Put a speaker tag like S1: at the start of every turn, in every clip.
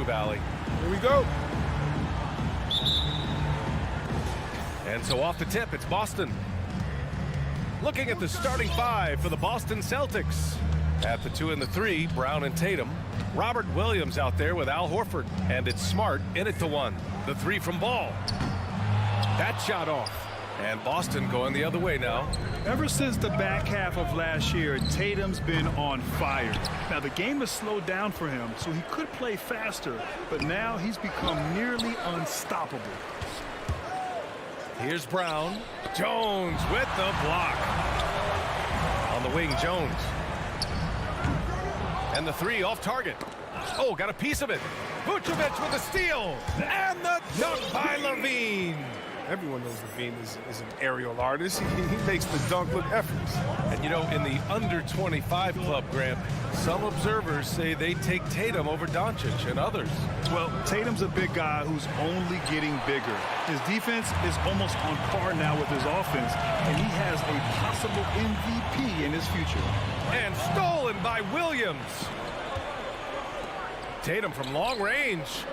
S1: Valley.
S2: Here we go.
S1: And so off the tip, it's Boston. Looking at the starting five for the Boston Celtics. At the 2 and the 3, Brown and Tatum. Robert Williams out there with Al Horford. And it's Smart in it to 1. The 3 from Ball. That shot off. And Boston going the other way now.
S3: Ever since the back half of last year, Tatum's been on fire. Now, the game has slowed down for him, so he could play faster, but now he's become nearly unstoppable.
S1: Here's Brown. Jones with the block. On the wing, Jones. And the 3 off target. Oh, got a piece of it. Vucevic with a steal. And the dunk by Levine.
S2: Everyone knows Levine is an aerial artist. He makes the dunk look effortless.
S1: And you know, in the under 25 club, Grant, some observers say they take Tatum over Doncic and others.
S3: Well, Tatum's a big guy who's only getting bigger. His defense is almost on par now with his offense, and he has a possible MVP in his future.
S1: And stolen by Williams. Tatum from long range.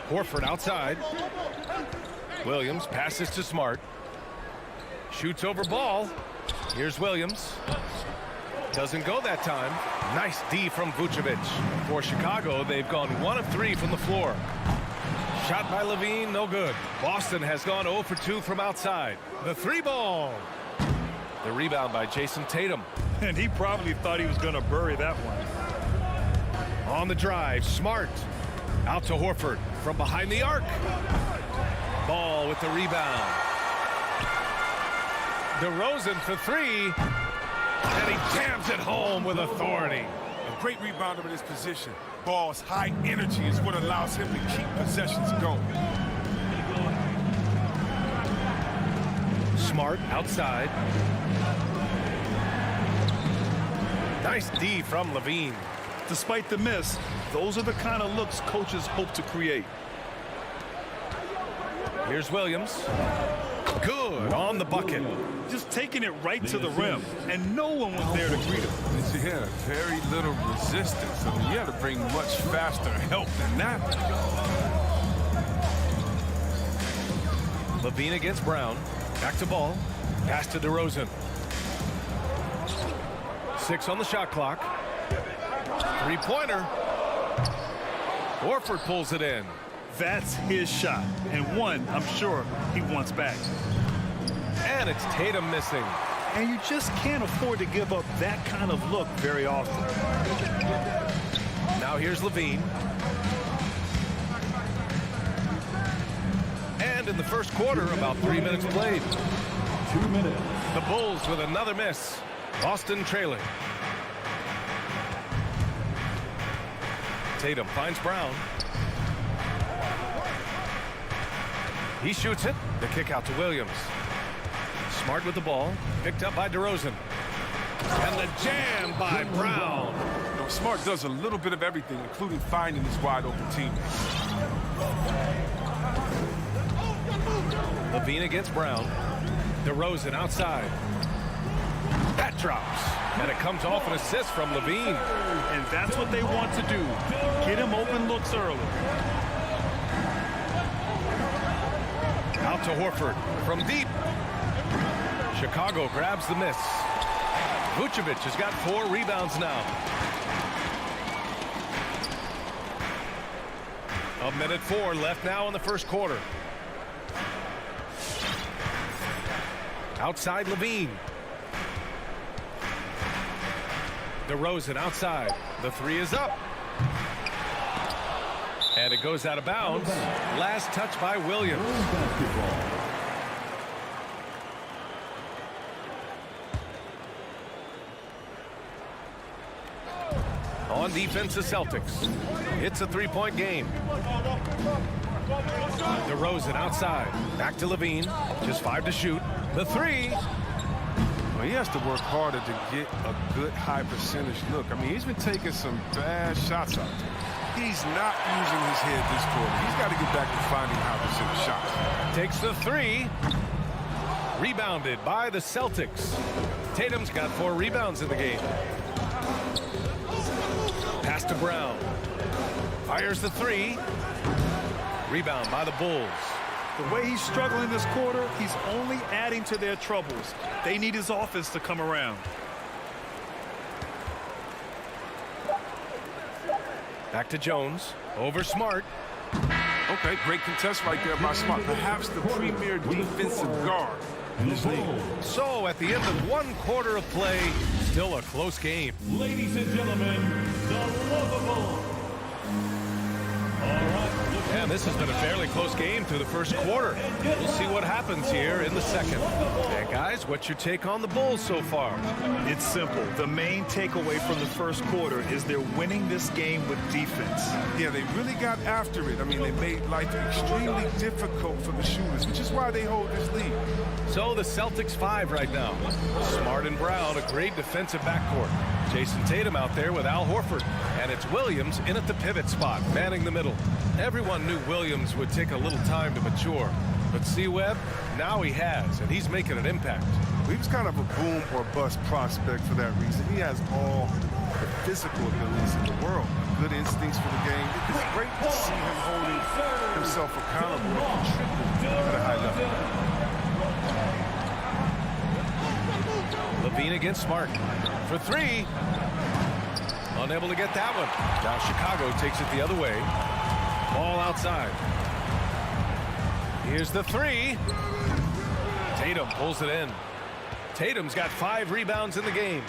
S1: Horford outside. Williams passes to Smart. Shoots over Ball. Here's Williams. Doesn't go that time. Nice D from Vucevic. For Chicago, they've gone 1 of 3 from the floor. Shot by Levine, no good. Boston has gone 0 for 2 from outside. The 3 ball. The rebound by Jason Tatum.
S3: And he probably thought he was going to bury that one.
S1: On the drive, Smart. Out to Horford from behind the arc. Ball with the rebound. DeRozan for 3. And he jams it home with authority.
S2: A great rebounder in his position. Ball's high energy is what allows him to keep possessions going.
S1: Smart outside. Nice D from Levine.
S3: Despite the miss, those are the kind of looks coaches hope to create.
S1: Here's Williams. Good on the bucket.
S3: Just taking it right to the rim, and no one was there to greet him.
S2: Yeah, very little resistance. I mean, you had to bring much faster help than that.
S1: Levine against Brown. Back to Ball. Pass to DeRozan. 6 on the shot clock. 3-pointer. Horford pulls it in.
S3: That's his shot, and one I'm sure he wants back.
S1: And it's Tatum missing.
S3: And you just can't afford to give up that kind of look very often.
S1: Now here's Levine. And in the first quarter, about 3 minutes played.
S3: 2 minutes.
S1: The Bulls with another miss. Boston trailing. Tatum finds Brown. He shoots it. The kick out to Williams. Smart with the ball. Picked up by DeRozan. And the jam by Brown.
S2: You know, Smart does a little bit of everything, including finding his wide open teammates.
S1: Levine against Brown. DeRozan outside. That drops. And it comes off an assist from Levine.
S3: And that's what they want to do. Get him open looks early.
S1: Out to Horford from deep. Chicago grabs the miss. Vucevic has got 4 rebounds now. 1:04 left now in the first quarter. Outside Levine. DeRozan outside. The 3 is up. And it goes out of bounds. Last touch by Williams. On defense, the Celtics. It's a 3-point game. DeRozan outside. Back to Levine. Just 5 to shoot. The 3.
S2: Well, he has to work harder to get a good high percentage look. I mean, he's been taking some bad shots out there. He's not using his head this quarter. He's got to get back to finding high percentage shots.
S1: Takes the 3. Rebounded by the Celtics. Tatum's got 4 rebounds in the game. Pass to Brown. Fires the three. Rebound by the Bulls.
S3: The way he's struggling this quarter, he's only adding to their troubles. They need his offense to come around.
S1: Back to Jones. Over Smart.
S2: Okay, great contest right there by Smart. Perhaps the premier defensive guard in this league.
S1: So at the end of one quarter of play, still a close game.
S4: Ladies and gentlemen, the lovable.
S1: And this has been a fairly close game through the first quarter. We'll see what happens here in the second. And guys, what's your take on the Bulls so far?
S3: It's simple. The main takeaway from the first quarter is they're winning this game with defense.
S2: Yeah, they really got after it. I mean, they made life extremely difficult for the shooters, which is why they hold this lead.
S1: So the Celtics 5 right now. Smart and Brown, a great defensive backcourt. Jason Tatum out there with Al Horford. And it's Williams in at the pivot spot, manning the middle. Everyone knew Williams would take a little time to mature. But C-Webb, now he has, and he's making an impact.
S2: He was kind of a boom or bust prospect for that reason. He has all the physical abilities in the world, good instincts for the game. It's great to see him holding himself accountable and contributing at a high level.
S1: Levine against Smart for three. Unable to get that one. Now Chicago takes it the other way. Ball outside. Here's the three. Tatum pulls it in. Tatum's got 5 rebounds in the game.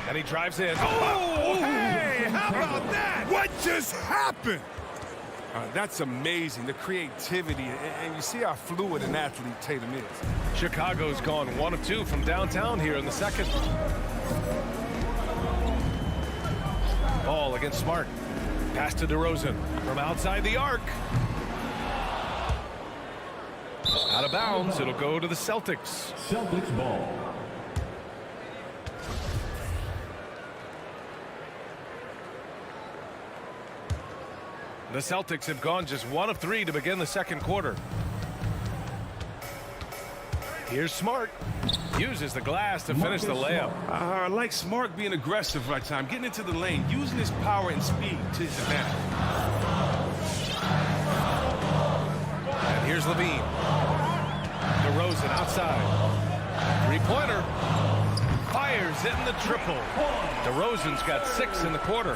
S1: And he drives in.
S2: Oh, hey, how about that? What just happened? That's amazing, the creativity, and you see how fluid an athlete Tatum is.
S1: Chicago's gone 1 of 2 from downtown here in the second. Ball against Smart. Pass to DeRozan from outside the arc. Out of bounds. It'll go to the Celtics.
S4: Celtics ball.
S1: The Celtics have gone just 1 of 3 to begin the second quarter. Here's Smart. Uses the glass to finish the layup.
S2: I like Smart being aggressive right time, getting into the lane, using his power and speed to his advantage.
S1: And here's Levine. DeRozan outside. Three-pointer. Fires in the triple. DeRozan's got 6 in the quarter.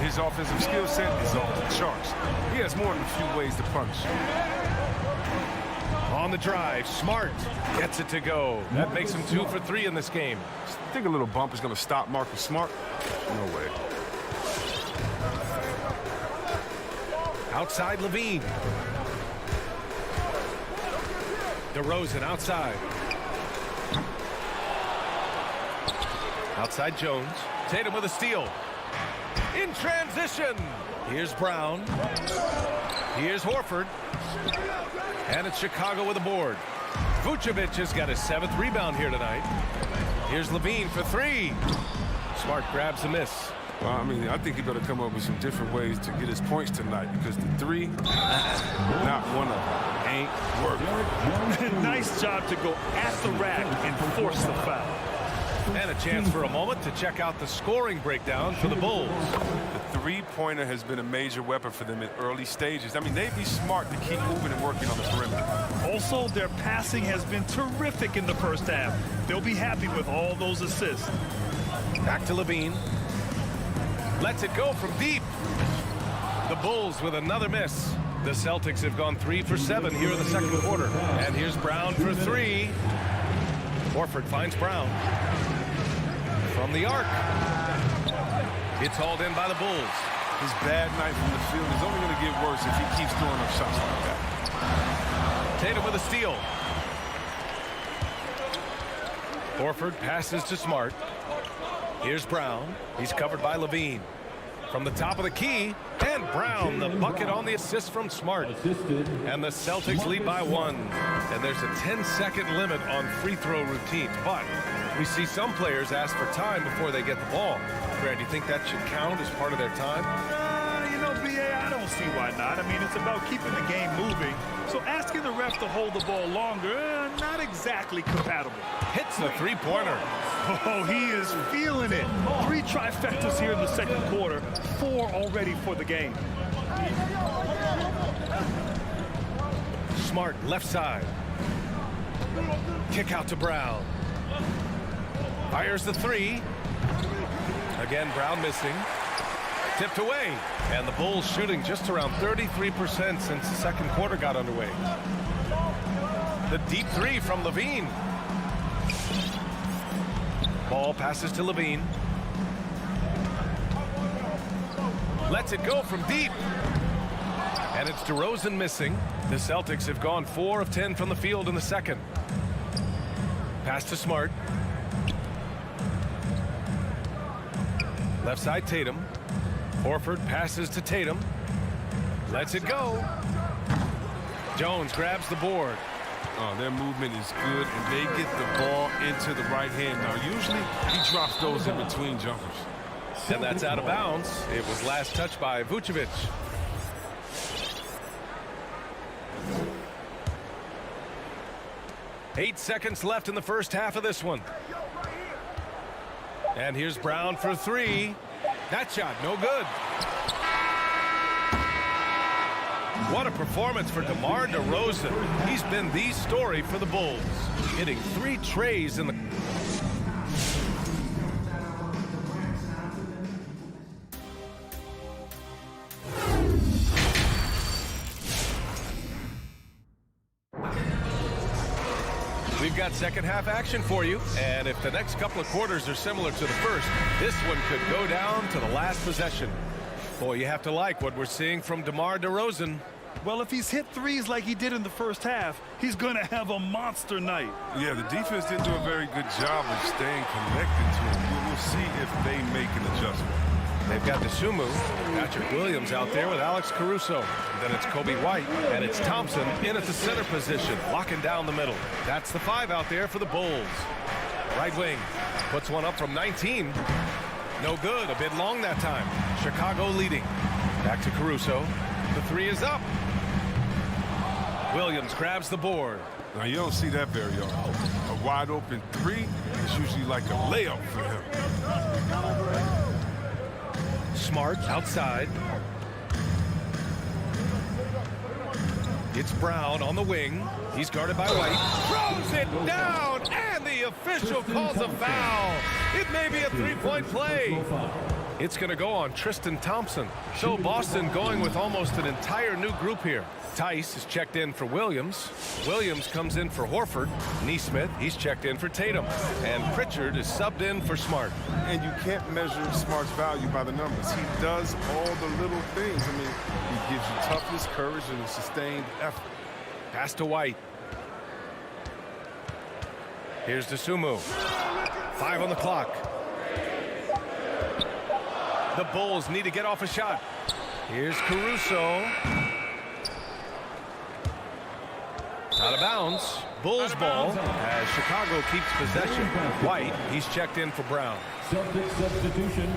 S2: His offensive skill set is off the charts. He has more than a few ways to punish.
S1: On the drive, Smart gets it to go. That makes him 2 for 3 in this game.
S2: I think a little bump is going to stop Marcus Smart. No way.
S1: Outside Levine. DeRozan outside. Outside Jones. Tatum with a steal. In transition. Here's Brown. Here's Horford. And it's Chicago with a board. Vucevic has got his 7th rebound here tonight. Here's Levine for 3. Smart grabs a miss.
S2: Well, I mean, I think he better come up with some different ways to get his points tonight because the 3, not one of them, ain't working.
S3: Nice job to go at the rack and force the foul.
S1: And a chance for a moment to check out the scoring breakdown for the Bulls.
S2: The three-pointer has been a major weapon for them in early stages. I mean, they'd be smart to keep moving and working on the perimeter.
S3: Also, their passing has been terrific in the first half. They'll be happy with all those assists.
S1: Back to Levine. Lets it go from deep. The Bulls with another miss. The Celtics have gone 3 for 7 here in the second quarter. And here's Brown for 3. Horford finds Brown. From the arc. It's hauled in by the Bulls.
S2: His bad night from the field is only going to get worse if he keeps throwing up shots like that.
S1: Tatum with a steal. Horford passes to Smart. Here's Brown. He's covered by Levine. From the top of the key, and Brown, the bucket on the assist from Smart. And the Celtics lead by 1. And there's a 10-second limit on free throw routines. But we see some players ask for time before they get the ball. Brad, do you think that should count as part of their time?
S3: You know, B.A., I don't see why not. I mean, it's about keeping the game moving. So asking the ref to hold the ball longer, not exactly compatible.
S1: Hits the three-pointer.
S3: Oh, he is feeling it. 3 trifectas here in the second quarter, 4 already for the game.
S1: Smart left side. Kick out to Brown. Fires the 3. Again, Brown missing. Tipped away. And the Bulls shooting just around 33% since the second quarter got underway. The deep 3 from Levine. Ball passes to Levine. Lets it go from deep. And it's DeRozan missing. The Celtics have gone 4 of 10 from the field in the second. Pass to Smart. Left side Tatum. Horford passes to Tatum. Lets it go. Jones grabs the board.
S2: Oh, their movement is good, and they get the ball into the right hand. Now, usually he drops those in between jumpers.
S1: And that's out of bounds. It was last touched by Vucevic. Eight seconds left in the first half of this one. And here's Brown for 3. That shot, no good. What a performance for DeMar DeRozan. He's been the story for the Bulls. Hitting 3 trays in the... We've got second half action for you, and if the next couple of quarters are similar to the first, this one could go down to the last possession. Boy, you have to like what we're seeing from DeMar DeRozan.
S3: Well, if he's hit 3s like he did in the first half, he's going to have a monster night.
S2: Yeah, the defense didn't do a very good job of staying connected to him. We'll see if they make an adjustment.
S1: They've got Desumo, Patrick Williams out there with Alex Caruso. Then it's Kobe White, and it's Thompson in at the center position, locking down the middle. That's the 5 out there for the Bulls. Right wing, puts one up from 19. No good, a bit long that time. Chicago leading. Back to Caruso. The 3 is up. Williams grabs the board.
S2: Now, you don't see that very often. A wide open 3 is usually like a layup for him.
S1: Smart outside. It's Brown on the wing. He's guarded by White. Throws it down, and the official calls a foul. It may be a 3-point play. It's going to go on Tristan Thompson. So Boston going with almost an entire new group here. Tice is checked in for Williams. Williams comes in for Horford. Nesmith, he's checked in for Tatum. And Pritchard is subbed in for Smart.
S2: And you can't measure Smart's value by the numbers. He does all the little things. I mean, he gives you toughness, courage, and a sustained effort.
S1: Pass to White. Here's Desumo. 5 on the clock. The Bulls need to get off a shot. Here's Caruso. Out of bounds. Bulls ball as Chicago keeps possession. White, he's checked in for Brown.
S4: Celtic substitution,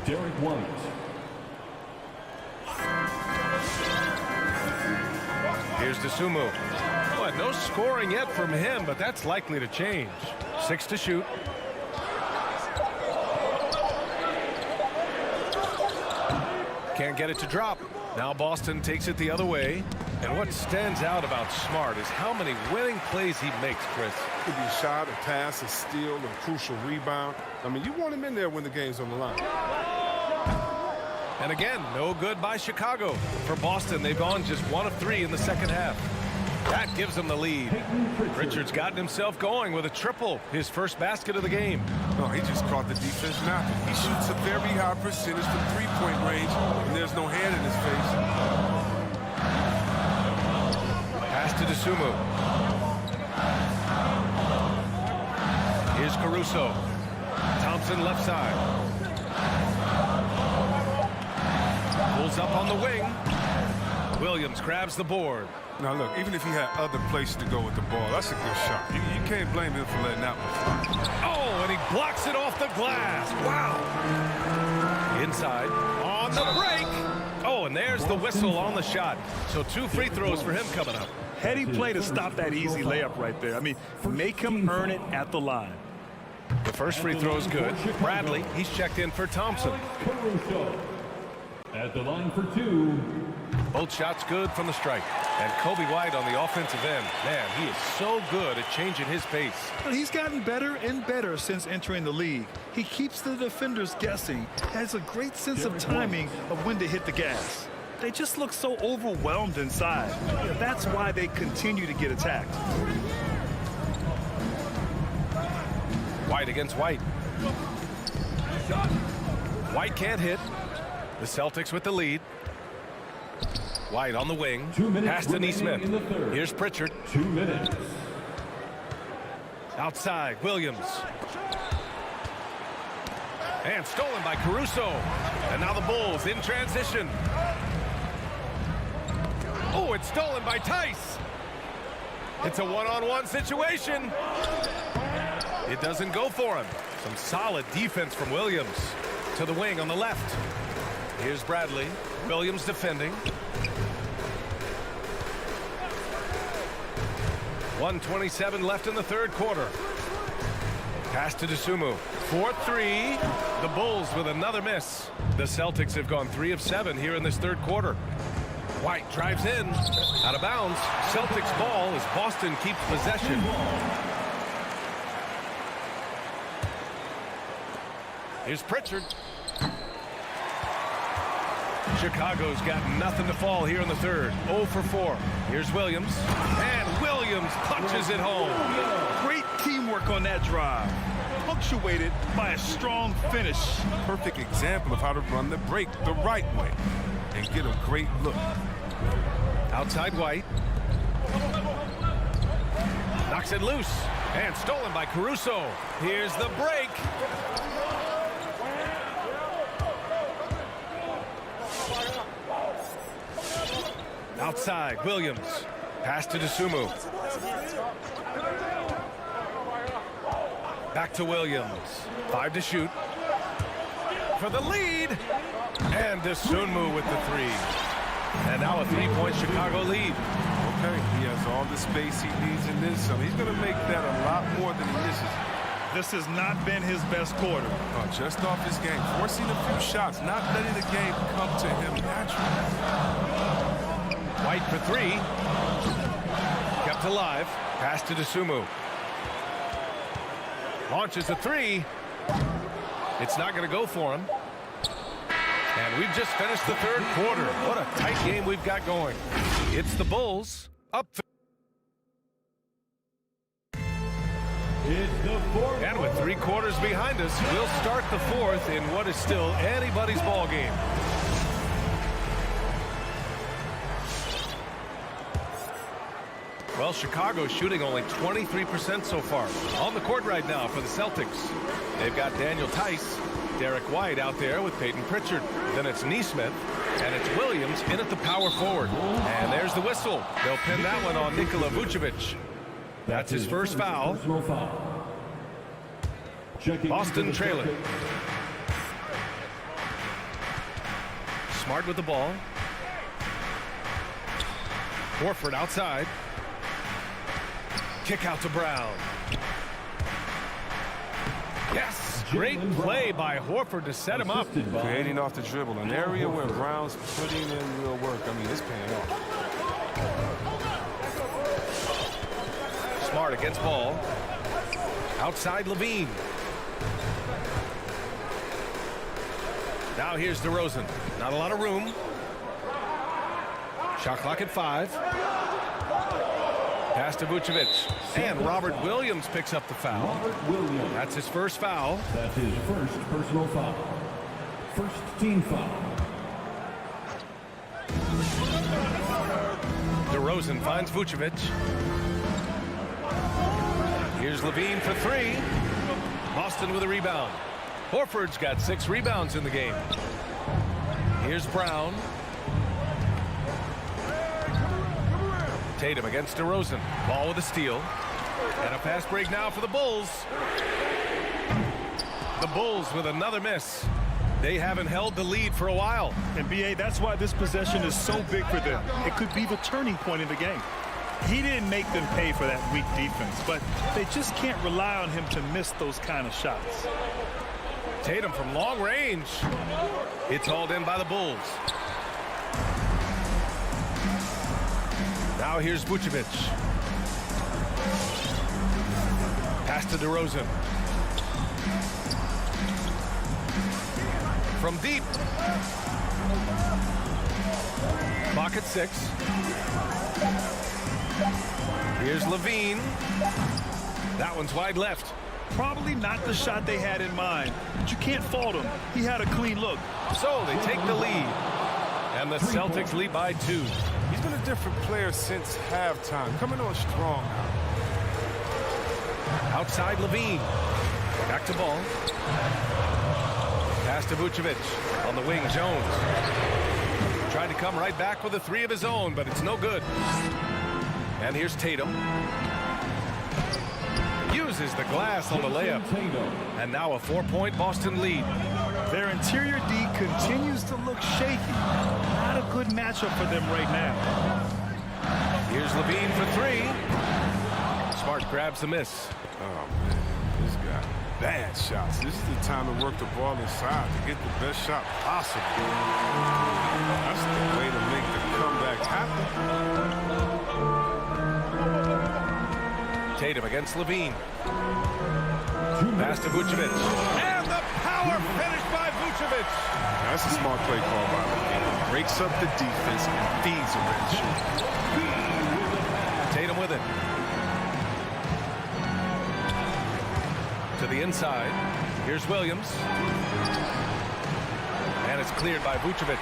S4: Derek White.
S1: Here's Desumo. Boy, no scoring yet from him, but that's likely to change. 6 to shoot. Can't get it to drop. Now Boston takes it the other way. And what stands out about Smart is how many winning plays he makes, Chris.
S2: Could be a shot, a pass, a steal, a crucial rebound. I mean, you want him in there when the game's on the line.
S1: And again, no good by Chicago. For Boston, they've gone just 1 of 3 in the second half. That gives them the lead. Pritchard's gotten himself going with a triple, his first basket of the game.
S2: No, he just caught the defense napping. He shoots a very high percentage from 3-point range, and there's no hand in his face.
S1: Pass to Desumo. Here's Caruso. Thompson left side. Pulls up on the wing. Williams grabs the board.
S2: Now, look, even if he had other places to go with the ball, that's a good shot. You can't blame him for letting that one fly.
S1: Oh, and he blocks it off the glass. Wow. Inside. On the break. Oh, Oh, and there's the whistle on the shot. So 2 free throws for him coming up.
S3: Heady play to stop that easy layup right there. I mean, make him earn it at the line.
S1: The first free throw is good. Bradley, he's checked in for Thompson.
S4: Caruso. At the line for 2.
S1: Both shots good from the strike. And Kobe White on the offensive end. Man, he is so good at changing his pace.
S3: But he's gotten better and better since entering the league. He keeps the defenders guessing, has a great sense of timing of when to hit the gas. They just look so overwhelmed inside. That's why they continue to get attacked.
S1: White against White. White can't hit. The Celtics with the lead. White on the wing.
S4: 2 minutes
S1: Pass to Neesmith.
S4: remaining in the third.
S1: Here's Pritchard.
S4: 2 minutes.
S1: Outside, Williams. And stolen by Caruso. And now the Bulls in transition. Oh, it's stolen by Tice. It's a one-on-one situation. It doesn't go for him. Some solid defense from Williams. To the wing on the left. Here's Bradley. Williams defending. 1:27 left in the third quarter. Pass to Dosunmu. 4-3. The Bulls with another miss. The Celtics have gone 3 of 7 here in this third quarter. White drives in. Out of bounds. Celtics ball as Boston keeps possession. Here's Pritchard. Chicago's got nothing to fall here in the third. 0 for 4. Here's Williams. And Williams punches it home.
S3: Great teamwork on that drive. Punctuated by a strong finish.
S2: Perfect example of how to run the break the right way and get a great look.
S1: Outside White. Knocks it loose. And stolen by Caruso. Here's the break. Outside, Williams. Pass to Dosunmu. Back to Williams. 5 to shoot. For the lead. And Dosunmu with the 3. And now a 3-point Chicago lead.
S2: Okay, he has all the space he needs in this, so he's going to make that a lot more than he misses.
S3: This has not been his best quarter.
S2: Just off his game, forcing a few shots, not letting the game come to him naturally.
S1: White for 3. Kept alive. Pass to Dosunmu. Launches a 3. It's not going to go for him. And we've just finished the third quarter. What a tight game we've got going. It's the Bulls up. And with 3 quarters behind us, we'll start the fourth in what is still anybody's ball game. Well, Chicago's shooting only 23% so far. On the court right now for the Celtics. They've got Daniel Tice, Derek White out there with Peyton Pritchard. Then it's Neesmith, and it's Williams in at the power forward. And there's the whistle. They'll pin that one on Nikola Vucevic. That's his first foul. Boston trailing. Smart with the ball. Horford outside. Kick out to Brown. Yes, great play by Horford to set him up.
S2: Creating off the dribble, an area where Brown's putting in real work. I mean, it's paying off.
S1: Smart against ball. Outside Levine. Now here's DeRozan. Not a lot of room. Shot clock at 5. Pass to Vucevic. And Robert Williams picks up the foul. That's his first foul.
S4: That's his first personal foul. First team foul.
S1: DeRozan finds Vucevic. Here's Levine for 3. Boston with a rebound. Horford's got 6 rebounds in the game. Here's Brown. Tatum against DeRozan. Ball with a steal. And a fast break now for the Bulls. The Bulls with another miss. They haven't held the lead for a while.
S3: And BA, that's why this possession is so big for them. It could be the turning point in the game. He didn't make them pay for that weak defense, but they just can't rely on him to miss those kind of shots.
S1: Tatum from long range. It's hauled in by the Bulls. Now here's Vucevic. Pass to DeRozan. From deep. Clock at 6. Here's Levine. That one's wide left.
S3: Probably not the shot they had in mind, but you can't fault him. He had a clean look.
S1: So they take the lead. And the Celtics lead by 2.
S2: He's been a different player since halftime. Coming on strong now.
S1: Outside Levine. Back to ball. Pass to Vucevic. On the wing, Jones. Tried to come right back with a 3 of his own, but it's no good. And here's Tatum. Uses the glass on the layup. And now a 4-point Boston lead.
S3: Their interior D continues to look shaky. Not a good matchup for them right now.
S1: Here's Levine for 3. Smart grabs a miss.
S2: Oh, man. This guy. Bad shots. This is the time to work the ball inside to get the best shot possible. That's the way to make the comeback happen.
S1: Tatum against Levine. Pass to Vucevic. And the power finish by Vucevic.
S2: That's a smart play call by Levine. Breaks up the defense and feeds a red shoot.
S1: Tatum with it. To the inside. Here's Williams. And it's cleared by Vucevic.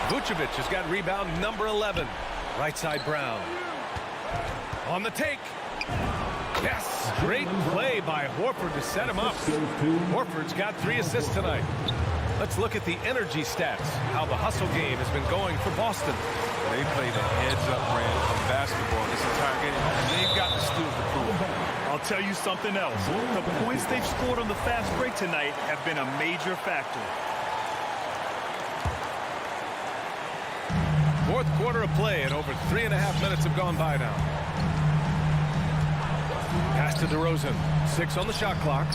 S1: Vucevic has got rebound number 11. Right side Brown. On the take. Yes, great play by Horford to set him up. Horford's got 3 assists tonight. Let's look at the energy stats, how the hustle game has been going for Boston.
S2: They played a heads-up brand of basketball this entire game, and they've got the skills to prove it.
S3: I'll tell you something else. The points they've scored on the fast break tonight have been a major factor.
S1: Fourth quarter of play, and over 3.5 minutes have gone by now. Pass to DeRozan. 6 on the shot clock.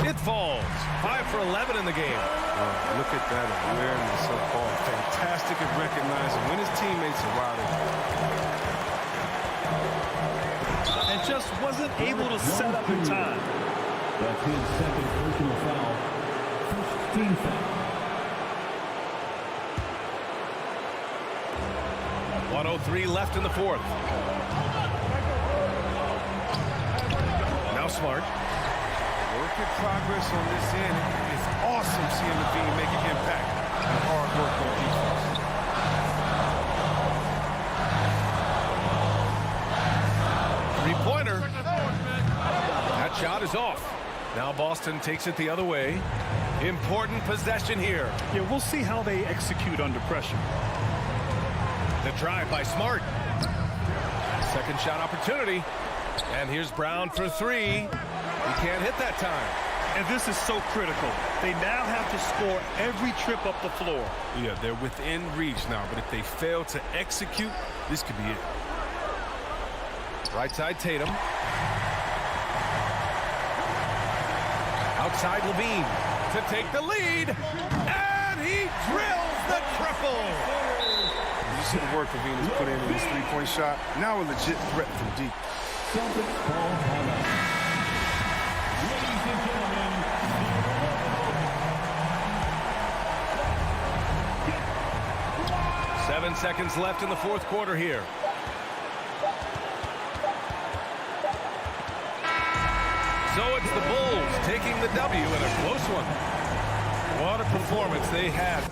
S1: It falls. 5 for 11 in the game.
S2: Look at that awareness of ball. Fantastic at recognizing when his teammates are wide open.
S3: And just wasn't able to set up in time.
S4: That's his second personal foul. First team foul.
S1: 1:03 left in the fourth. Now Smart.
S2: Work in progress on this end. It's awesome seeing Levine make an impact and hard work on defense.
S1: Three-pointer. That shot is off. Now Boston takes it the other way. Important possession here.
S3: Yeah, we'll see how they execute under pressure.
S1: The drive by Smart. Second shot opportunity. And here's Brown for 3. He can't hit that time.
S3: And this is so critical. They now have to score every trip up the floor.
S2: Yeah, they're within reach now, but if they fail to execute, this could be it.
S1: Right side Tatum. Outside Levine to take the lead. And he drills the triple.
S2: You see the work Levine has put in his three-point shot. Now a legit threat from deep.
S4: Celtics ball timeout. Ladies and gentlemen,
S1: 7 seconds left in the fourth quarter here. So it's the Bulls taking the W in a close one. What a performance they had.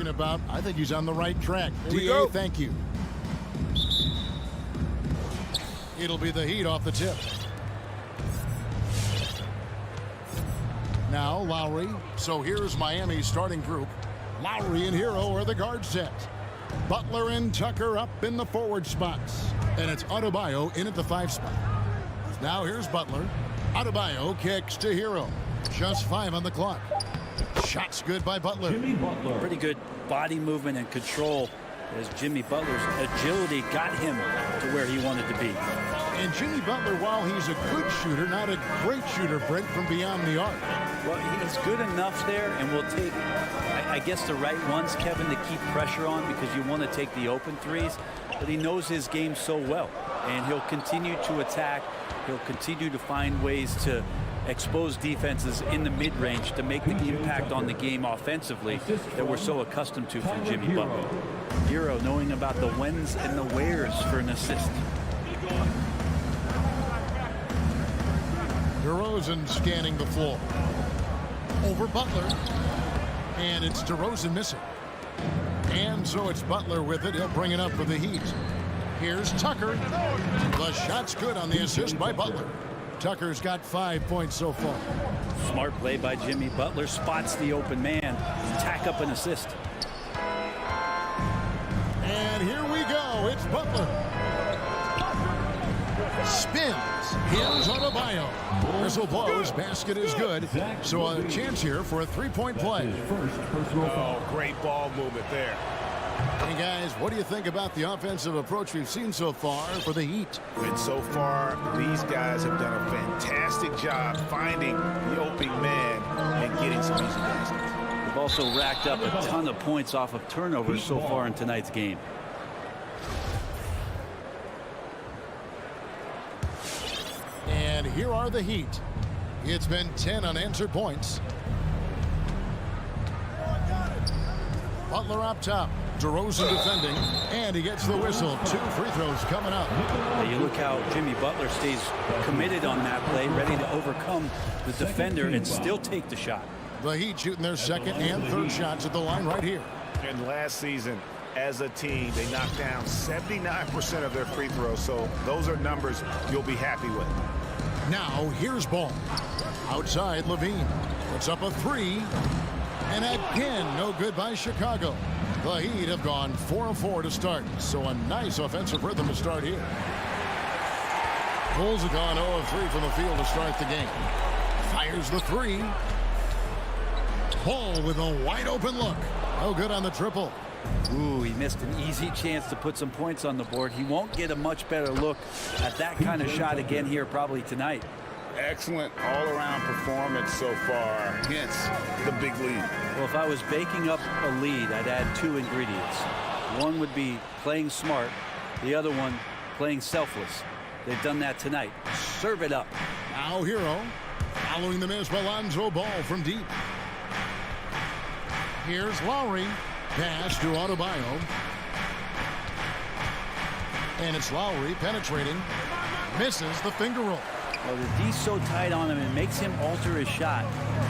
S5: About. I think he's on the right track.
S2: DA,
S5: thank you. It'll be the Heat off the tip. Now Lowry. So here's Miami's starting group. Lowry and Hero are the guard set. Butler and Tucker up in the forward spots. And it's Adebayo in at the 5 spot. Now here's Butler. Adebayo kicks to Hero. Just 5 on the clock. Shots good by Butler.
S4: Jimmy Butler.
S6: Pretty good body movement and control as Jimmy Butler's agility got him to where he wanted to be.
S5: And Jimmy Butler, while he's a good shooter, not a great shooter, Brent, from beyond the arc.
S6: Well, he's good enough there, and will take, I guess, the right ones, Kevin, to keep pressure on, because you want to take the open threes. But he knows his game so well, and he'll continue to attack. He'll continue to find ways to expose defenses in the mid-range to make the impact on the game offensively that we're so accustomed to from Jimmy Butler. Hero knowing about the whens and the wheres for an assist.
S5: DeRozan scanning the floor. Over Butler. And it's DeRozan missing. And so it's Butler with it. He'll bring it up for the Heat. Here's Tucker. The shot's good on the assist by Butler. Tucker's got 5 points so far.
S6: Smart play by Jimmy Butler. Spots the open man. Tack up an assist.
S5: And here we go. It's Butler. Spins. Here's Adebayo. Whistle blows. Basket is good. So a chance here for a three-point play.
S2: Oh, great ball movement there.
S5: Hey, guys, what do you think about the offensive approach we've seen so far for the Heat?
S2: And so far, these guys have done a fantastic job finding the opening man and getting some easy baskets.
S6: They've also racked up a ton of points off of turnovers so far in tonight's game.
S5: And here are the Heat. It's been 10 unanswered points. Butler up top. DeRozan defending, and he gets the whistle. 2 free throws coming up.
S6: You look how Jimmy Butler stays committed on that play, ready to overcome the defender and still take the shot.
S5: The Heat shooting their second and third shots at the line right here.
S2: And last season, as a team, they knocked down 79% of their free throws, so those are numbers you'll be happy with.
S5: Now, here's Ball. Outside, Levine. Puts up a 3. And again, no good by Chicago. The Heat have gone 4 of 4 to start, so a nice offensive rhythm to start here. Bulls have gone 0 of 3 from the field to start the game. Fires the 3. Ball with a wide open look. Oh, good on the triple.
S6: Ooh, he missed an easy chance to put some points on the board. He won't get a much better look at that kind of shot again here probably tonight.
S7: Excellent all-around performance so far, hence the big lead.
S6: Well, if I was baking up a lead, I'd add 2 ingredients. One would be playing smart. The other one, playing selfless. They've done that tonight. Serve it up.
S5: Now Hero, following the miss by Lonzo Ball from deep. Here's Lowry. Pass to Adebayo. And it's Lowry penetrating. Misses the finger roll.
S6: Well, the D's so tight on him, it makes him alter his shot.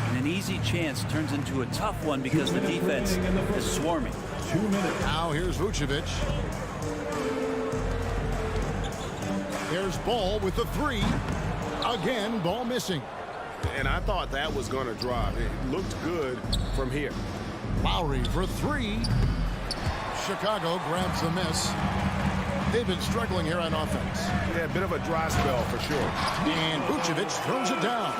S6: And an easy chance turns into a tough one because the defense is swarming.
S4: 2 minutes.
S5: Now here's Vucevic. There's Ball with the 3. Again, Ball missing.
S7: And I thought that was going to drop. It looked good from here.
S5: Lowry for 3. Chicago grabs the miss. They've been struggling here on offense.
S7: Yeah, a bit of a dry spell for sure.
S5: And Vucevic throws it down.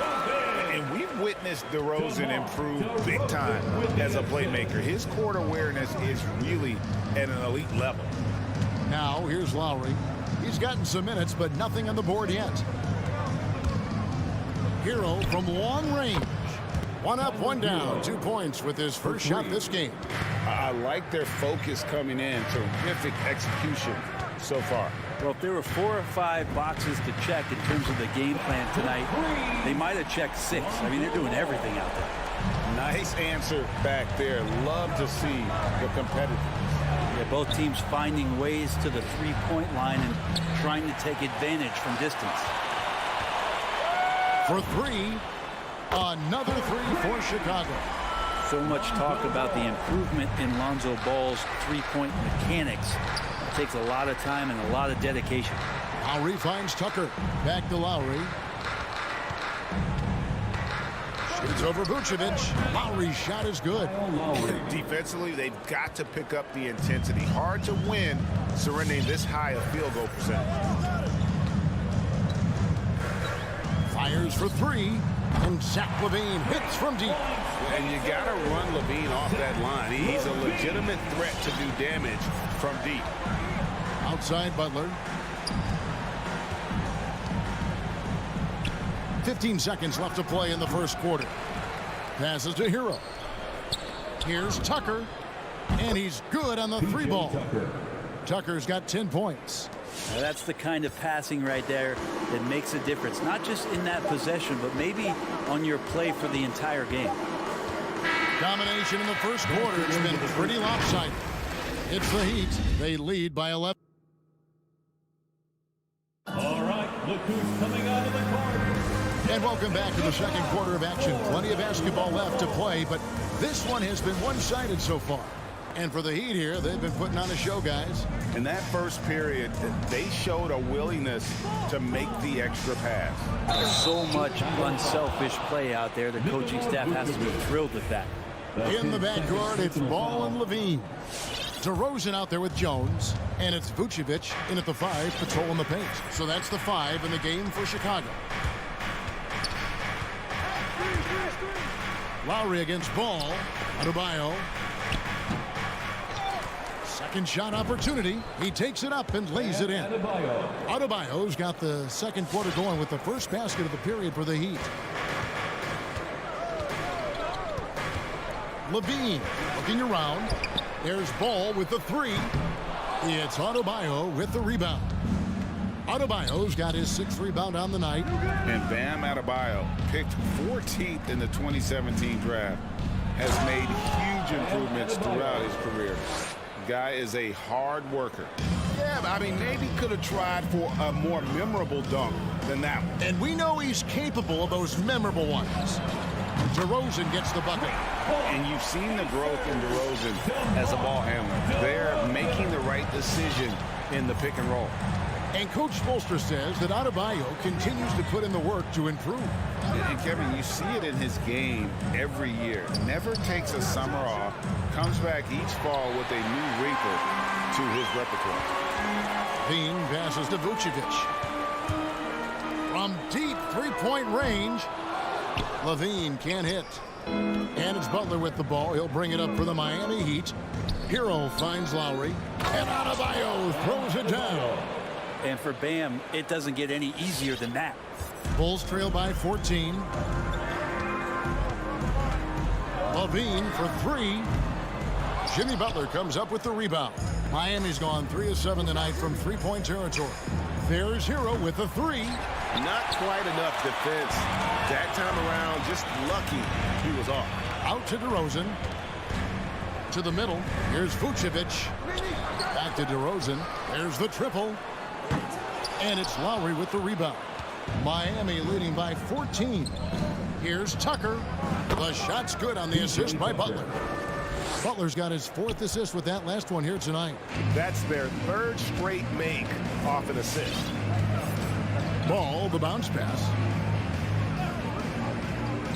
S7: And we've witnessed DeRozan improve big time as a playmaker. His court awareness is really at an elite level.
S5: Now here's Lowry. He's gotten some minutes, but nothing on the board yet. Hero from long range. 1 up, 1 down. 2 points with his first shot this game.
S7: I like their focus coming in. Terrific execution so far.
S6: Well, if there were 4 or 5 boxes to check in terms of the game plan tonight, they might have checked 6. I mean, they're doing everything out there.
S7: Nice answer back there. Love to see the competitiveness.
S6: Yeah, both teams finding ways to the three-point line and trying to take advantage from distance.
S5: For 3, another 3 for Chicago.
S6: So much talk about the improvement in Lonzo Ball's three-point mechanics. It takes a lot of time and a lot of dedication.
S5: Lowry finds Tucker. Back to Lowry. Shoots over Vucevic. Lowry's shot is good.
S7: Defensively, they've got to pick up the intensity. Hard to win surrendering this high a field goal percentage.
S5: Fires for 3. And Zach LaVine hits from deep.
S7: And you got to run LaVine off that line. He's a legitimate threat to do damage from deep.
S5: Outside Butler. 15 seconds left to play in the first quarter. Passes to Hero. Here's Tucker. And he's good on the 3 ball. Tucker's got 10 points.
S6: Now that's the kind of passing right there that makes a difference. Not just in that possession, but maybe on your play for the entire game.
S5: Domination in the first quarter. It's been pretty lopsided. It's the Heat. They lead by 11.
S4: All right, look who's coming out of the court.
S5: And welcome back to the second quarter of action. Plenty of basketball left to play, but this one has been one-sided so far. And for the Heat here, they've been putting on a show, guys.
S7: In that first period, they showed a willingness to make the extra pass.
S6: There's so much unselfish play out there. The coaching staff has to be thrilled with that.
S5: In the backcourt, it's Ball and LaVine. DeRozan out there with Jones, and it's Vucevic in at the 5, patrolling the paint. So that's the 5 in the game for Chicago. Lowry against Ball. Adebayo. Second shot opportunity. He takes it up and lays it in. Adebayo's got the second quarter going with the first basket of the period for the Heat. LaVine looking around. There's Ball with the 3. It's Adebayo with the rebound. Adebayo's got his 6th rebound on the night.
S7: And Bam Adebayo, picked 14th in the 2017 draft, has made huge improvements throughout his career. Guy is a hard worker. Yeah, but I mean, maybe could have tried for a more memorable dunk than that one.
S5: And we know he's capable of those memorable ones. DeRozan gets the bucket.
S7: And you've seen the growth in DeRozan as a ball handler. They're making the right decision in the pick and roll.
S5: And Coach Spolstra says that Adebayo continues to put in the work to improve.
S7: And Kevin, you see it in his game every year. Never takes a summer off, comes back each fall with a new wrinkle to his repertoire.
S5: Bean passes to Vucevic. From deep three-point range, Levine can't hit. And it's Butler with the ball. He'll bring it up for the Miami Heat. Hero finds Lowry. And Adebayo throws it down.
S6: And for Bam, it doesn't get any easier than that.
S5: Bulls trail by 14. Levine for three. Jimmy Butler comes up with the rebound. Miami's gone 3 of 7 tonight from three-point territory. There's Hero with the three.
S7: Not quite enough defense. That time around, just lucky he was off.
S5: Out to DeRozan. To the middle. Here's Vucevic. Back to DeRozan. There's the triple. And it's Lowry with the rebound. Miami leading by 14. Here's Tucker. The shot's good on the assist by Butler. Butler's got his 4th assist with that last one here tonight.
S1: That's their 3rd straight make off an assist.
S5: Ball, the bounce pass.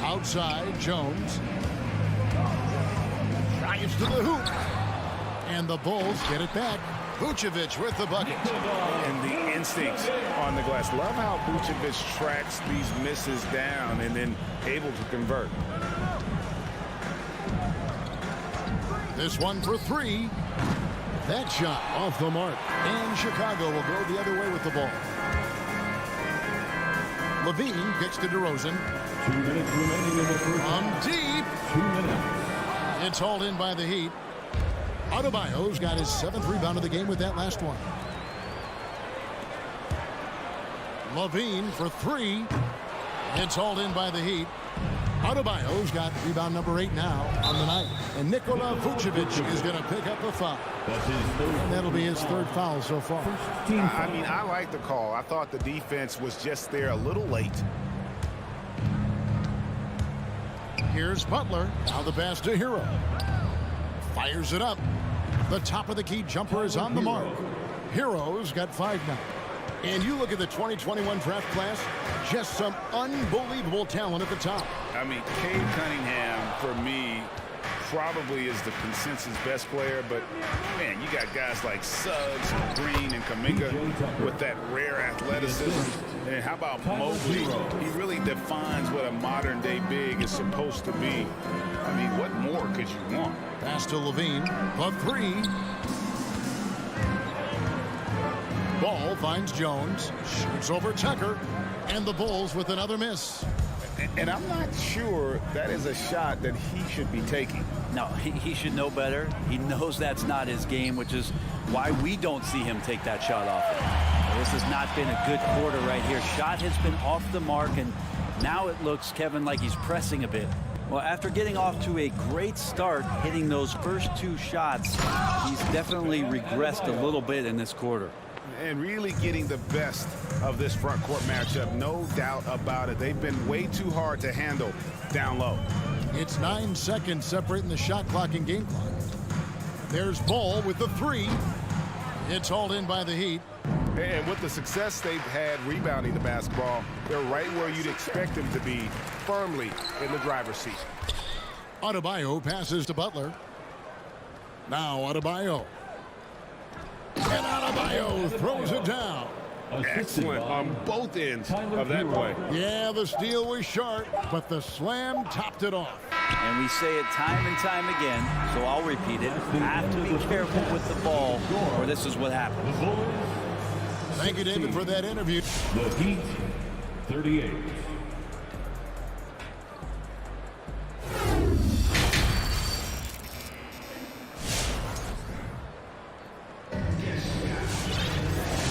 S5: Outside, Jones. Drives to the hoop. And the Bulls get it back. Vucevic with the bucket.
S7: And the instincts on the glass. Love how Vucevic tracks these misses down and then able to convert.
S5: This one for three. That shot off the mark. And Chicago will go the other way with the ball. Levine gets to DeRozan.
S4: 2 minutes remaining in the first
S5: From
S4: half.
S5: deep.
S4: 2 minutes.
S5: It's hauled in by the Heat. Adebayo's got his 7th rebound of the game with that last one. Levine for three. It's hauled in by the Heat. Adebayo's got rebound number 8 now on the night. And Nikola Vucevic is going to pick up a foul.
S4: That's his third.
S5: And that'll be his 3rd foul so far.
S4: Team
S7: I mean, I like the call. I thought the defense was just there a little late.
S5: Here's Butler. Now the pass to Hero. Fires it up. The top of the key jumper is on the mark. Hero's got 5 now. And you look at the 2021 draft class, just some unbelievable talent at the top.
S7: I mean, Cade Cunningham, for me, probably is the consensus best player. But, man, you got guys like Suggs, Green, and Kuminga with that rare athleticism. And how about Mobley? He really defines what a modern-day big is supposed to be. I mean, what more could you want?
S5: Pass to Levine. A three. Ball finds Jones. Shoots over Tucker. And the Bulls with another miss.
S7: And I'm not sure that is a shot that he should be taking.
S6: No, he should know better. He knows that's not his game, which is why we don't see him take that shot off. This has not been a good quarter right here. Shot has been off the mark, and now it looks, Kevin, like he's pressing a bit. Well, after getting off to a great start, hitting those first 2 shots, he's definitely regressed a little bit in this quarter.
S7: And really getting the best of this front court matchup, no doubt about it. They've been way too hard to handle down low.
S5: It's 9 seconds separating the shot clock and game clock. There's Ball with the three. It's hauled in by the Heat.
S7: And with the success they've had rebounding the basketball, they're right where you'd expect them to be, firmly in the driver's seat.
S5: Adebayo passes to Butler. Now Adebayo. And Adebayo throws it down.
S7: Excellent on both ends of that play.
S5: Yeah, the steal was sharp, but the slam topped it off.
S6: And we say it time and time again, so I'll repeat it. Have to be careful with the ball, or this is what happens.
S5: Thank you, David, for that interview.
S4: The Heat, 38.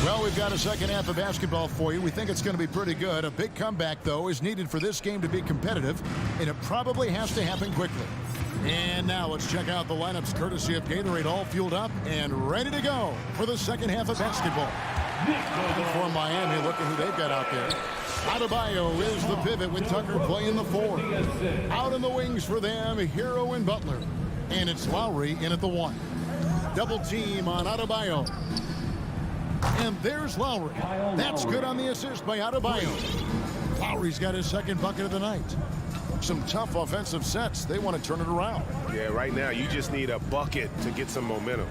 S5: Well, we've got a second half of basketball for you. We think it's going to be pretty good. A big comeback, though, is needed for this game to be competitive, and it probably has to happen quickly. And now let's check out the lineups courtesy of Gatorade, all fueled up and ready to go for the second half of basketball. For Miami, look at who they've got out there. Adebayo is the pivot with Tucker playing the 4. Out in the wings for them, Hero and Butler. And it's Lowry in at the 1. Double team on Adebayo. And there's Lowry. That's good on the assist by Adebayo. Lowry's got his second bucket of the night. Some tough offensive sets. They want to turn it around.
S2: Yeah, right now you just need a bucket to get some momentum.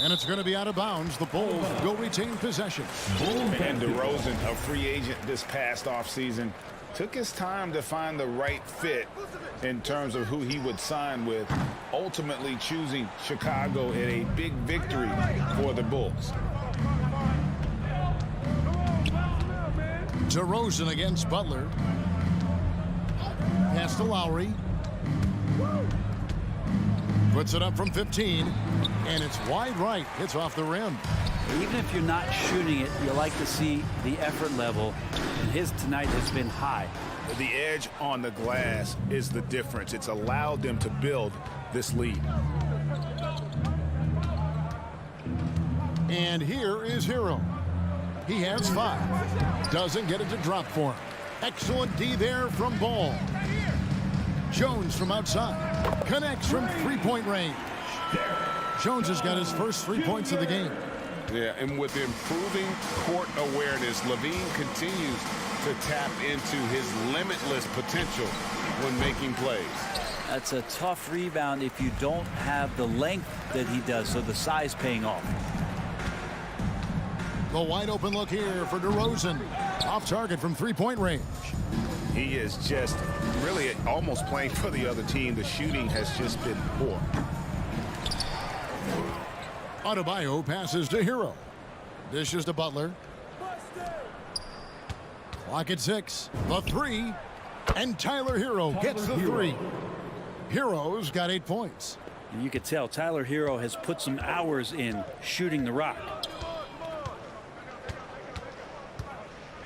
S5: And it's going to be out of bounds. The Bulls will retain possession.
S7: And DeRozan, a free agent this past offseason, took his time to find the right fit in terms of who he would sign with, ultimately choosing Chicago in a big victory for the Bulls.
S5: DeRozan against Butler. Pass to Lowry. Puts it up from 15, and it's wide right. Hits off the rim.
S6: Even if you're not shooting it, you like to see the effort level. And his tonight has been high.
S2: The edge on the glass is the difference. It's allowed them to build this lead.
S5: And here is Hero. He has 5. Doesn't get it to drop for him. Excellent D there from Ball. Jones from outside. Connects from three-point range. Jones has got his first 3 points of the game.
S2: Yeah, and with improving court awareness, Levine continues to tap into his limitless potential when making plays.
S6: That's a tough rebound if you don't have the length that he does, so the size paying off.
S5: The wide open look here for DeRozan. Off target from three-point range.
S2: He is just really almost playing for the other team. The shooting has just been poor.
S5: Adebayo passes to Hero. Dishes to Butler. Clock at 6. The 3. And Tyler Hero gets the 3. Hero's got 8 points.
S6: And you could tell Tyler Hero has put some hours in shooting the rock.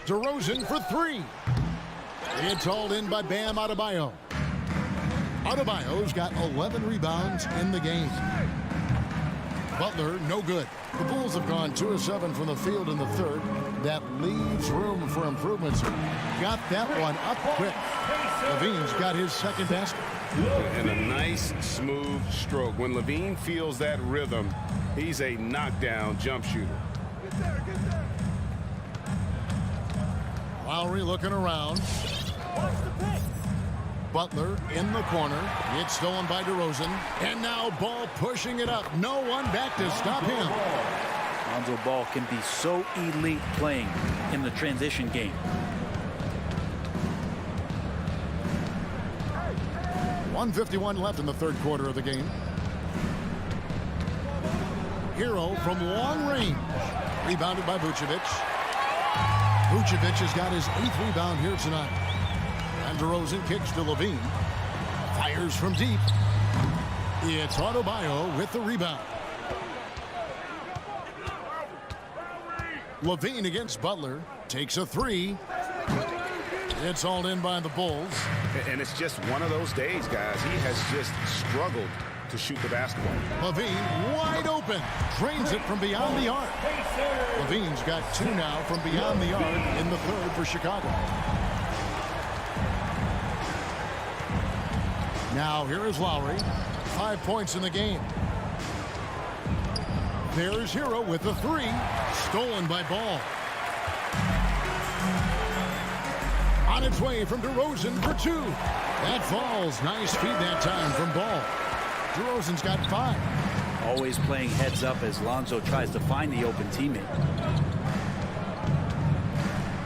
S5: DeRozan for 3. It's hauled in by Bam Adebayo. Adebayo's got 11 rebounds in the game. Butler, no good. The Bulls have gone 2 of 7 from the field in the third. That leaves room for improvements. Got that one up quick. Levine's got his second basket.
S2: And a nice, smooth stroke. When Levine feels that rhythm, he's a knockdown jump shooter.
S5: Lowry looking around. Butler in the corner. It's stolen by DeRozan. And now Ball pushing it up. No one back to stop him.
S6: Lonzo Ball can be so elite playing in the transition game.
S5: .151 left in the third quarter of the game. Hero from long range. Rebounded by Vucevic. Vucevic has got his 8th rebound here tonight. And DeRozan kicks to Levine. Fires from deep. It's Adebayo with the rebound. Levine against Butler. Takes a 3. It's hauled in by the Bulls.
S2: And it's just one of those days, guys. He has just struggled to shoot the basketball.
S5: Levine wide open. Drains it from beyond the arc. Levine's got 2 now from beyond the arc in the third for Chicago. Now here is Lowry. 5 points in the game. There's Hero with the 3. Stolen by Ball. On its way from DeRozan for 2. That falls. Nice feed that time from Ball. DeRozan's got 5.
S6: Always playing heads up as Lonzo tries to find the open teammate.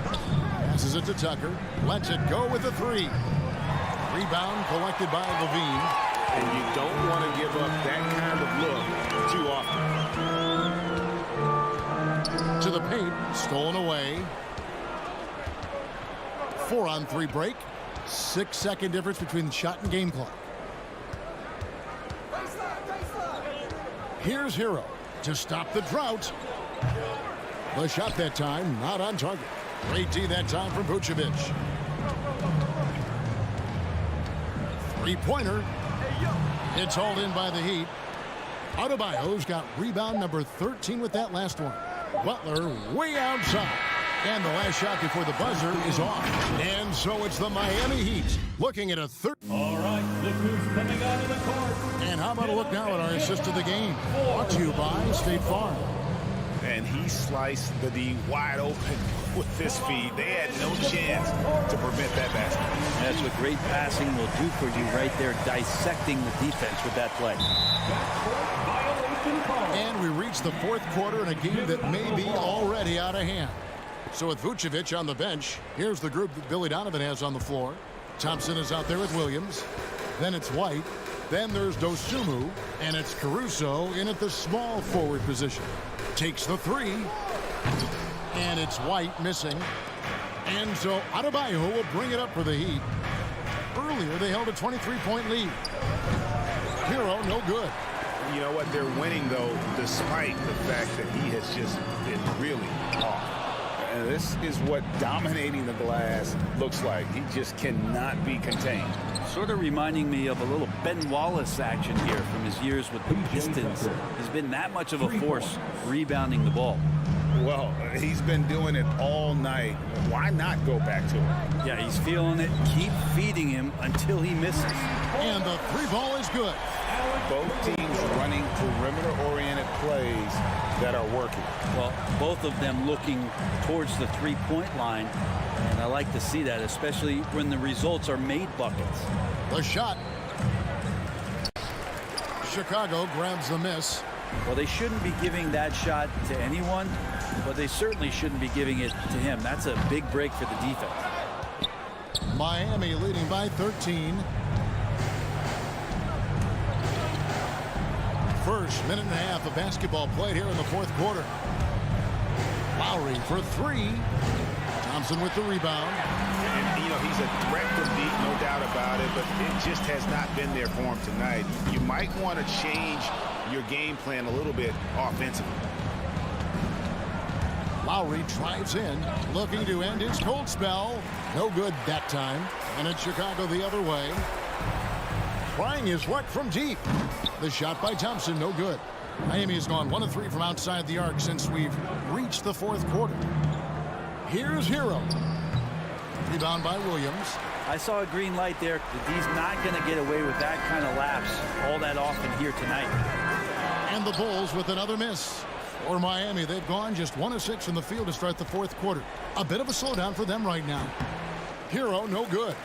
S5: Passes it to Tucker. Lets it go with the 3. Rebound collected by Levine.
S2: And you don't want to give up that kind of look too often.
S5: To the paint. Stolen away. 4-on-3 break. 6-second difference between the shot and game clock. Here's Hero to stop the drought. The shot that time not on target. Great D that time from Vucevic. 3-pointer. It's hauled in by the Heat. Adebayo's got rebound number 13 with that last one. Butler way outside. And the last shot before the buzzer is off. And so it's the Miami Heat looking at a third.
S4: All right, look who's coming out of the court.
S5: And how about a look now at our assist of the game? Brought to you by State Farm.
S7: And he sliced the D wide open with his feet. They had no chance to prevent that basket.
S6: That's what great passing will do for you right there, dissecting the defense with that play.
S5: And we reach the fourth quarter in a game that may be already out of hand. So with Vucevic on the bench, here's the group that Billy Donovan has on the floor. Thompson is out there with Williams. Then it's White. Then there's Dosunmu. And it's Caruso in at the small forward position. Takes the three. And it's White missing. And so Adebayo will bring it up for the Heat. Earlier, they held a 23-point lead. Hero, no good.
S7: You know what? They're winning, though, despite the fact that he has just been really off. And this is what dominating the glass looks like. He just cannot be contained.
S6: Sort of reminding me of a little Ben Wallace action here from his years with the Pistons. He's been that much of a force rebounding the ball.
S7: Well, he's been doing it all night. Why not go back to him?
S6: Yeah, he's feeling it. Keep feeding him until he misses.
S5: And the three ball is good.
S7: Both teams running perimeter-oriented plays that are working.
S6: Well, both of them looking towards the three-point line. And I like to see that, especially when the results are made buckets.
S5: The shot. Chicago grabs the miss.
S6: Well, they shouldn't be giving that shot to anyone, but they certainly shouldn't be giving it to him. That's a big break for the defense.
S5: Miami leading by 13. First minute and a half of basketball played here in the fourth quarter. Lowry for three. Thompson with the rebound.
S7: And, you know, he's a threat from deep, no doubt about it, but it just has not been there for him tonight. You might want to change your game plan a little bit offensively.
S5: Lowry drives in, looking to end his cold spell. No good that time. And it's Chicago the other way. Trying his luck from deep. The shot by Thompson, no good. Miami has gone 1 of 3 from outside the arc since we've reached the fourth quarter. Here's Hero. Rebound by Williams.
S6: I saw a green light there. The D's not going to get away with that kind of lapse all that often here tonight.
S5: And the Bulls with another miss. For Miami, they've gone just 1 of 6 from the field to start the fourth quarter. A bit of a slowdown for them right now. Hero, no good.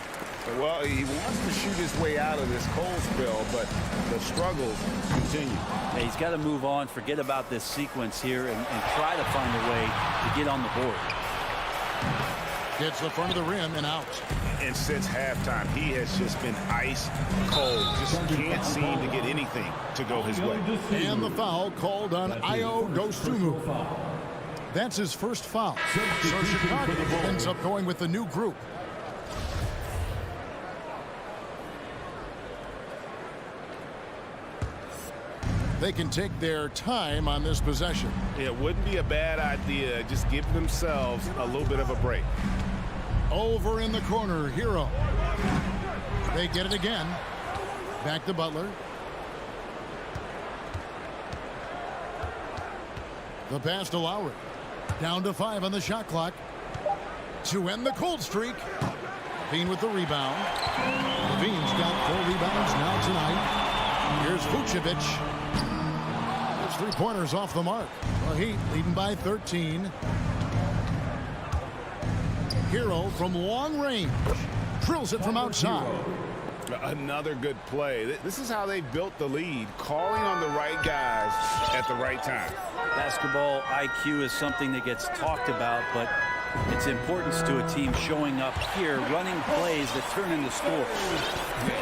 S7: Well, he wants to shoot his way out of this cold spell, but the struggles continue.
S6: Yeah, he's got to move on, forget about this sequence here, and try to find a way to get on the board.
S5: Gets the front of the rim and out.
S7: And since halftime, he has just been ice cold. Just can't seem to get anything to go his way.
S5: And the foul called on Ayo Dosunmu. That's his first foul. So Chicago ends up going with the new group. They can take their time on this possession.
S7: It wouldn't be a bad idea. Just give themselves a little bit of a break.
S5: Over in the corner, Hero. They get it again. Back to Butler. The pass to Lowry. Down to 5 on the shot clock. To end the cold streak. Levine with the rebound. Levine's got 4 rebounds now tonight. Here's Vucevic. Those 3-pointers off the mark. The Heat leading by 13. Hero from long range. Drills it from outside.
S7: Another good play. This is how they built the lead, calling on the right guys at the right time.
S6: Basketball IQ is something that gets talked about, but its importance to a team showing up here, running plays that turn into scores.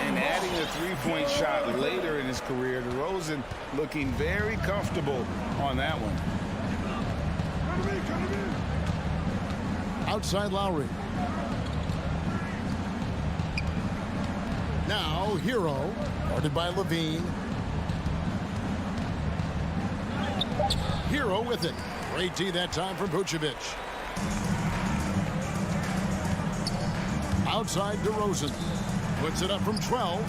S7: And adding a 3-point shot later in his career, DeRozan looking very comfortable on that one.
S5: Outside Lowry. Now Hero, guarded by Levine. Hero with it. Great D that time from Vucevic. Outside DeRozan. Puts it up from 12.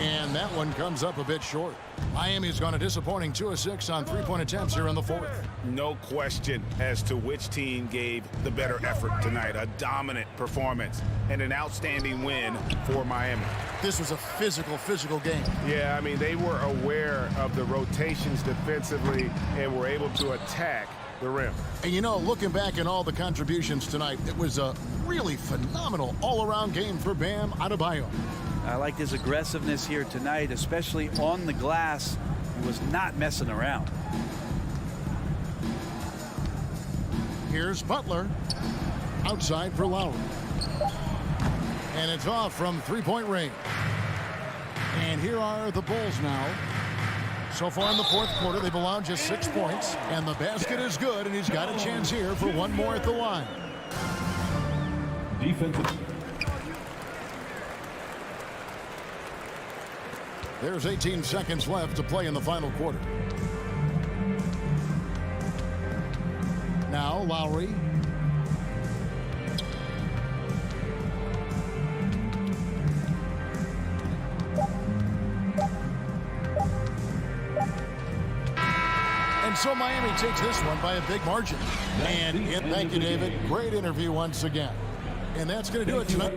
S5: And that one comes up a bit short. Miami's gone a disappointing 2 of 6 on three-point attempts here in the fourth.
S7: No question as to which team gave the better effort tonight. A dominant performance and an outstanding win for Miami.
S5: This was a physical game.
S2: Yeah, I mean, they were aware of the rotations defensively and were able to attack the rim.
S5: And you know, looking back at all the contributions tonight, it was a really phenomenal all-around game for Bam Adebayo.
S6: I like his aggressiveness here tonight, especially on the glass. He was not messing around.
S5: Here's Butler. Outside for Lowry. And it's off from three-point range. And here are the Bulls now. So far in the fourth quarter, they've allowed just 6 points. And the basket is good, and he's got a chance here for one more at the line.
S4: Defensive.
S5: There's 18 seconds left to play in the final quarter. Now Lowry. And so Miami takes this one by a big margin. And thank you, David. Great interview once again. And that's going to do it tonight.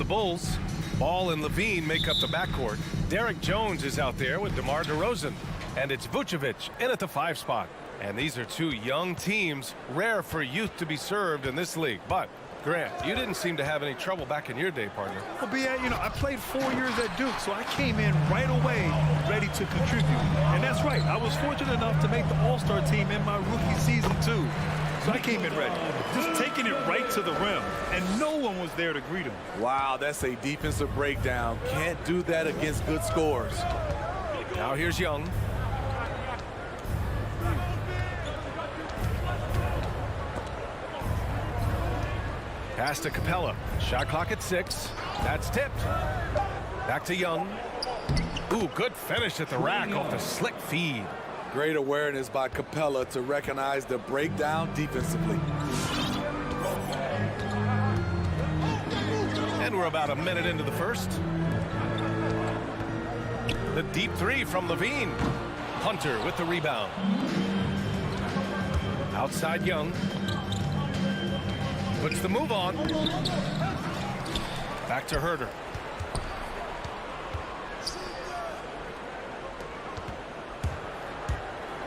S1: the Bulls. Ball and Levine make up the backcourt. Derek Jones is out there with DeMar DeRozan. And it's Vucevic in at the 5 spot. And these are two young teams, rare for youth to be served in this league. But, Grant, you didn't seem to have any trouble back in your day, partner.
S3: Well, B.A., I played 4 years at Duke, so I came in right away ready to contribute. And that's right. I was fortunate enough to make the All-Star team in my rookie season, too. So I came in ready, just taking it right to the rim, and no one was there to greet him.
S8: Wow, that's a defensive breakdown. Can't do that against good scores.
S1: Now here's Young. Pass to Capella. Shot clock at 6. That's tipped. Back to Young. Ooh, good finish at the rack off the slick feed.
S8: Great awareness by Capella to recognize the breakdown defensively.
S1: And we're about a minute into the first. The deep 3 from Levine. Hunter with the rebound. Outside Young. Puts the move on. Back to Herter.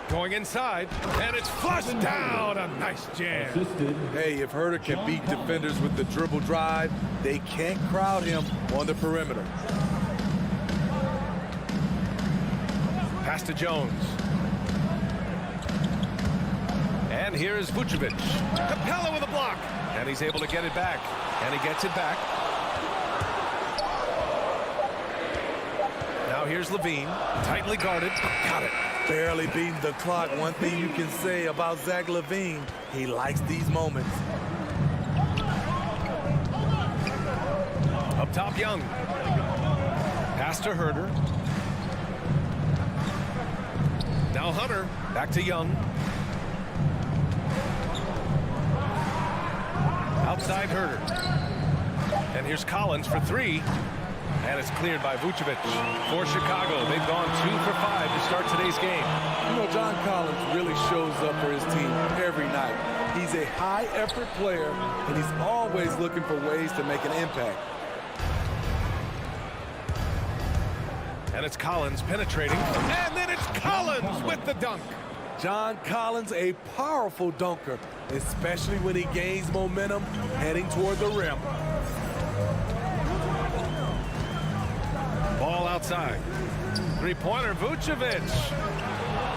S1: Going inside, and it's flushed down. A nice jam.
S8: Hey, if Herter can beat defenders with the dribble drive, they can't crowd him on the perimeter.
S1: Pass to Jones. And here is Vucevic. Capella with a block. And he's able to get it back. And he gets it back. Now here's Levine. Tightly guarded. Got it.
S8: Barely beating the clock. One thing you can say about Zach LaVine, he likes these moments.
S1: Up top, Young. Pass to Herter. Now Hunter. Back to Young. Outside Herter. And here's Collins for 3. And it's cleared by Vucevic. For Chicago, they've gone 2 for 5 to start today's game.
S8: John Collins really shows up for his team every night. He's a high-effort player, and he's always looking for ways to make an impact.
S1: And it's Collins penetrating. And then it's Collins with the dunk.
S8: John Collins, a powerful dunker, especially when he gains momentum heading toward the rim.
S1: Ball outside. Three-pointer, Vucevic.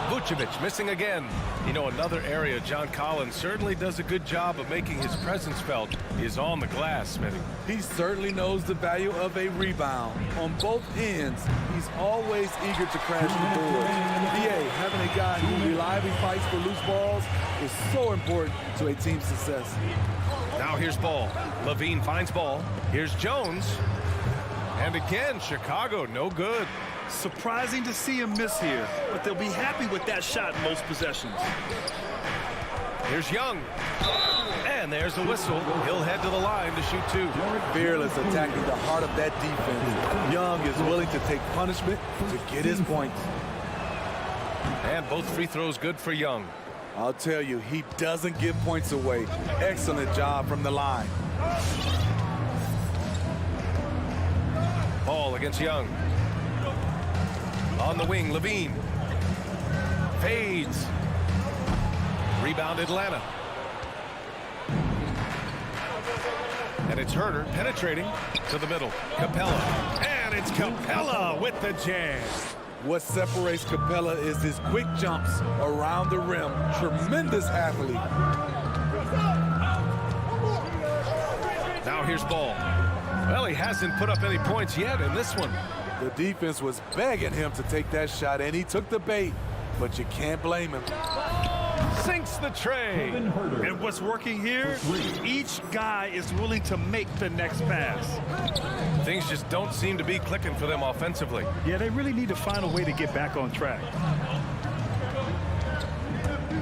S1: Vucevic missing again. Another area John Collins certainly does a good job of making his presence felt is on the glass, Smitty.
S8: He certainly knows the value of a rebound. On both ends, he's always eager to crash the boards. BA, having a guy who reliably fights for loose balls is so important to a team's success.
S1: Now here's Ball. Levine finds Ball. Here's Jones. And again, Chicago, no good.
S3: Surprising to see him miss here, but they'll be happy with that shot in most possessions.
S1: Here's Young. And there's the whistle. He'll head to the line to shoot 2.
S8: Fearless attacking the heart of that defense. Young is willing to take punishment to get his points.
S1: And both free throws good for Young.
S8: I'll tell you, he doesn't give points away. Excellent job from the line.
S1: Ball against Young. On the wing, Levine. Fades. Rebound Atlanta. And it's Herter penetrating to the middle. Capella. And it's Capella with the jam.
S8: What separates Capella is his quick jumps around the rim. Tremendous athlete.
S1: Now here's Ball. Well, he hasn't put up any points yet in this one.
S8: The defense was begging him to take that shot, and he took the bait, but you can't blame him.
S1: Sinks the tray.
S3: And what's working here, each guy is willing to make the next pass.
S1: Things just don't seem to be clicking for them offensively.
S3: Yeah, they really need to find a way to get back on track.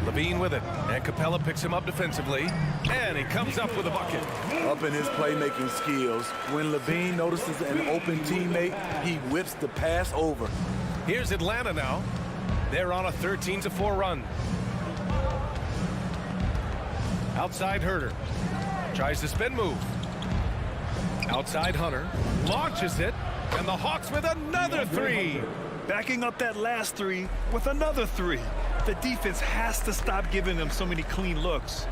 S1: Levine with it, and Capella picks him up defensively, and he comes up with a bucket.
S8: Up in his playmaking skills, when Levine notices an open teammate, he whips the pass over.
S1: Here's Atlanta now. They're on a 13-4 run. Outside Herter. Tries the spin move. Outside Hunter. Launches it. And the Hawks with another three.
S3: Backing up that last three with another three. The defense has to stop giving them so many clean looks.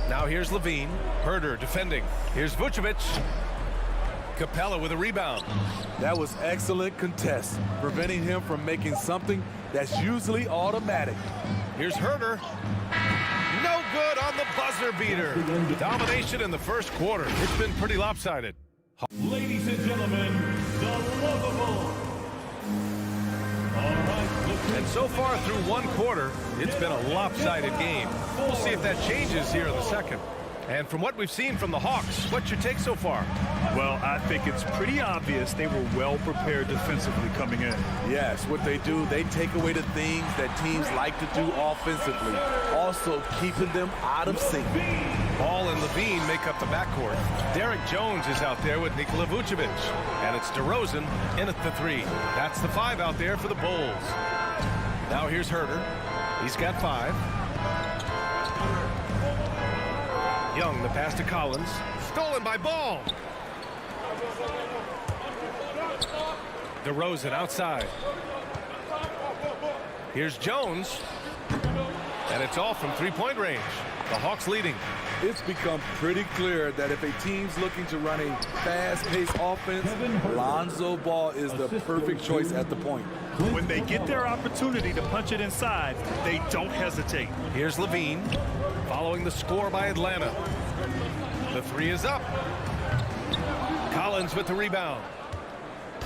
S1: Now here's Levine. Herder defending. Here's Vucevic. Capella with a rebound.
S8: That was excellent contest, preventing him from making something that's usually automatic.
S1: Here's Herder. No good on the buzzer beater. Domination in the first quarter. It's been pretty lopsided.
S4: Ladies and gentlemen, the lovable. All right,
S1: And so far through one quarter, it's been a lopsided game. We'll see if that changes here in the second. And from what we've seen from the Hawks, what's your take so far?
S3: Well, I think it's pretty obvious they were well prepared defensively coming in.
S8: Yes, what they do, they take away the things that teams like to do offensively, also keeping them out of sync.
S1: Ball and Levine make up the backcourt. Derek Jones is out there with Nikola Vucevic. And it's DeRozan in at the three. That's the 5 out there for the Bulls. Now here's Herder. He's got 5. Young, the pass to Collins. Stolen by Ball. DeRozan outside. Here's Jones. And it's all from three-point range. The Hawks leading.
S8: It's become pretty clear that if a team's looking to run a fast-paced offense, Lonzo Ball is the perfect choice at the point.
S3: When they get their opportunity to punch it inside, they don't hesitate.
S1: Here's Levine, following the score by Atlanta. The 3 is up. Collins with the rebound.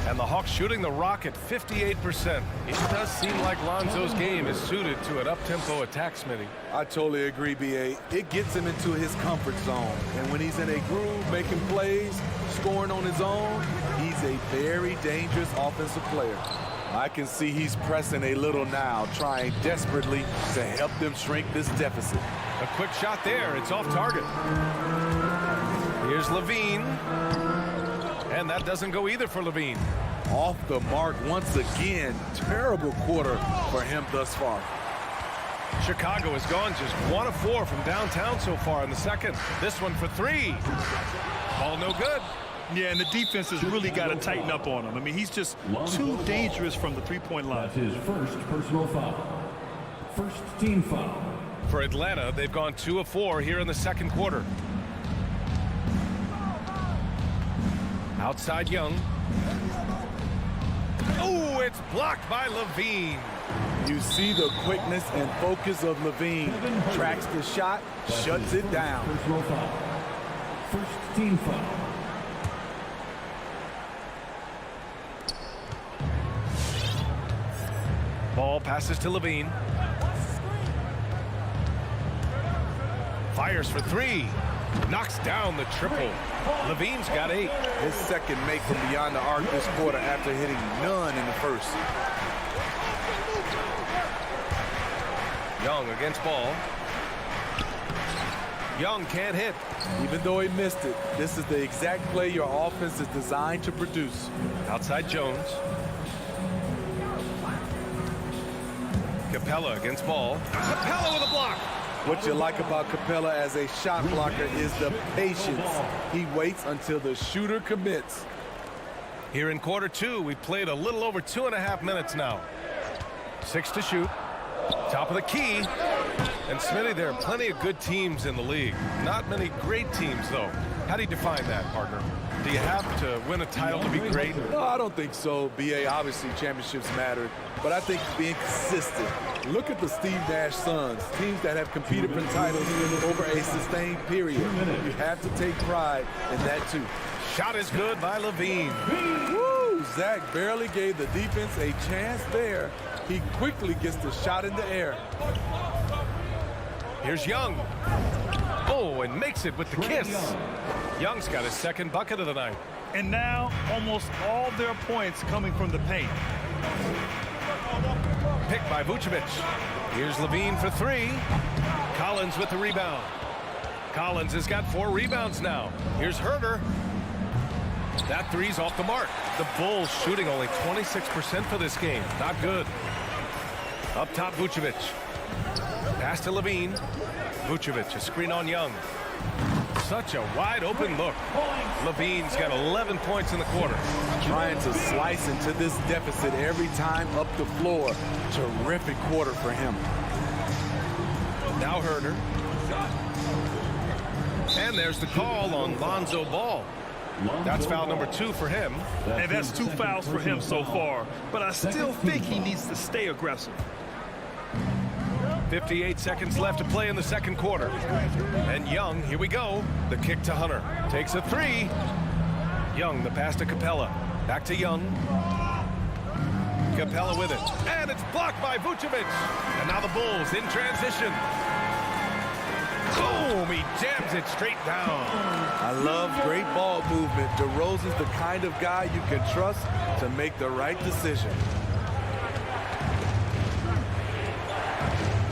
S1: And the Hawks shooting the rock at 58%. It does seem like Lonzo's game is suited to an up-tempo attack, Smitty.
S8: I totally agree, B.A. It gets him into his comfort zone. And when he's in a groove, making plays, scoring on his own, he's a very dangerous offensive player. I can see he's pressing a little now, trying desperately to help them shrink this deficit.
S1: A quick shot there. It's off target. Here's Levine. And that doesn't go either for Levine.
S8: Off the mark once again. Terrible quarter for him thus far.
S1: Chicago has gone just 1 of 4 from downtown so far in the second. This one for 3. Ball no good.
S3: Yeah, and the defense has really got to tighten up on him. I mean, he's just too dangerous from the three-point line.
S4: That's his first personal foul. First team foul.
S1: For Atlanta, they've gone 2 of 4 here in the second quarter. Outside Young. Oh, it's blocked by Levine.
S8: You see the quickness and focus of Levine. Tracks the shot, shuts it down.
S4: Personal foul. First team foul.
S1: Ball passes to Levine. Fires for 3. Knocks down the triple. Levine's got 8.
S8: His second make from beyond the arc this quarter after hitting none in the first.
S1: Young against Ball. Young can't hit.
S8: Even though he missed it, this is the exact play your offense is designed to produce.
S1: Outside Jones. Capella against Ball. Capella with a block.
S8: What you like about Capella as a shot blocker is the patience. He waits until the shooter commits.
S1: Here in quarter 2, we've played a little over 2.5 minutes now. 6 to shoot. Top of the key. And Smitty, there are plenty of good teams in the league. Not many great teams, though. How do you define that, partner? Do you have to win a title to be great?
S8: No, I don't think so. BA, obviously championships matter, but I think being consistent. Look at the Steve Nash Suns, teams that have competed for titles over a sustained period. You have to take pride in that too.
S1: Shot is good by Levine.
S8: Woo! Zach barely gave the defense a chance there. He quickly gets the shot in the air.
S1: Here's Young. Oh, and makes it with the kiss. Young's got his second bucket of the night.
S3: And now almost all their points coming from the paint.
S1: Picked by Vucevic. Here's Levine for 3. Collins with the rebound. Collins has got 4 rebounds now. Here's Herder. That 3's off the mark. The Bulls shooting only 26% for this game. Not good. Up top, Vucevic. Pass to Levine. Vucevic, a screen on Young. Such a wide open look. Levine's got 11 points in the quarter.
S8: Trying to slice into this deficit every time up the floor. Terrific quarter for him.
S1: Now Herder. And there's the call on Lonzo Ball. That's foul number 2 for him.
S3: And that's 2 fouls for him so far. But I still think he needs to stay aggressive.
S1: 58 seconds left to play in the second quarter. And Young, here we go. The kick to Hunter. Takes a 3. Young, the pass to Capella. Back to Young. Capella with it. And it's blocked by Vucevic. And now the Bulls in transition. Boom! He jams it straight down.
S8: I love great ball movement. DeRozan's the kind of guy you can trust to make the right decision.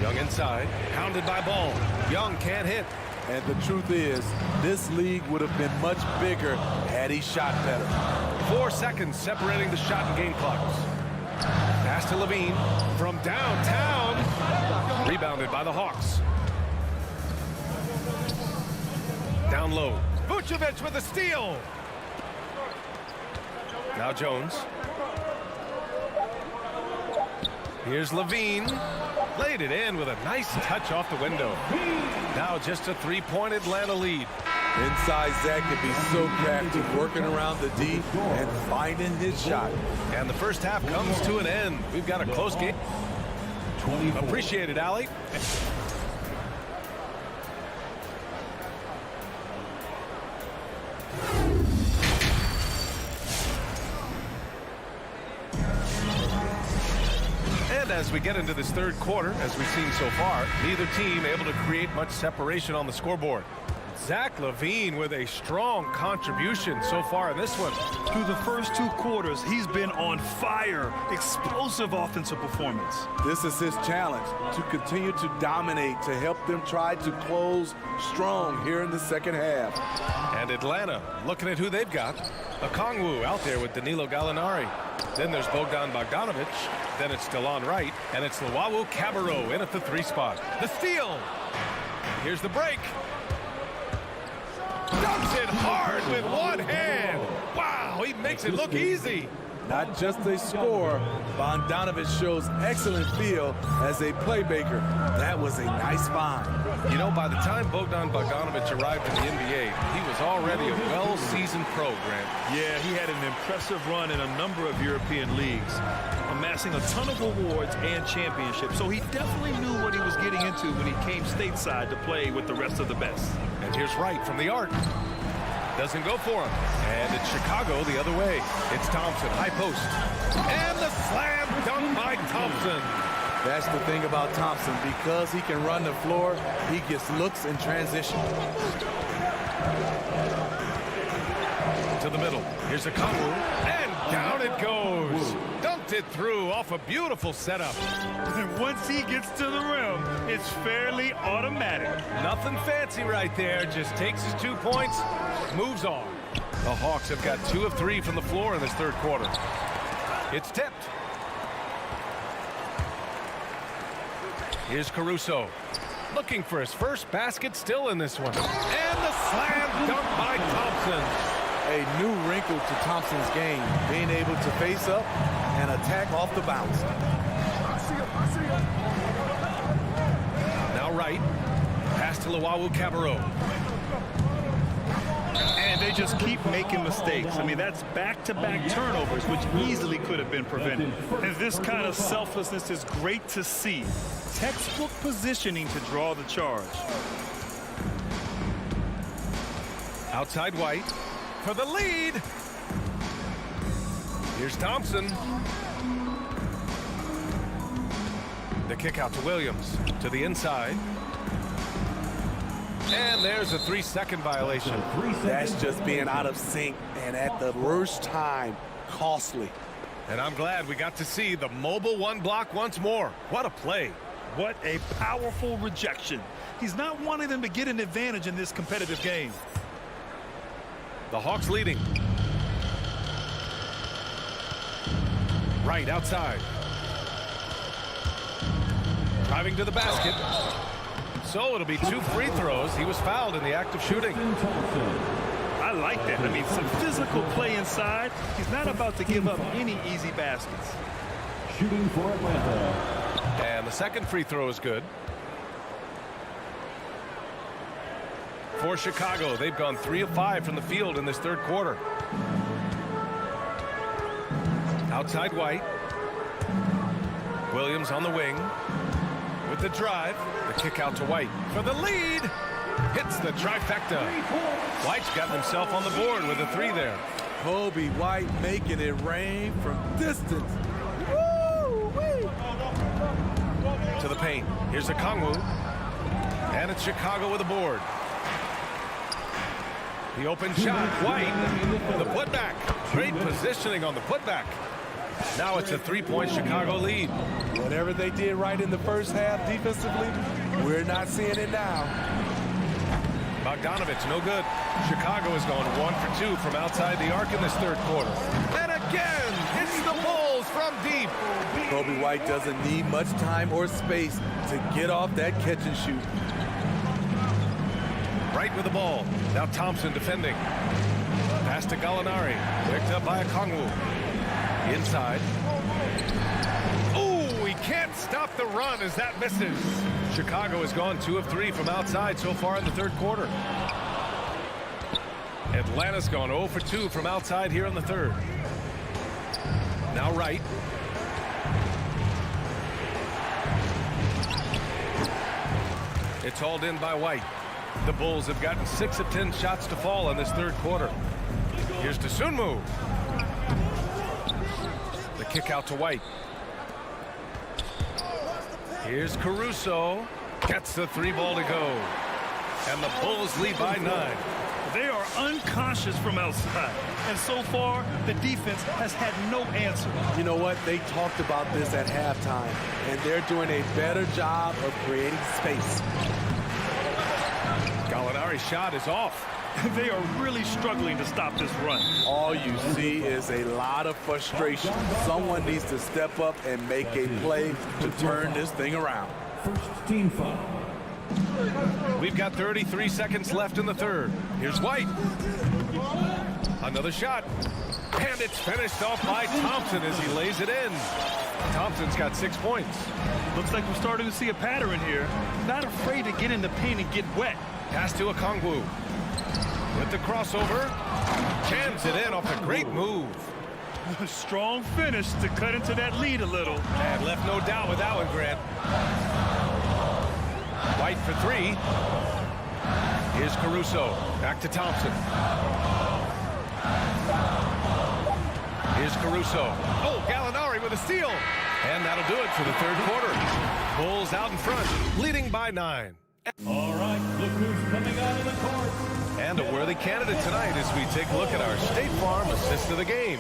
S1: Young inside, pounded by Ball. Young can't hit.
S8: And the truth is, this league would have been much bigger had he shot better.
S1: 4 seconds separating the shot and game clocks. Pass to Levine from downtown. Rebounded by the Hawks. Down low. Vucevic with a steal. Now Jones. Here's Levine. Laid it in with a nice touch off the window. Now just a 3-point Atlanta lead.
S8: Inside, Zach can be so crafty, working around the D and finding his shot.
S1: And the first half comes to an end. We've got a close game. Appreciate it, Allie. And as we get into this third quarter, as we've seen so far, neither team able to create much separation on the scoreboard. Zach LaVine with a strong contribution so far in this one.
S3: Through the first 2 quarters, he's been on fire. Explosive offensive performance.
S8: This is his challenge, to continue to dominate, to help them try to close strong here in the second half.
S1: And Atlanta, looking at who they've got. Okongwu out there with Danilo Gallinari. Then there's Bogdan Bogdanovic. Then it's DeLon Wright. And it's Luwawu Cabarrot in at the 3 spot. The steal. Here's the break. Dumps it hard with one hand. Wow, he makes it look easy.
S8: Not just a scorer, Bogdanovic shows excellent feel as a playmaker. That was a nice find.
S1: You know, by the time Bogdan Bogdanovic arrived in the NBA, he was already a well-seasoned pro, Grant.
S3: Yeah, he had an impressive run in a number of European leagues, amassing a ton of awards and championships. So he definitely knew what he was getting into when he came stateside to play with the rest of the best.
S1: And here's Wright from the arc. Doesn't go for him. And it's Chicago the other way. It's Thompson, high post. And the slam dunk by Thompson.
S8: That's the thing about Thompson. Because he can run the floor, he gets looks in transition.
S1: To the middle. Here's Okongwu. And down it goes. Dunked it through off a beautiful setup.
S3: And once he gets to the rim, it's fairly automatic.
S1: Nothing fancy right there. Just takes his 2 points, moves on. The Hawks have got 2 of 3 from the floor in this third quarter. It's tipped. Here's Caruso. Looking for his first basket still in this one. And the slam dunk by Thompson.
S8: A new wrinkle to Thompson's game, being able to face up and attack off the bounce.
S1: Now Wright. Pass to Luwawu Cabarrot.
S3: And they just keep making mistakes. I mean, that's back-to-back turnovers, which easily could have been prevented. And this kind of selflessness is great to see. Textbook positioning to draw the charge.
S1: Outside White for the lead. Here's Thompson. The kick out to Williams. To the inside. And there's a 3-second violation.
S8: That's just being out of sync and at the worst time, costly.
S1: And I'm glad we got to see the mobile 1 block once more. What a play.
S3: What a powerful rejection. He's not wanting them to get an advantage in this competitive game.
S1: The Hawks leading. Right outside. Driving to the basket. So it'll be 2 free throws. He was fouled in the act of shooting.
S3: I like that. I mean, some physical play inside. He's not about to give up any easy baskets.
S4: Shooting for Atlanta.
S1: And the second free throw is good. For Chicago, they've gone 3 of 5 from the field in this third quarter. Outside White. Williams on the wing. With the drive. The kick out to White for the lead. Hits the trifecta. White's got himself on the board with a 3 there.
S8: Kobe White making it rain from distance. Woo-wee.
S1: To the paint. Here's a Kongwu. And it's Chicago with a board. The open shot. White. The putback. Great positioning on the putback. Now it's a 3-point Chicago lead.
S8: Whatever they did right in the first half defensively, we're not seeing it now.
S1: Bogdanovich, no good. Chicago has gone 1 for 2 from outside the arc in this third quarter. And again, hits the Bulls from deep.
S8: Kobe White doesn't need much time or space to get off that catch and shoot.
S1: Right with the ball. Now Thompson defending. Pass to Gallinari. Picked up by a Kongwu. Inside. Ooh, he can't stop the run as that misses. Chicago has gone 2 of 3 from outside so far in the third quarter. Atlanta's gone 0 for 2 from outside here in the third. Now Wright. It's hauled in by White. The Bulls have gotten 6 of 10 shots to fall in this third quarter. Here's Dosunmu. The kick out to White. Here's Caruso. Gets the 3 ball to go. And the Bulls lead by 9.
S3: They are unconscious from outside. And so far, the defense has had no answer.
S8: You know what? They talked about this at halftime, and they're doing a better job of creating space.
S1: Gallinari's shot is off.
S3: They are really struggling to stop this run.
S8: All you see is a lot of frustration. Someone needs to step up and make a play to turn this thing around.
S4: First team foul.
S1: We've got 33 seconds left in the third. Here's White. Another shot. And it's finished off by Thompson as he lays it in. Thompson's got 6 points.
S3: Looks like we're starting to see a pattern here. Not afraid to get in the paint and get wet.
S1: Pass to a Kongwu. With the crossover. Jams it in off a great move.
S3: A strong finish to cut into that lead a little.
S1: And left no doubt with that one, Grant. White for 3. Here's Caruso. Back to Thompson. Here's Caruso. Oh, Gallinari with a steal. And that'll do it for the third quarter. Bulls out in front, leading by 9.
S4: All right, look who's coming out of the court.
S1: And a worthy candidate tonight as we take a look at our State Farm assist of the game.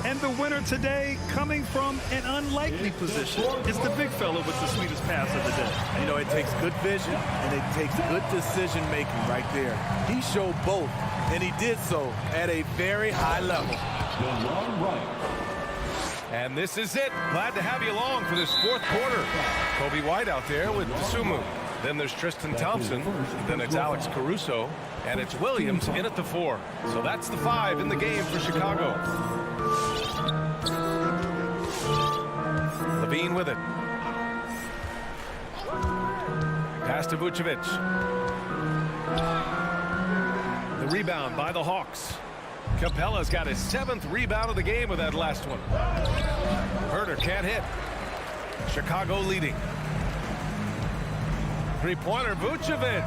S3: And the winner today, coming from an unlikely position, is the big fella with the sweetest pass of the day.
S8: You know, it takes good vision and it takes good decision making right there. He showed both, and he did so at a very high level.
S1: And this is it. Glad to have you along for this fourth quarter. Kobe White out there with Dosunmu. Then there's Tristan Thompson. Then it's Alex Caruso. And it's Williams in at the 4. So that's the 5 in the game for Chicago. Levine with it. Pass to Vucevic. The rebound by the Hawks. Capella's got his 7th rebound of the game with that last one. Herter can't hit. Chicago leading. Three-pointer, Vucevic.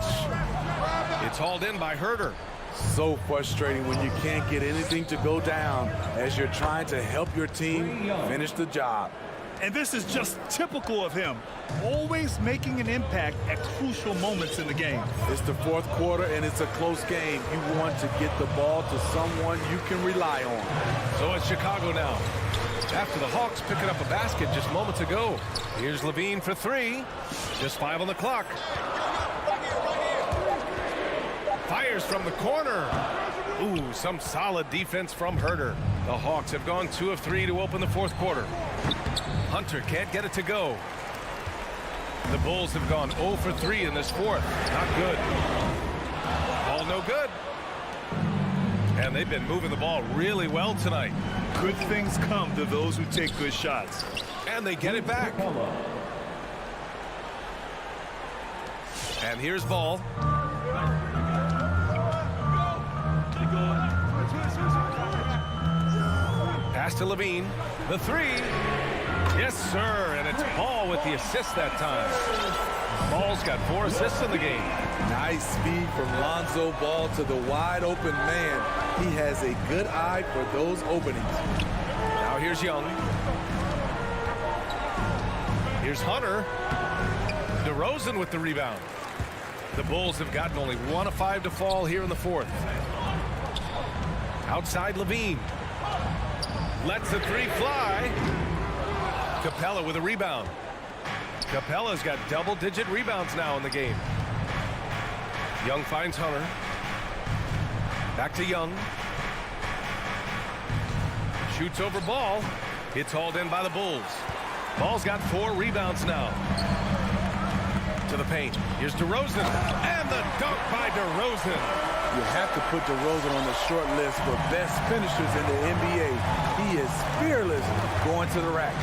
S1: It's hauled in by Herter.
S8: So frustrating when you can't get anything to go down as you're trying to help your team finish the job.
S3: And this is just typical of him. Always making an impact at crucial moments in the game.
S8: It's the fourth quarter and it's a close game. You want to get the ball to someone you can rely on.
S1: So it's Chicago now. After the Hawks picking up a basket just moments ago. Here's Levine for 3. Just 5 on the clock. Fires from the corner. Ooh, some solid defense from Herter. The Hawks have gone 2 of 3 to open the fourth quarter. Hunter can't get it to go. The Bulls have gone 0 for 3 in this fourth. Not good. Ball no good. And they've been moving the ball really well tonight.
S3: Good things come to those who take good shots.
S1: And they get it back. And here's ball. Pass to Levine. The three. Yes, sir. And it's Ball with the assist that time. Ball's got 4 assists in the game.
S8: Nice speed from Lonzo Ball to the wide open man. He has a good eye for those openings.
S1: Now here's Young. Here's Hunter. DeRozan with the rebound. The Bulls have gotten only 1 of 5 to fall here in the fourth. Outside Levine. Lets the three fly. Capella with a rebound. Capella's got double-digit rebounds now in the game. Young finds Hunter. Back to Young. Shoots over Ball. It's hauled in by the Bulls. Ball's got 4 rebounds now. To the paint. Here's DeRozan. And the dunk by DeRozan.
S8: You have to put DeRozan on the short list for best finishers in the NBA. He is fearless going to the rack.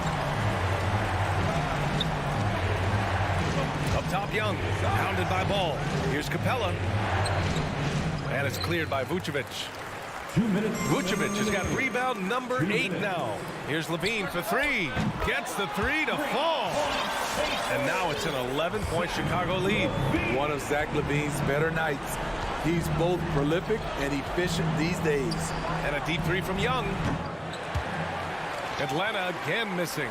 S1: Up top, Young. Pounded by Ball. Here's Capella. And it's cleared by Vucevic.
S4: 2 minutes.
S1: Vucevic has got rebound number 8 now. Here's Levine for 3. Gets the 3 to fall. And now it's an 11-point Chicago lead.
S8: One of Zach LaVine's better nights. He's both prolific and efficient these days.
S1: And a deep 3 from Young. Atlanta again missing.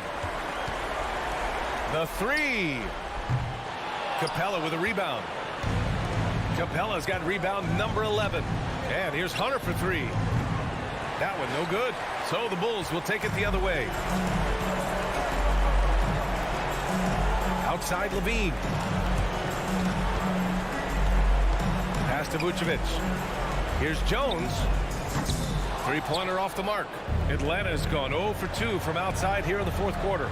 S1: The 3. Capella with a rebound. Capella's got rebound number 11. And here's Hunter for 3. That one no good. So the Bulls will take it the other way. Outside Levine. Pass to Vucevic. Here's Jones. 3-pointer off the mark. Atlanta's gone 0 for 2 from outside here in the fourth quarter.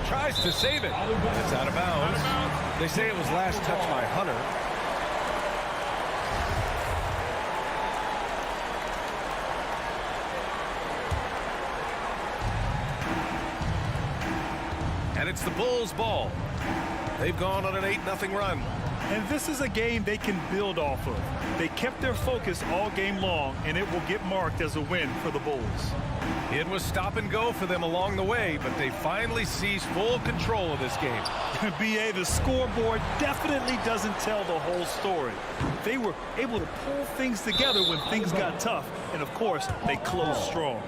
S1: Tries to save it. It's out of bounds. They say it was last touched by Hunter. And it's the Bulls' ball. They've gone on an 8-0 run.
S3: And this is a game they can build off of. They kept their focus all game long, and it will get marked as a win for the Bulls.
S1: It was stop and go for them along the way, but they finally seized full control of this game.
S3: B.A., the scoreboard definitely doesn't tell the whole story. They were able to pull things together when things got tough, and of course, they closed strong.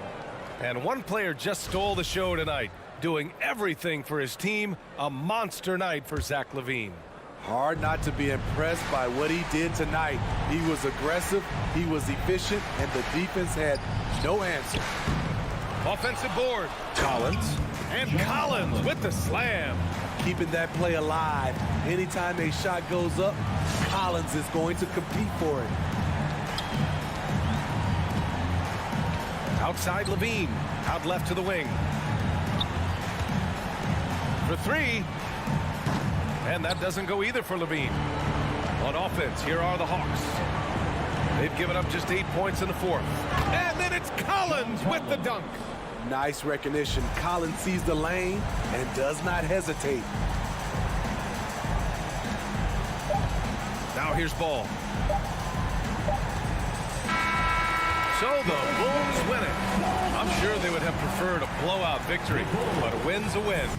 S1: And one player just stole the show tonight, doing everything for his team. A monster night for Zach LaVine.
S8: Hard not to be impressed by what he did tonight. He was aggressive, he was efficient, and the defense had no answer.
S1: Offensive board. Collins. And Collins with the slam.
S8: Keeping that play alive. Anytime a shot goes up, Collins is going to compete for it.
S1: Outside Levine. Out left to the wing. For 3. And that doesn't go either for Levine. On offense, here are the Hawks. They've given up just 8 points in the fourth. And then it's Collins with the dunk.
S8: Nice recognition. Collins sees the lane and does not hesitate.
S1: Now here's Ball. So the Bulls win it. I'm sure they would have preferred a blowout victory, but a win's a win.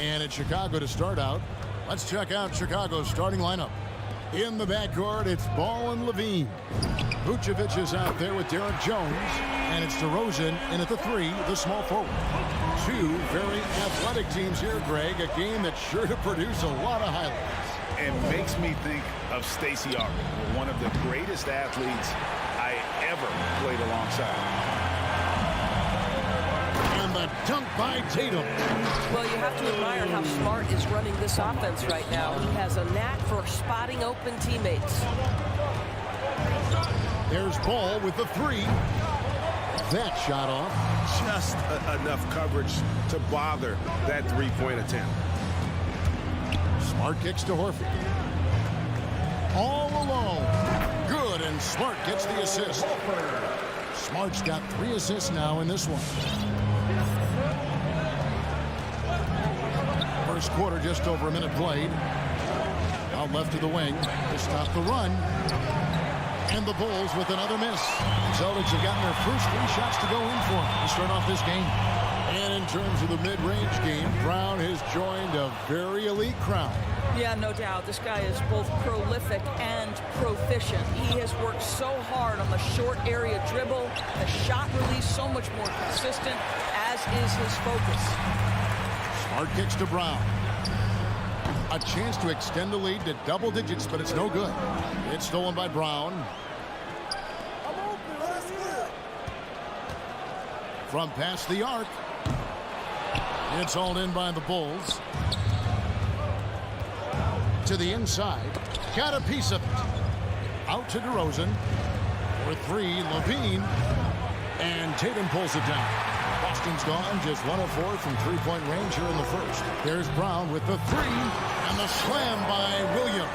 S5: And it's Chicago to start out. Let's check out Chicago's starting lineup. In the backcourt, it's Ball and Levine. Vucevic is out there with Derek Jones. And it's DeRozan in at the 3, the small forward. Two very athletic teams here, Greg. A game that's sure to produce a lot of highlights.
S7: And makes me think of Stacey Augmon, one of the greatest athletes I ever played alongside.
S5: And the dunk by Tatum.
S9: Well, you have to admire how Smart is running this offense right now. He has a knack for spotting open teammates.
S5: There's Ball with the 3. That shot off.
S2: Just enough coverage to bother that three-point attempt.
S5: Smart kicks to Horford. All alone. Good, and Smart gets the assist. Smart's got 3 assists now in this one. First quarter, just over a minute played. Out left to the wing to stop the run. And the Bulls with another miss. Celtics have gotten their first 3 shots to go in for them to start off this game. And in terms of the mid-range game, Brown has joined a very elite crowd.
S9: Yeah, no doubt. This guy is both prolific and proficient. He has worked so hard on the short area dribble, the shot release so much more consistent, as is his focus.
S5: Smart kicks to Brown. A chance to extend the lead to double digits, but it's no good. It's stolen by Brown. From past the arc. It's hauled in by the Bulls. To the inside. Got a piece of it. Out to DeRozan. For 3, Levine. And Tatum pulls it down. Boston's gone just 1 of 4 from three-point range here in the first. There's Brown with the 3. And the slam by Williams.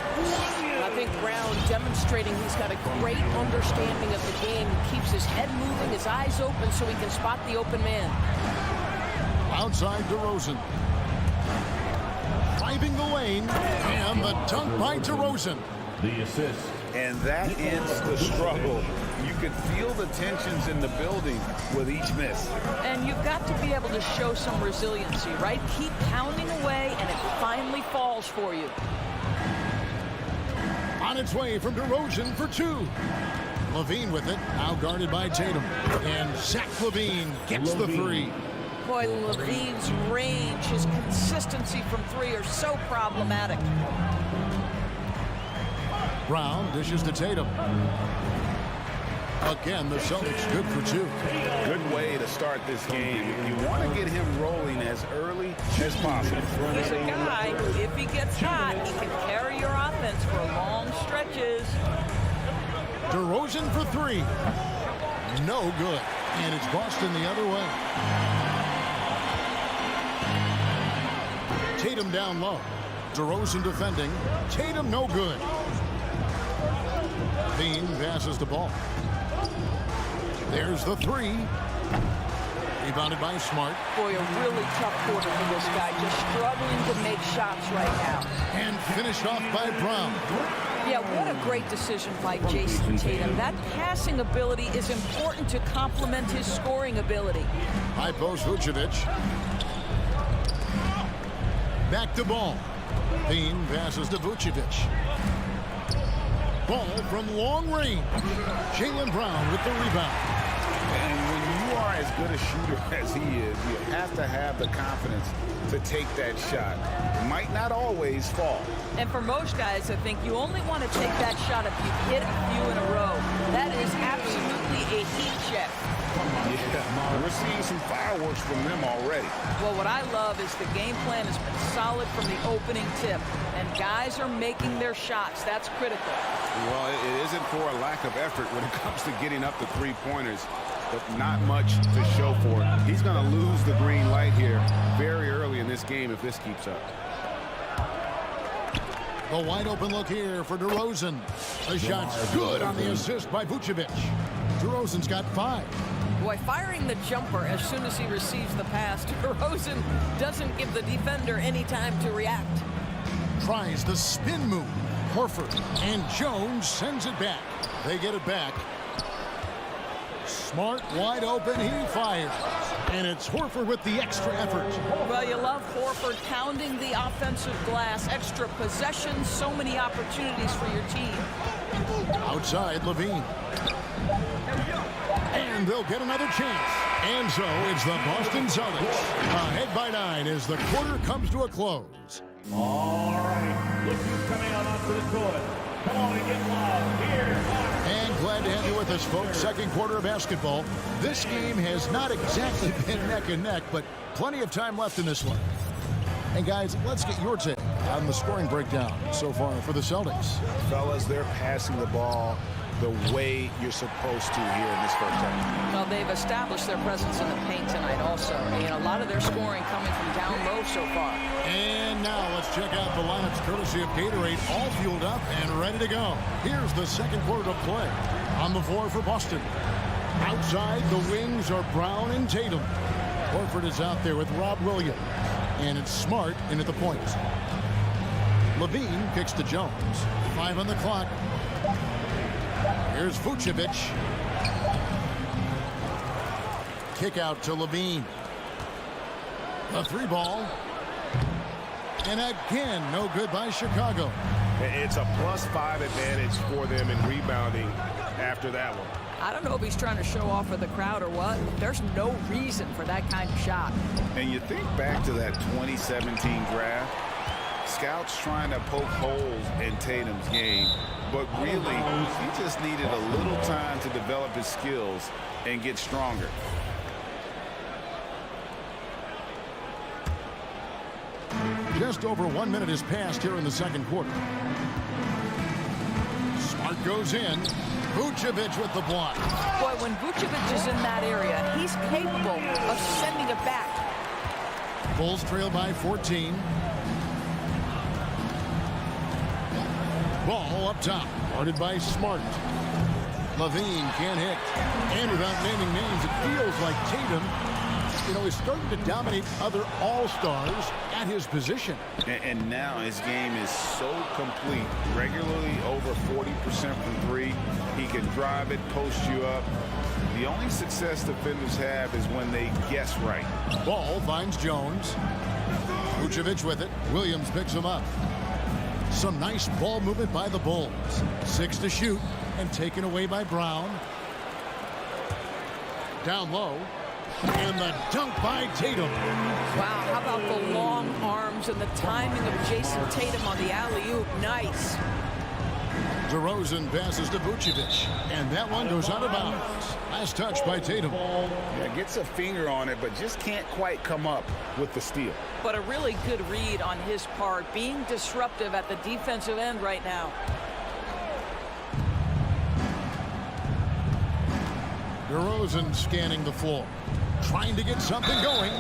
S9: I think Brown demonstrating he's got a great understanding of the game. He keeps his head moving, his eyes open so he can spot the open man.
S5: Outside DeRozan. Driving the lane. And the dunk by DeRozan.
S4: The assist.
S7: And that ends the struggle. You can feel the tensions in the building with each miss.
S9: And you've got to be able to show some resiliency, right? Keep pounding away, and it finally falls for you.
S5: On its way from DeRozan for 2. Levine with it, now guarded by Tatum. And Zach Levine gets the 3.
S9: Boy, Levine's range, his consistency from 3 are so problematic.
S5: Brown dishes to Tatum. Again, the Celtics good for 2.
S7: Good way to start this game. You want to get him rolling as early as possible.
S9: He's a guy, if he gets hot, he can carry your offense for long stretches.
S5: DeRozan for 3. No good. And it's Boston the other way. Tatum down low. DeRozan defending. Tatum no good. Levine passes the ball. There's the 3. Rebounded by Smart.
S9: Boy, a really tough quarter for this guy. Just struggling to make shots right now.
S5: And finished off by Brown.
S9: Yeah, what a great decision by Jason Tatum. That passing ability is important to complement his scoring ability.
S5: High post Vucevic. Back to Ball. Bean passes to Vucevic. Ball from long range. Jaylen Brown with the rebound.
S7: And when you are as good a shooter as he is, you have to have the confidence to take that shot. It might not always fall.
S9: And for most guys, I think you only want to take that shot if you hit a few in a row. That is absolutely a heat check.
S7: Yeah, we're seeing some fireworks from them already.
S9: Well, what I love is the game plan has been solid from the opening tip, and guys are making their shots. That's critical.
S7: Well, it isn't for a lack of effort when it comes to getting up the three-pointers, but not much to show for it. He's going to lose the green light here very early in this game if this keeps up.
S5: The wide open look here for DeRozan. The shot's good on the assist by Vucevic. DeRozan's got 5.
S9: Boy, firing the jumper as soon as he receives the pass to DeRozan doesn't give the defender any time to react.
S5: Tries the spin move. Horford and Jones sends it back. They get it back. Smart wide open. He fires. And it's Horford with the extra effort.
S9: Well, you love Horford pounding the offensive glass. Extra possessions, so many opportunities for your team.
S5: Outside, Levine. And they'll get another chance. And so it's the Boston Celtics ahead by 9 as the quarter comes to a close.
S4: All right, look who's coming out onto the court. Come on and get loud. Here.
S5: And glad to have you with us, folks. Second quarter of basketball. This game has not exactly been neck and neck, but plenty of time left in this one. And guys, let's get your take on the scoring breakdown so far for the Celtics.
S7: Fellas, they're passing the ball the way you're supposed to here in this first half.
S9: Well, they've established their presence in the paint tonight also. And a lot of their scoring coming from down low so far.
S5: And now let's check out the lineups courtesy of Gatorade, all fueled up and ready to go. Here's the second quarter of play. On the floor for Boston. Outside, the wings are Brown and Tatum. Horford is out there with Rob Williams. And it's Smart in at the point. Levine kicks to Jones. 5 on the clock. Here's Vucevic. Kick out to Levine. A 3-ball. And again, no good by Chicago.
S2: It's a +5 advantage for them in rebounding after that one.
S9: I don't know if he's trying to show off for the crowd or what. There's no reason for that kind of shot.
S7: And you think back to that 2017 draft, scouts trying to poke holes in Tatum's game, but really he just needed a little time to develop his skills and get stronger.
S5: Just over 1 minute has passed here in the second quarter. Smart goes in. Vucevic with the block.
S9: Boy, when Vucevic is in that area, he's capable of sending it back.
S5: Bulls trail by 14. Ball up top. Guarded by Smart. Levine can't hit. And without naming names, it feels like Tatum, is starting to dominate other all-stars at his position.
S7: And now his game is so complete. Regularly over 40% from 3. He can drive it, post you up. The only success defenders have is when they guess right.
S5: Ball finds Jones. Vucevic with it. Williams picks him up. Some nice ball movement by the Bulls. 6 to shoot and taken away by Brown. Down low. And the dunk by Tatum.
S9: Wow, how about the long arms and the timing of Jason Tatum on the alley-oop? Nice.
S5: DeRozan passes to Vucevic. And that one goes out of bounds. Last touch by Tatum.
S7: Yeah, gets a finger on it, but just can't quite come up with the steal.
S9: But a really good read on his part, being disruptive at the defensive end right now.
S5: DeRozan scanning the floor. Trying to get something going.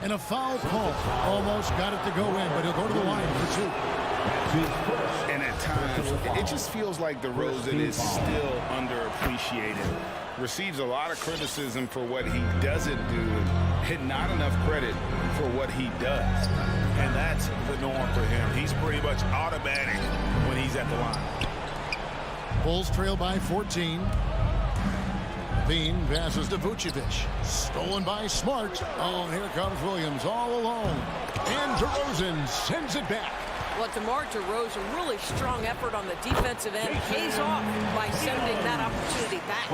S5: And a foul call. Almost got it to go in, but he'll go to the line for 2.
S7: And at times, it just feels like DeRozan is still underappreciated. Receives a lot of criticism for what he doesn't do and not enough credit for what he does.
S2: And that's the norm for him. He's pretty much automatic when he's at the line.
S5: Bulls trail by 14. Bean passes to Vucevic. Stolen by Smart. Oh, here comes Williams all alone. And DeRozan sends it back.
S9: Well, DeMar DeRozan, really strong effort on the defensive end. Pays off by sending that opportunity back.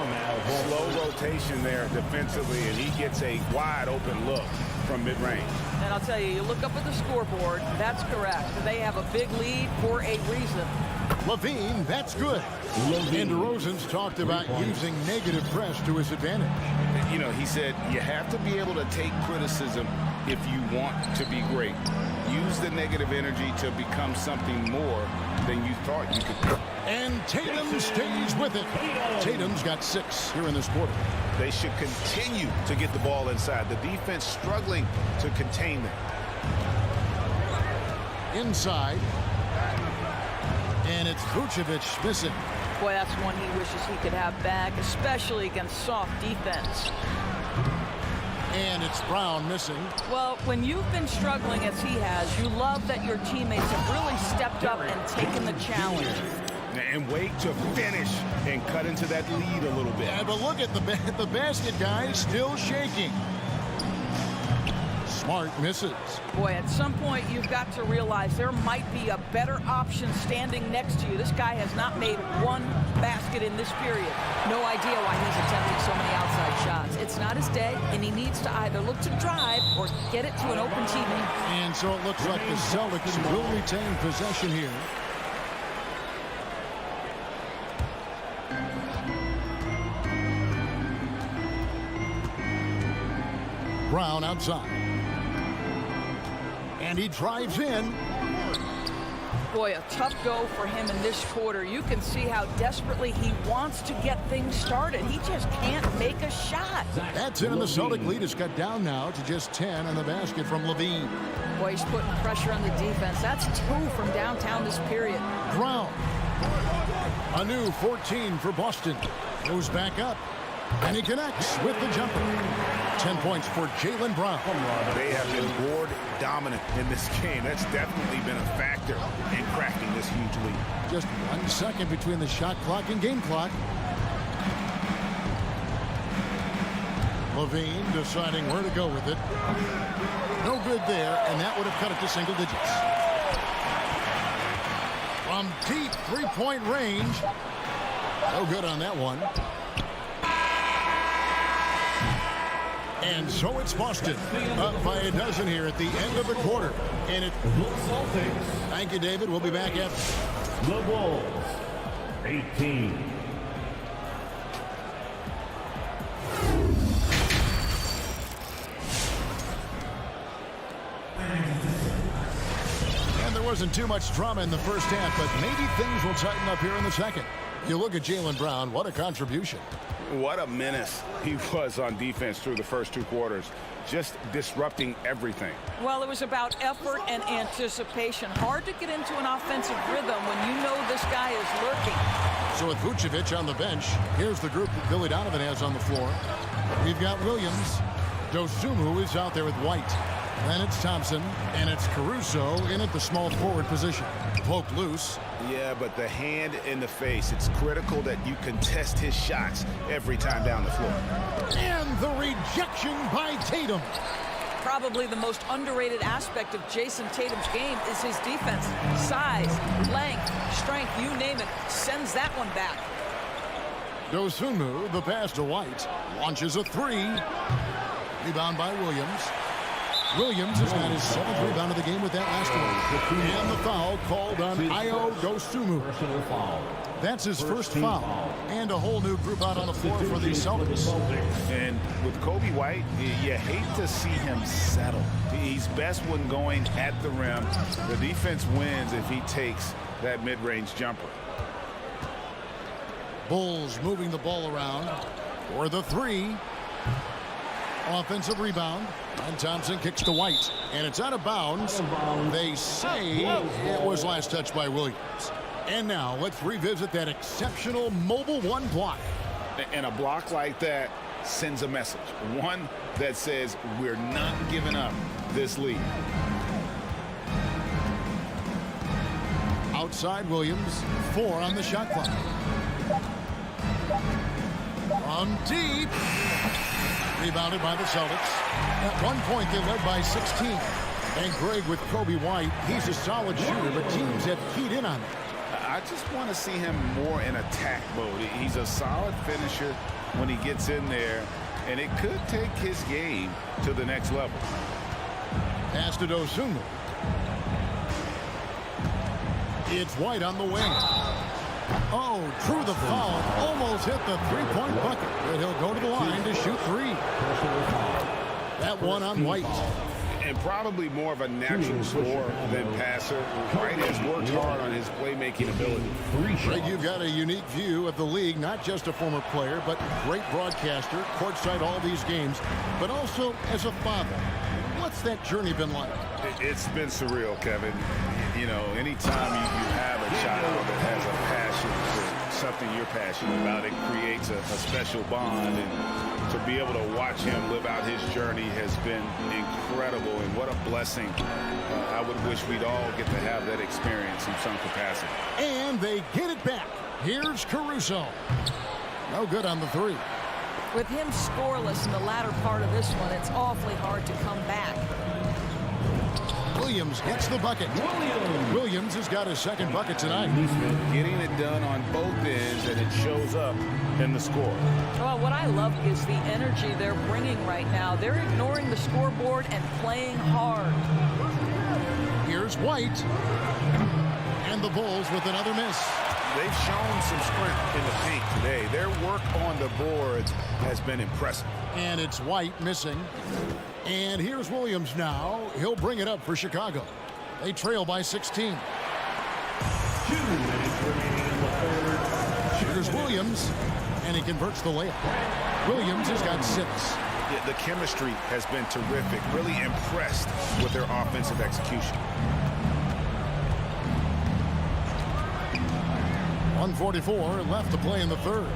S2: Slow rotation there defensively, and he gets a wide open look from mid-range.
S9: And I'll tell you, you look up at the scoreboard, that's correct. They have a big lead for a reason.
S5: Levine, that's good. And DeRozan's talked about using negative press to his advantage.
S7: He said you have to be able to take criticism if you want to be great. Use the negative energy to become something more than you thought you could be.
S5: And Tatum stays with it. Tatum's got 6 here in this quarter.
S2: They should continue to get the ball inside. The defense struggling to contain them.
S5: Inside. And it's Vucevic missing.
S9: Boy, that's one he wishes he could have back, especially against soft defense.
S5: And it's Brown missing.
S9: Well, when you've been struggling as he has, you love that your teammates have really stepped up and taken the challenge.
S7: And wait to finish and cut into that lead a little bit.
S5: Yeah, but look at the basket, guys, still shaking. Smart misses.
S9: Boy, at some point you've got to realize there might be a better option standing next to you. This guy has not made one basket in this period. No idea why he's attempting so many outside shots. It's not his day, and he needs to either look to drive or get it to an open teammate.
S5: And so it looks like the Celtics will retain possession here. Brown outside. And he drives in.
S9: Boy, a tough go for him in this quarter. You can see how desperately he wants to get things started. He just can't make a shot.
S5: That's it, and the Celtic lead is cut down now to just 10 on the basket from Levine.
S9: Boy, he's putting pressure on the defense. That's 2 from downtown this period.
S5: Brown. A new 14 for Boston. Goes back up. And he connects with the jumper. 10 points for Jaylen Brown.
S7: They have been board dominant in this game. That's definitely been a factor in cracking this huge lead.
S5: Just 1 second between the shot clock and game clock. Levine deciding where to go with it. No good there, and that would have cut it to single digits. From deep three-point range. No good on that one. And so it's Boston up by a dozen here at the end of the quarter. And it. Thank you, David. We'll be back after.
S4: The Bulls, 18.
S5: And there wasn't too much drama in the first half, but maybe things will tighten up here in the second. You look at Jaylen Brown, what a contribution.
S7: What a menace he was on defense through the first 2 quarters, just disrupting everything.
S9: Well, it was about effort and anticipation. Hard to get into an offensive rhythm when you know this guy is lurking.
S5: So with Vucevic on the bench, here's the group that Billy Donovan has on the floor. We've got Williams. Dosunmu is out there with White. Then it's Thompson, and it's Caruso in at the small forward position. Poked loose.
S7: Yeah, but the hand in the face, it's critical that you contest his shots every time down the floor.
S5: And the rejection by Tatum.
S9: Probably the most underrated aspect of Jason Tatum's game is his defense. Size, length, strength, you name it, sends that one back.
S5: Dosunmu, the pass to White, launches a 3. Rebound by Williams. Williams has got his 7th rebound of the game with that last one. And the foul called on Ayo Dosunmu. That's his first foul. And a whole new group out on the floor for the Celtics.
S7: And with Kobe White, you hate to see him settle. He's best when going at the rim. The defense wins if he takes that mid-range jumper.
S5: Bulls moving the ball around for the 3. Offensive rebound. And Thompson kicks to White. And it's out of bounds. They say it was last touched by Williams. And now let's revisit that exceptional mobile 1 block.
S7: And a block like that sends a message. One that says we're not giving up this lead.
S5: Outside Williams. 4 on the shot clock. From deep. Rebounded by the Celtics. At one point, they led by 16. And Greg, with Kobe White, he's a solid shooter, but teams have keyed in on it.
S7: I just want to see him more in attack mode. He's a solid finisher when he gets in there, and it could take his game to the next level.
S5: Pass to Dosunmu. It's White on the wing. Oh, drew the foul. Almost hit the 3-point bucket. But he'll go to the line to shoot 3. That one on White.
S7: And probably more of a natural scorer than passer. White has worked hard on his playmaking ability.
S5: Greg, you've got a unique view of the league, not just a former player, but great broadcaster, courtside all these games, but also as a father. What's that journey been like?
S7: It's been surreal, Kevin. You know, anytime you have a child that has a passion for something you're passionate about, it creates a special bond. And To be able to watch him live out his journey has been incredible, and what a blessing. I would wish we'd all get to have that experience in some capacity.
S5: And they get it back. Here's Caruso. No good on the three.
S9: With him scoreless in the latter part of this one, it's awfully hard to come back.
S5: Williams gets the bucket. Williams has got his second bucket tonight.
S7: Getting it done on both ends, and it shows up in the score.
S9: Well, what I love is the energy they're bringing right now. They're ignoring the scoreboard and playing hard.
S5: Here's White. And the Bulls with another miss.
S7: They've shown some strength in the paint today. Their work on the boards has been impressive.
S5: And it's White missing. And here's Williams now. He'll bring it up for Chicago. They trail by 16.
S4: 2 minutes remaining in the third.
S5: Here's Williams, and he converts the layup. Williams has got 6.
S7: Yeah, the chemistry has been terrific. Really impressed with their offensive execution.
S5: 1:44 left to play in the third.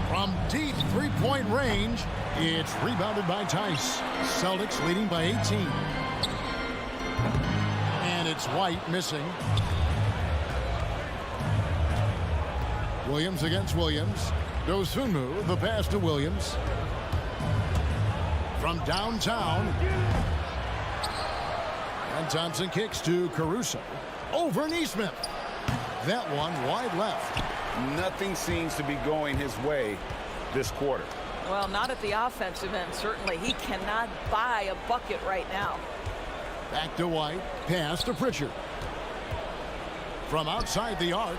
S5: From deep three-point range, it's rebounded by Tice. Celtics leading by 18. And it's White missing. Williams against Williams. Dosunmu, the pass to Williams. From downtown. And Thompson kicks to Caruso. Over Neesmith. That one wide left.
S7: Nothing seems to be going his way this quarter.
S9: Well, not at the offensive end, certainly. He cannot buy a bucket right now.
S5: Back to White. Pass to Pritchard. From outside the arc,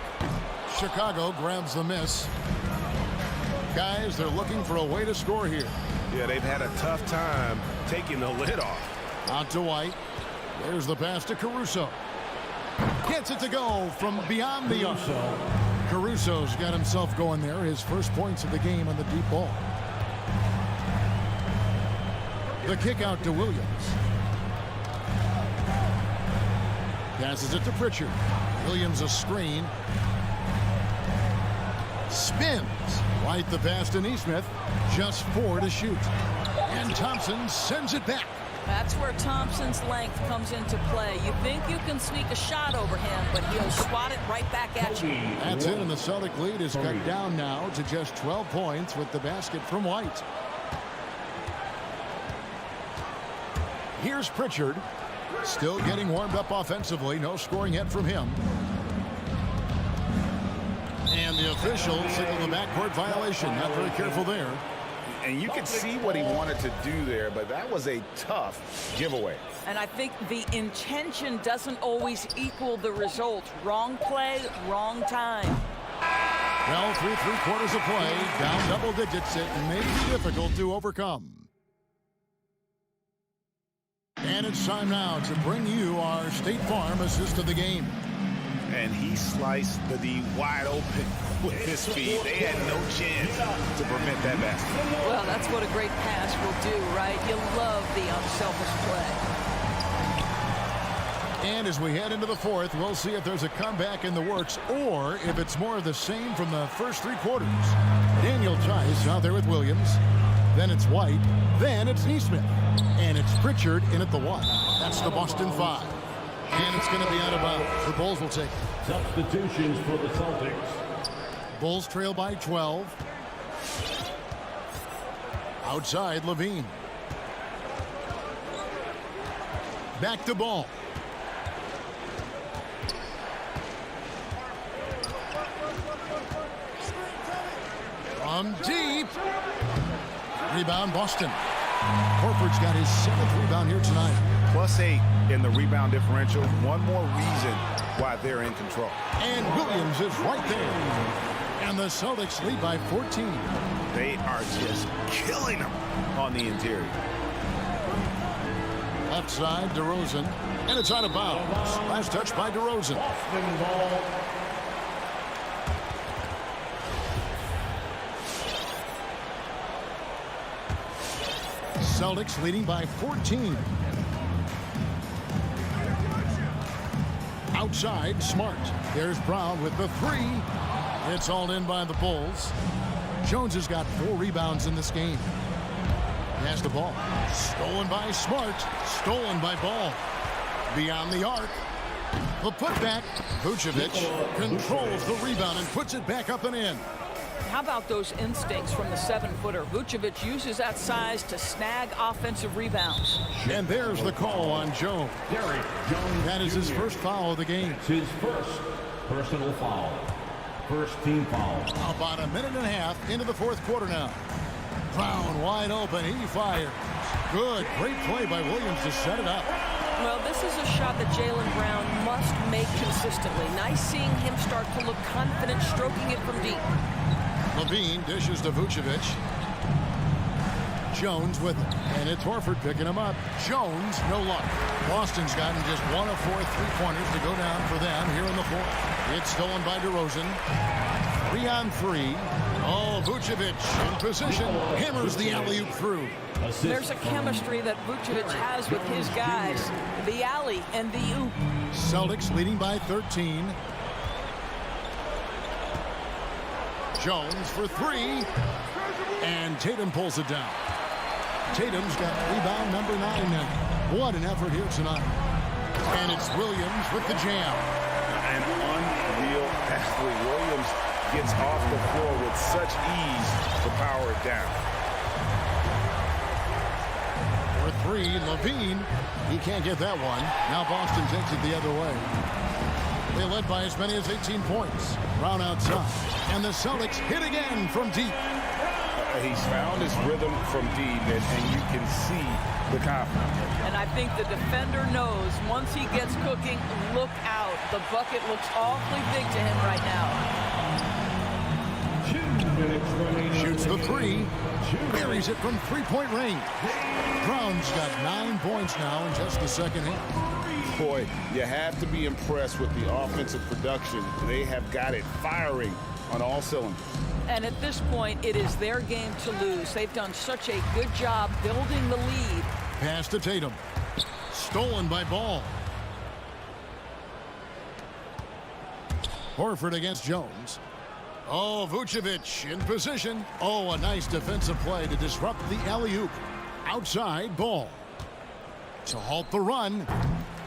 S5: Chicago grabs the miss. Guys, they're looking for a way to score here.
S2: Yeah, they've had a tough time taking the lid off.
S5: Out to White. There's the pass to Caruso. Gets it to go from beyond the arc. Caruso's got himself going there. His first points of the game on the deep ball. The kick out to Williams. Passes it to Pritchard. Williams a screen. Spins. White the pass to Neesmith. Just 4 to shoot. And Thompson sends it back.
S9: That's where Thompson's length comes into play. You think you can sneak a shot over him, but he'll swat it right back at you.
S5: That's it, and the Celtic lead is cut down now to just 12 points with the basket from White. Here's Pritchard. Still getting warmed up offensively. No scoring yet from him. And the official signaled the backcourt violation. Not very careful there.
S7: And you could see what he wanted to do there, but that was a tough giveaway.
S9: And I think the intention doesn't always equal the result. Wrong play, wrong time.
S5: Well, through 3 quarters of play, down double digits, it may be difficult to overcome. And it's time now to bring you our State Farm assist of the game.
S7: And he sliced the D wide open with his speed. They had no chance to prevent that basket.
S9: Well, that's what a great pass will do, right? You love the unselfish play.
S5: And as we head into the fourth, we'll see if there's a comeback in the works or if it's more of the same from the first 3 quarters. Daniel Tice out there with Williams. Then it's White. Then it's Neesmith. And it's Pritchard in at the 1. That's the Boston 5. And it's going to be out of bounds. The Bulls will take it.
S4: Substitutions for the Celtics.
S5: Bulls trail by 12. Outside, Levine. Back to Ball. From deep. Rebound, Boston. Horford's got his 7th rebound here tonight.
S7: +8 in the rebound differential. One more reason why they're in control.
S5: And Williams is right there. And the Celtics lead by 14.
S7: They are just killing them on the interior.
S5: Left side, DeRozan. And it's out of bounds. Last touch by DeRozan.
S4: Boston ball.
S5: Celtics leading by 14. Outside, Smart. There's Brown with the 3. It's all in by the Bulls. Jones has got 4 rebounds in this game. He has the ball. Stolen by Smart. Stolen by Ball. Beyond the arc. The putback. Vucevic controls the rebound and puts it back up and in.
S9: How about those instincts from the 7-footer? Vucevic uses that size to snag offensive rebounds.
S5: And there's the call on Jones. That is his first foul of the game.
S4: It's his first personal foul. First team foul.
S5: About a minute and a half into the fourth quarter now. Brown wide open. He fires. Good. Great play by Williams to set it up.
S9: Well, this is a shot that Jaylen Brown must make consistently. Nice seeing him start to look confident, stroking it from deep.
S5: Levine dishes to Vucevic. Jones with it. And it's Horford picking him up. Jones, no luck. Boston's gotten just 1 of 4 3-pointers to go down for them here in the fourth. It's stolen by DeRozan. 3 on 3. Oh, Vucevic in position. Hammers the alley-oop through.
S9: There's a chemistry that Vucevic has with his guys. The alley and the oop.
S5: Celtics leading by 13. Jones for 3. And Tatum pulls it down. Tatum's got rebound number 9 now. What an effort here tonight. And it's Williams with the jam.
S7: An unreal athlete. Williams gets off the floor with such ease to power it down.
S5: For 3, Levine. He can't get that one. Now Boston takes it the other way. They led by as many as 18 points. Brown outside. And the Celtics hit again from deep.
S7: He's found his rhythm from deep, and you can see the confidence.
S9: And I think the defender knows once he gets cooking, look out. The bucket looks awfully big to him right now.
S5: Shoots the 3. Buries it from 3-point range. Brown's got 9 points now in just the second half.
S7: Boy, you have to be impressed with the offensive production. They have got it firing on all cylinders.
S9: And at this point, it is their game to lose. They've done such a good job building the lead.
S5: Pass to Tatum. Stolen by Ball. Horford against Jones. Oh, Vucevic in position. Oh, a nice defensive play to disrupt the alley-oop. Outside, Ball. To halt the run.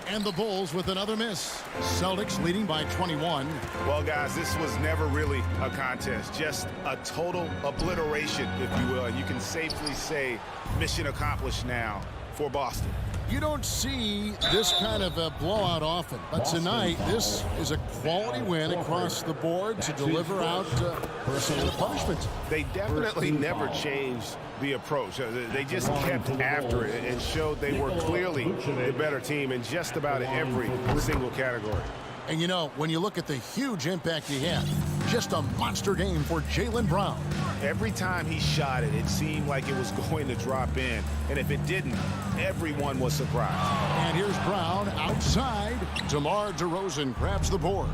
S5: And the Bulls with another miss. Celtics leading by 21.
S7: Well, guys, this was never really a contest. Just a total obliteration, if you will. You can safely say mission accomplished now for Boston.
S5: You don't see this kind of a blowout often, but tonight this is a quality win across the board to deliver out personal punishment.
S7: They definitely never changed the approach. They just kept after it and showed they were clearly the better team in just about every single category.
S5: And you know, when you look at the huge impact he had, just a monster game for Jaylen Brown.
S7: Every time he shot it, it seemed like it was going to drop in. And if it didn't, everyone was surprised.
S5: And here's Brown outside. DeMar DeRozan grabs the board.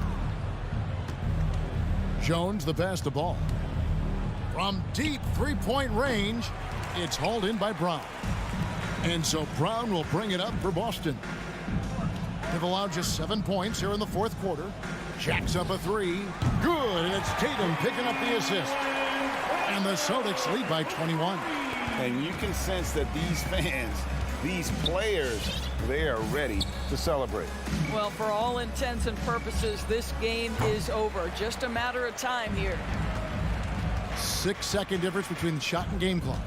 S5: Jones the pass the ball. From deep 3-point range, it's hauled in by Brown. And so Brown will bring it up for Boston. They've allowed just 7 points here in the fourth quarter. Jacks up a 3. Good, and it's Tatum picking up the assist. And the Celtics lead by 21.
S7: And you can sense that these fans, these players, they are ready to celebrate.
S9: Well, for all intents and purposes, this game is over. Just a matter of time here.
S5: 6-second difference between the shot and game clock.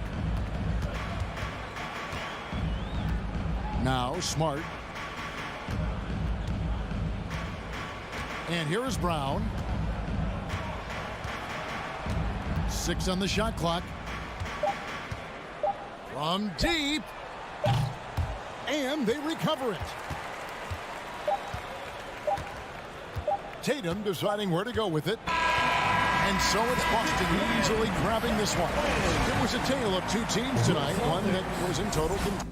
S5: Now Smart. And here is Brown. 6 on the shot clock. From deep. And they recover it. Tatum deciding where to go with it. And so it's Boston easily grabbing this one. It was a tale of 2 teams tonight, one that was in total control.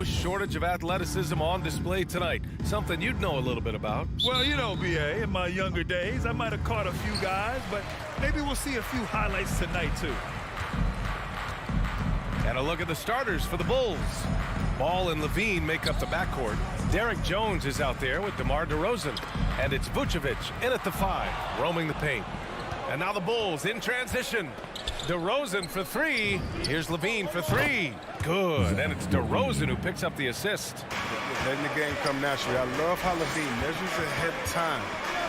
S1: Shortage of athleticism on display tonight. Something you'd know a little bit about.
S3: Well, you know, B.A., in my younger days, I might have caught a few guys, but maybe we'll see a few highlights tonight, too.
S1: And a look at the starters for the Bulls. Ball and Levine make up the backcourt. Derek Jones is out there with DeMar DeRozan. And it's Vucevic in at the 5, roaming the paint. And now the Bulls in transition. DeRozan for 3. Here's Levine for 3. Good. And it's DeRozan who picks up the assist.
S2: Letting the game come naturally. I love how Levine measures ahead of time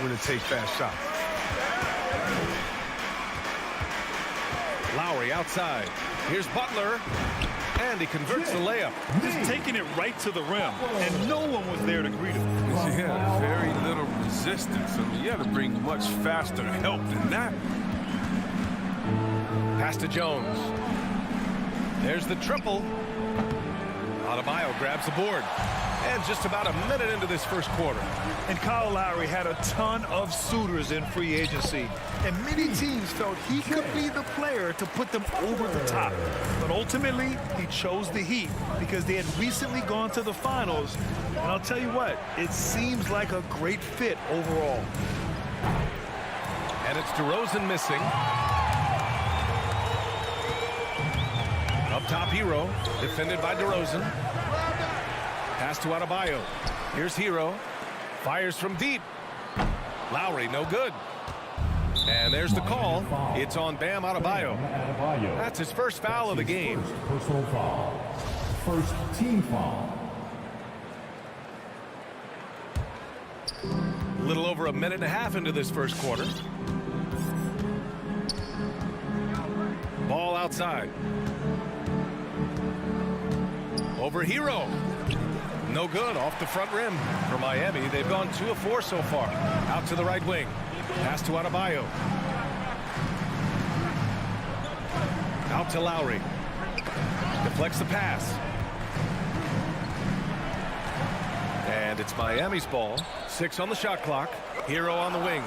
S2: when to take fast shots.
S1: Lowry outside. Here's Butler. And he converts the layup.
S3: Just taking it right to the rim, and no one was there to greet him.
S2: Yeah, very little resistance. I mean, you had to bring much faster help than that.
S1: Pass to Jones. There's the triple. Adebayo grabs the board. And just about a minute into this first quarter.
S3: And Kyle Lowry had a ton of suitors in free agency, and many teams felt he could be the player to put them over the top. But ultimately, he chose the Heat because they had recently gone to the finals. And I'll tell you what, it seems like a great fit overall.
S1: And it's DeRozan missing. Up top, Hero, defended by DeRozan. Pass to Adebayo. Here's Hero. Fires from deep. Lowry, no good. And there's the call. It's on Bam Adebayo. That's his first foul of the game.
S4: Personal foul. First team foul.
S1: A little over a minute and a half into this first quarter. Ball outside. Over Hero. No good, off the front rim for Miami. They've gone 2 of 4 so far. Out to the right wing. Pass to Adebayo. Out to Lowry. Deflects the pass. And it's Miami's ball. 6 on the shot clock. Hero on the wing.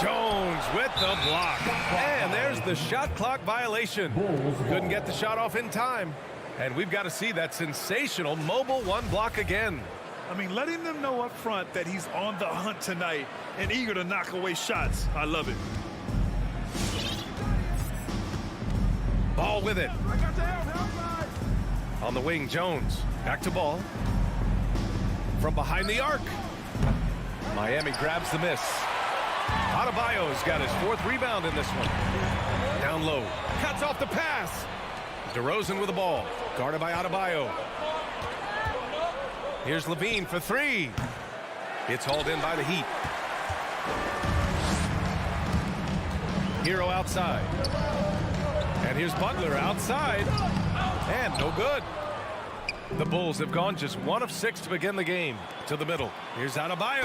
S1: Jones with the block. And there's the shot clock violation. Couldn't get the shot off in time. And we've got to see that sensational mobile 1 block again.
S3: I mean, letting them know up front that he's on the hunt tonight and eager to knock away shots. I love it.
S1: Ball with it. On the wing, Jones. Back to ball. From behind the arc. Miami grabs the miss. Adebayo's got his 4th rebound in this one. Down low. Cuts off the pass. DeRozan with the ball. Guarded by Adebayo. Here's Levine for 3. It's hauled in by the Heat. Hero outside. And here's Butler outside. And no good. The Bulls have gone just 1 of 6 to begin the game. To the middle. Here's Adebayo.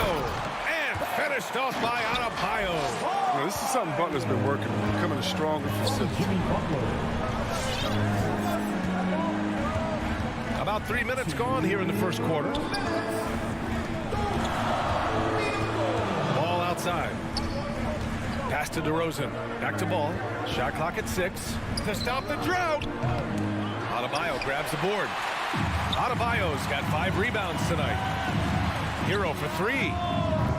S1: And finished off by Adebayo.
S2: Well, this is something Butler's been working on, becoming a stronger facility.
S1: About 3 minutes gone here in the first quarter. Ball outside. Pass to DeRozan. Back to ball. Shot clock at 6. To stop the drought. Adebayo grabs the board. Adebayo's got 5 rebounds tonight. Hero for 3.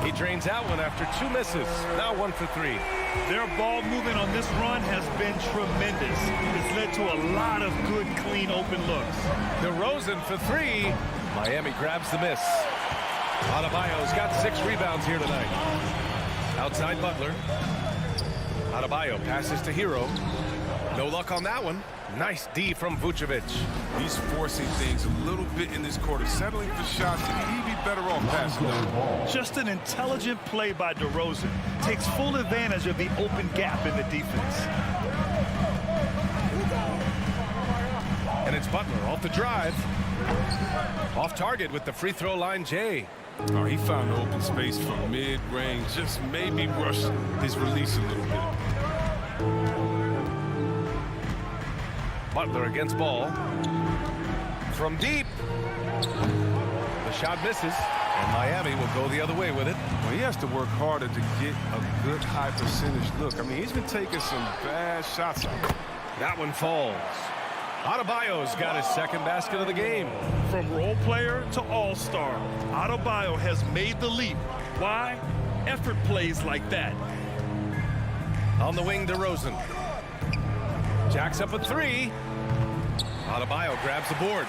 S1: He drains that one after 2 misses. Now 1 for 3.
S3: Their ball movement on this run has been tremendous. It's led to a lot of good, clean, open looks.
S1: DeRozan for 3. Miami grabs the miss. Adebayo's got 6 rebounds here tonight. Outside Butler. Adebayo passes to Hero. No luck on that one. Nice D from Vucevic.
S2: He's forcing things a little bit in this quarter, settling for shots that he'd be better off passing them.
S3: Just an intelligent play by DeRozan. Takes full advantage of the open gap in the defense.
S1: And it's Butler off the drive. Off target with the free throw line, Jay.
S2: Oh, he found the open space from mid-range. Just maybe rush his release a little bit.
S1: Butler against ball. From deep. The shot misses. And Miami will go the other way with it.
S2: Well, he has to work harder to get a good high percentage look. I mean, he's been taking some bad shots out there.
S1: That one falls. Adebayo's got his 2nd basket of the game.
S3: From role player to all-star, Adebayo has made the leap. Why? Effort plays like that.
S1: On the wing, DeRozan. Jacks up a 3. Adebayo grabs the board.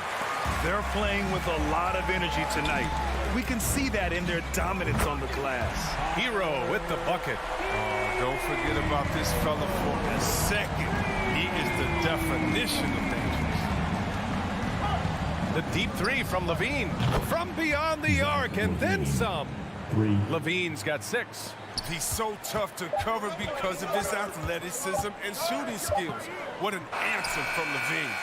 S3: They're playing with a lot of energy tonight. We can see that in their dominance on the glass.
S1: Hero with the bucket.
S2: Oh, don't forget about this fella for a second. He is the definition of dangerous.
S1: The deep 3 from Levine. From beyond the arc and then some. Levine's got 6.
S2: He's so tough to cover because of his athleticism and shooting skills. What an answer from Levine.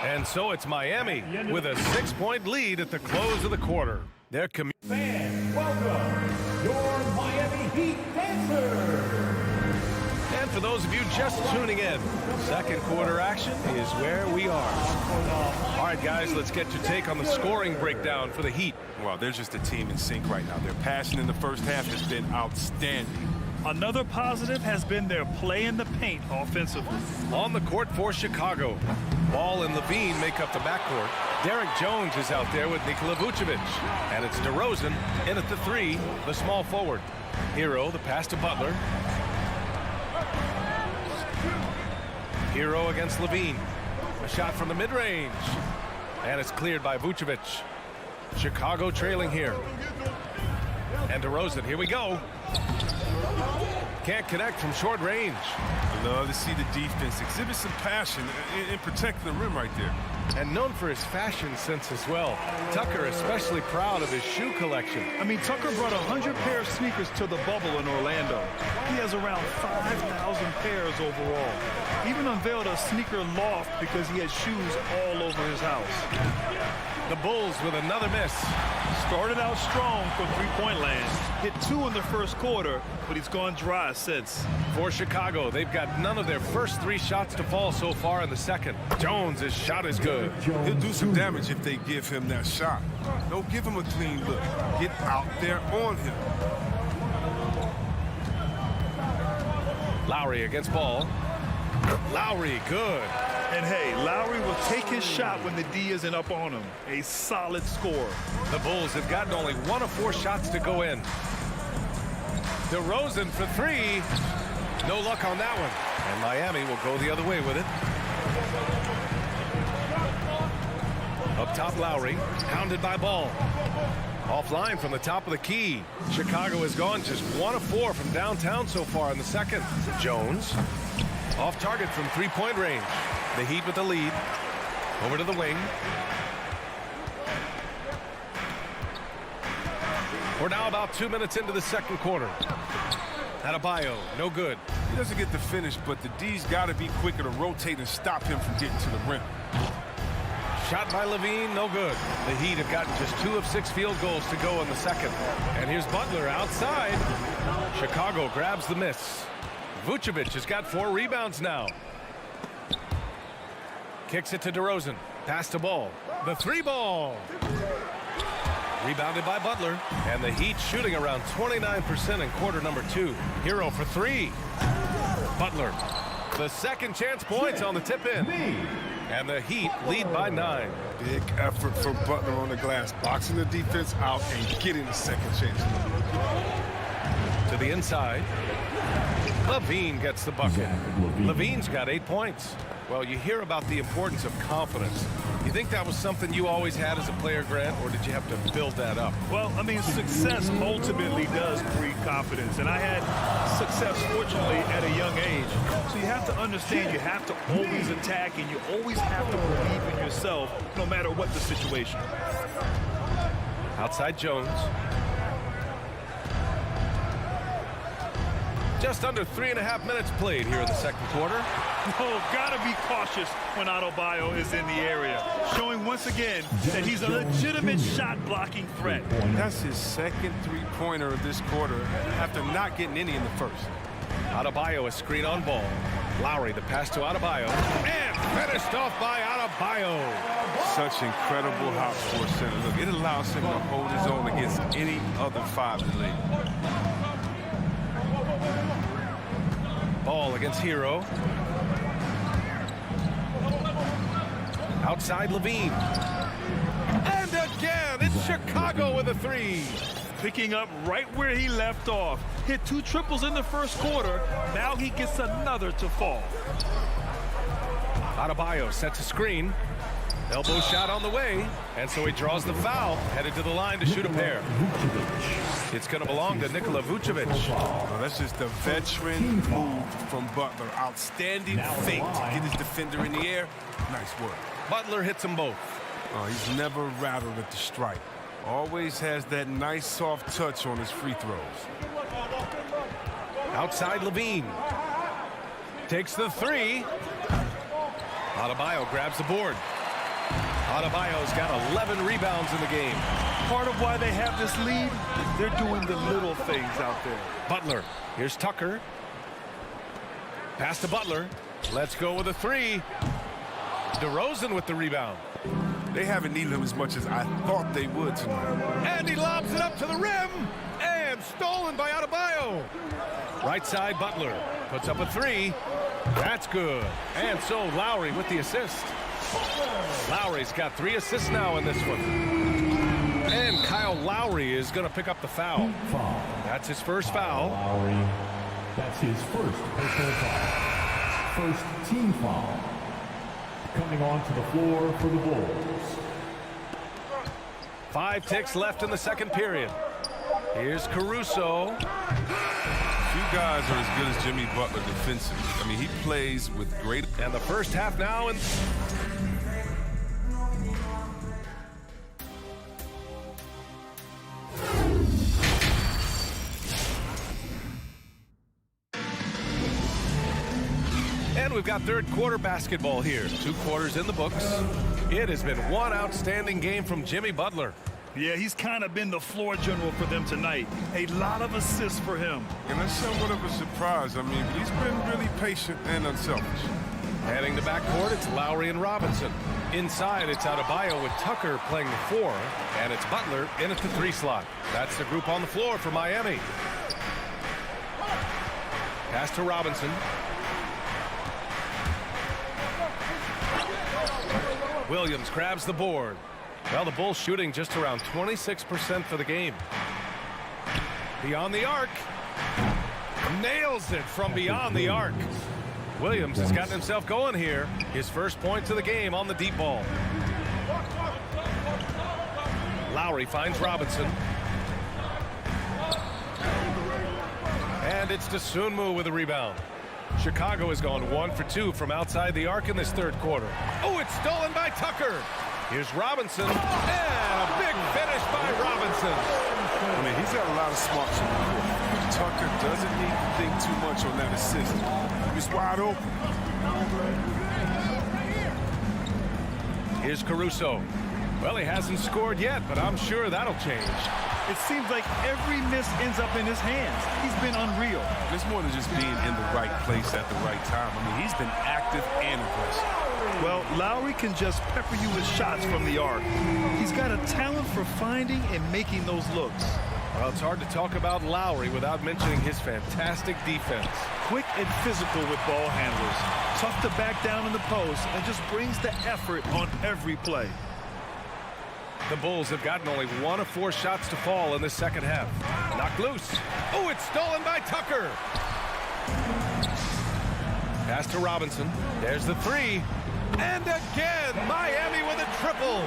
S1: And so it's Miami with a 6-point lead at the close of the quarter. Their
S4: Fans, welcome your Miami Heat dancers.
S1: And for those of you just tuning in, second quarter action is where we are. All right, guys, let's get your take on the scoring breakdown for the Heat.
S2: Well, they're just a team in sync right now. Their passion in the first half has been outstanding.
S3: Another positive has been their play in the paint offensively.
S1: On the court for Chicago, Ball and Levine make up the backcourt. Derek Jones is out there with Nikola Vucevic. And it's DeRozan in at the 3, the small forward. Hero, the pass to Butler. Hero against Levine. A shot from the mid-range. And it's cleared by Vucevic. Chicago trailing here. And DeRozan, here we go. Can't connect from short range.
S2: I love to see the defense exhibit some passion in protecting the rim right there.
S1: And known for his fashion sense as well. Tucker especially proud of his shoe collection.
S3: I mean, Tucker brought 100 pair of sneakers to the bubble in Orlando. He has around 5,000 pairs overall. Even unveiled a sneaker loft because he has shoes all over his house.
S1: The Bulls with another miss.
S3: Started out strong from three-point land. Hit 2 in the first quarter, but he's gone dry since.
S1: For Chicago, they've got none of their first 3 shots to fall so far in the second. Jones' shot is good.
S2: He'll do some damage if they give him that shot. Don't give him a clean look. Get out there on him.
S1: Lowry against Ball. Lowry, good.
S3: And hey, Lowry will take his shot when the D isn't up on him. A solid score.
S1: The Bulls have gotten only 1 of 4 shots to go in. DeRozan for 3. No luck on that one. And Miami will go the other way with it. Up top, Lowry, hounded by Ball. Offline from the top of the key. Chicago has gone just 1 of 4 from downtown so far in the second. Jones, off target from three-point range. The Heat with the lead. Over to the wing. We're now about 2 minutes into the second quarter. Adebayo, no good.
S2: He doesn't get the finish, but the D's got to be quicker to rotate and stop him from getting to the rim.
S1: Shot by Levine, no good. The Heat have gotten just 2 of 6 field goals to go in the second. And here's Butler outside. Chicago grabs the miss. Vucevic has got 4 rebounds now. Kicks it to DeRozan. Pass to Ball. The 3-ball. Rebounded by Butler. And the Heat shooting around 29% in quarter number 2. Hero for 3. Butler. The second chance points on the tip in. And the Heat lead by 9.
S2: Big effort from Butler on the glass, boxing the defense out and getting the second chance.
S1: To the inside. Levine gets the bucket. Levine's got 8 points. Well, you hear about the importance of confidence. You think that was something you always had as a player, Grant, or did you have to build that up?
S3: Well, I mean, success ultimately does breed confidence, and I had success, fortunately, at a young age. So you have to understand you have to always attack, and you always have to believe in yourself, no matter what the situation.
S1: Outside Jones. Just under 3.5 minutes played here in the second quarter.
S3: Oh, gotta be cautious when Adebayo is in the area, showing once again that he's a legitimate shot-blocking threat.
S2: That's his second three-pointer of this quarter after not getting any in the first.
S1: Adebayo, a screen on Ball. Lowry, the pass to Adebayo. And finished off by Adebayo.
S2: Such incredible house for center. Look, it allows him to hold his own against any other 5 in the league.
S1: Ball against Hero. Outside Levine. And again, it's Chicago with a 3.
S3: Picking up right where he left off. Hit 2 triples in the first quarter. Now he gets another to fall.
S1: Adebayo sets a screen. Elbow shot on the way. And so he draws the foul. Headed to the line to shoot a pair. It's going to belong to Nikola Vucevic.
S2: Well, that's just a veteran move from Butler. Outstanding fake to get his defender in the air. Nice work.
S1: Butler hits them both.
S2: Oh, he's never rattled at the strike. Always has that nice soft touch on his free throws.
S1: Outside Levine. Takes the 3. Adebayo grabs the board. Adebayo's got 11 rebounds in the game.
S3: Part of why they have this lead, they're doing the little things out there.
S1: Butler. Here's Tucker. Pass to Butler. Let's go with a 3. DeRozan with the rebound.
S2: They haven't needed him as much as I thought they would tonight.
S1: And he lobs it up to the rim. And stolen by Adebayo. Right side, Butler. Puts up a 3. That's good. And so Lowry with the assist. Lowry's got 3 assists now in this one. And Kyle Lowry is going to pick up the foul. That's his first foul.
S4: Lowry, that's his first personal foul. First team foul. Coming onto the floor for the Bulls.
S1: 5 ticks left in the second period. Here's Caruso.
S2: Few guys are as good as Jimmy Butler defensively. I mean, he plays with great...
S1: And the first half now. And we've got third quarter basketball here. 2 quarters in the books. It has been one outstanding game from Jimmy Butler.
S3: Yeah, he's kind of been the floor general for them tonight. A lot of assists for him.
S2: And that's somewhat of a surprise. I mean, he's been really patient and unselfish.
S1: Heading to backcourt, it's Lowry and Robinson. Inside, it's Adebayo with Tucker playing the 4. And it's Butler in at the 3 slot. That's the group on the floor for Miami. Pass to Robinson. Williams grabs the board. Well, the Bulls shooting just around 26% for the game. Beyond the arc. Nails it from beyond the arc. Williams has gotten himself going here. His first points of the game on the deep ball. Lowry finds Robinson. And it's Dosunmu with a rebound. Chicago has gone 1 for 2 from outside the arc in this third quarter. Oh, it's stolen by Tucker. Here's Robinson, and a big finish by Robinson.
S2: I mean, he's got a lot of smarts on the court. Tucker doesn't need to think too much on that assist. He's wide open.
S1: Here's Caruso. Well, he hasn't scored yet, but I'm sure that'll change.
S3: It seems like every miss ends up in his hands. He's been unreal.
S2: It's more than just being in the right place at the right time. I mean, he's been active and aggressive.
S3: Well, Lowry can just pepper you with shots from the arc. He's got a talent for finding and making those looks.
S1: Well, it's hard to talk about Lowry without mentioning his fantastic defense.
S3: Quick and physical with ball handlers. Tough to back down in the post and just brings the effort on every play.
S1: The Bulls have gotten only 1 of 4 shots to fall in the second half. Knocked loose. Oh, it's stolen by Tucker. Pass to Robinson. There's the 3. And again, Miami with a triple.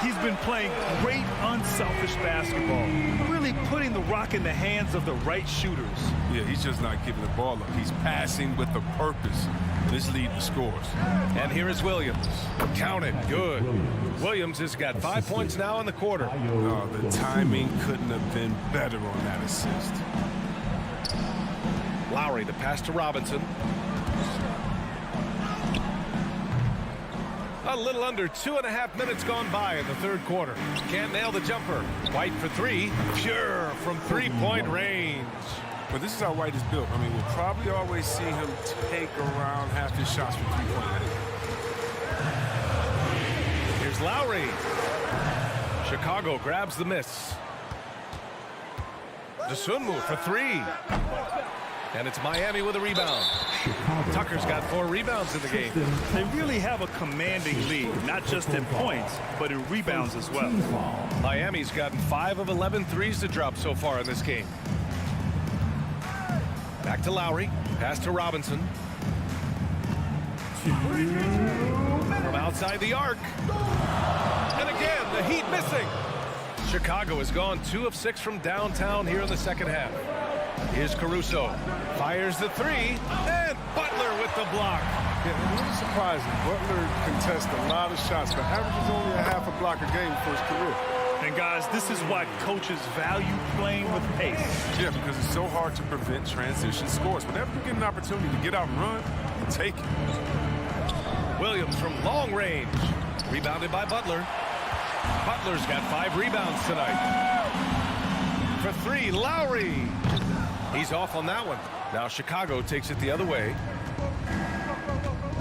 S3: He's been playing great, unselfish basketball. Really putting the rock in the hands of the right shooters.
S2: Yeah, he's just not giving the ball up. He's passing with a purpose. This lead the scores.
S1: And here is Williams. Count it. Good. Williams has got 5 points now in the quarter.
S2: Oh, the timing couldn't have been better on that assist.
S1: Lowry, the pass to Robinson. A little under 2.5 minutes gone by in the third quarter. Can't nail the jumper. White for 3. Pure from three-point range.
S2: But this is how White is built. I mean, we'll probably always see him take around half his shots from three-point range.
S1: Here's Lowry. Chicago grabs the miss. Dosunmu for 3. And it's Miami with a rebound. Tucker's got 4 rebounds in the game.
S3: They really have a commanding lead, not just in points, but in rebounds as well.
S1: Miami's gotten 5 of 11 threes to drop so far in this game. Back to Lowry. Pass to Robinson. From outside the arc. And again, the Heat missing. Chicago has gone 2 of 6 from downtown here in the second half. Here's Caruso. Fires the 3. And Butler with the block.
S2: Yeah, it was surprising. Butler contests a lot of shots, but averages only a half a block a game for his career.
S3: And guys, this is why coaches value playing with pace.
S2: Yeah, because it's so hard to prevent transition scores. Whenever you get an opportunity to get out and run, you take it.
S1: Williams from long range. Rebounded by Butler. Butler's got 5 rebounds tonight. For 3, Lowry. He's off on that one. Now Chicago takes it the other way.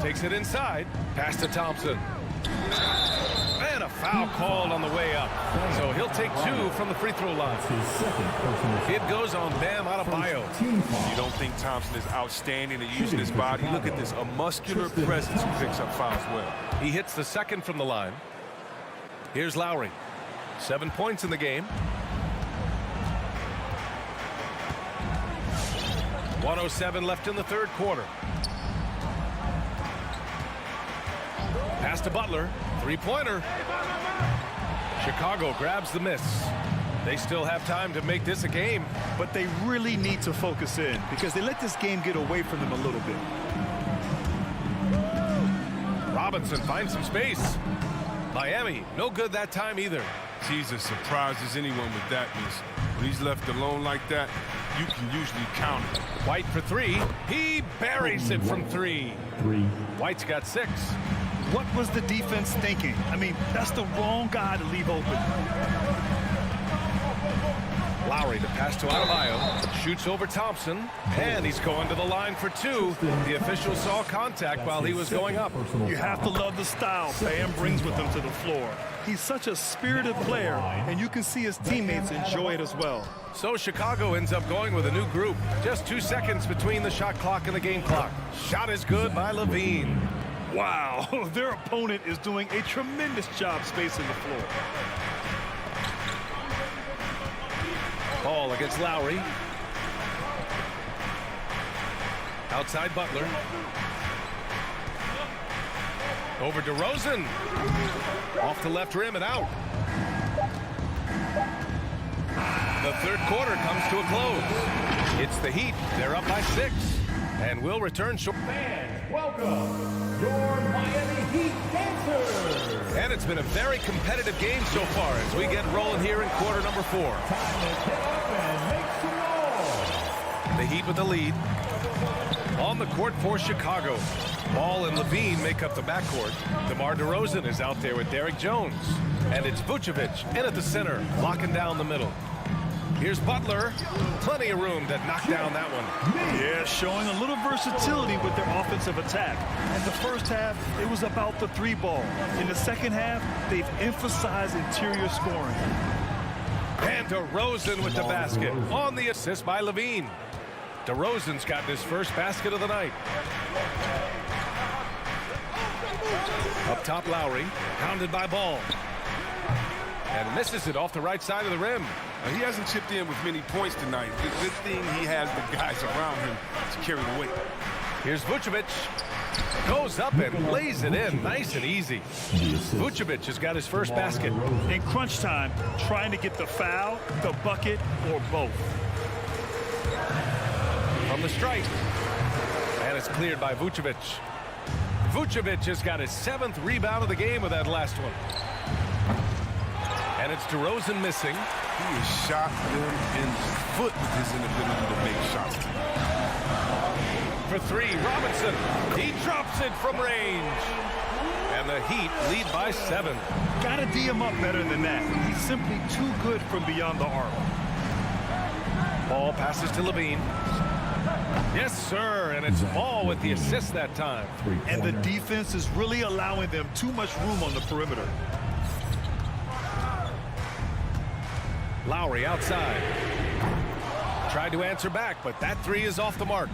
S1: Takes it inside. Pass to Thompson. And a foul called on the way up. So he'll take 2 from the free throw line. It goes on Bam Adebayo.
S2: You don't think Thompson is outstanding at using his body? Look at this, a muscular presence who picks up fouls well.
S1: He hits the second from the line. Here's Lowry. 7 points in the game. 1:07 left in the third quarter. Pass to Butler. 3-pointer. Chicago grabs the miss. They still have time to make this a game.
S3: But they really need to focus in because they let this game get away from them a little bit.
S1: Robinson finds some space. Miami, no good that time either.
S2: He's as surprised as anyone with that miss. When he's left alone like that, you can usually count it.
S1: White for 3. He buries it from 3. White's got 6.
S3: What was the defense thinking? I mean, that's the wrong guy to leave open.
S1: Lowry, the pass to Adebayo. Shoots over Thompson. And he's going to the line for 2. The official saw contact while he was going up.
S3: You have to love the style Bam brings with him to the floor. He's such a spirited player, and you can see his teammates enjoy it as well.
S1: So Chicago ends up going with a new group. Just 2 seconds between the shot clock and the game clock. Shot is good by Levine.
S3: Wow, their opponent is doing a tremendous job spacing the floor.
S1: Ball against Lowry. Outside Butler. Over DeRozan. Off the left rim and out. the third quarter comes to a close. It's the Heat. They're up by 6. And we'll return short.
S4: Fans, welcome your Miami Heat dancers.
S1: And it's been a very competitive game so far as we get rolling here in quarter number 4.
S4: Time to get up and make some noise.
S1: The Heat with the lead. On the court for Chicago. Ball and Levine make up the backcourt. DeMar DeRozan is out there with Derek Jones. And it's Vucevic in at the center, locking down the middle. Here's Butler. Plenty of room to knock down that one.
S3: Yeah, showing a little versatility with their offensive attack. In the first half, it was about the 3 ball. In the second half, they've emphasized interior scoring.
S1: And DeRozan with the basket on the assist by Levine. DeRozan's got his first basket of the night. Up top, Lowry, pounded by Ball. And misses it off the right side of the rim.
S2: He hasn't chipped in with many points tonight. Good thing he has the guys around him to carry the weight.
S1: Here's Vucevic. Goes up and lays it in nice and easy. Vucevic has got his first basket.
S3: In crunch time, trying to get the foul, the bucket, or both.
S1: From the stripe. And it's cleared by Vucevic. Vucevic has got his 7th rebound of the game with that last one. And it's DeRozan missing.
S2: He has shot them in the foot with his inability to make shots.
S1: For 3, Robinson. He drops it from range. And the Heat lead by 7.
S3: Gotta D him up better than that. He's simply too good from beyond the arc.
S1: Ball passes to Levine. Yes, sir, and it's Ball with the assist that time.
S3: And the defense is really allowing them too much room on the perimeter.
S1: Lowry outside. Tried to answer back, but that 3 is off the mark.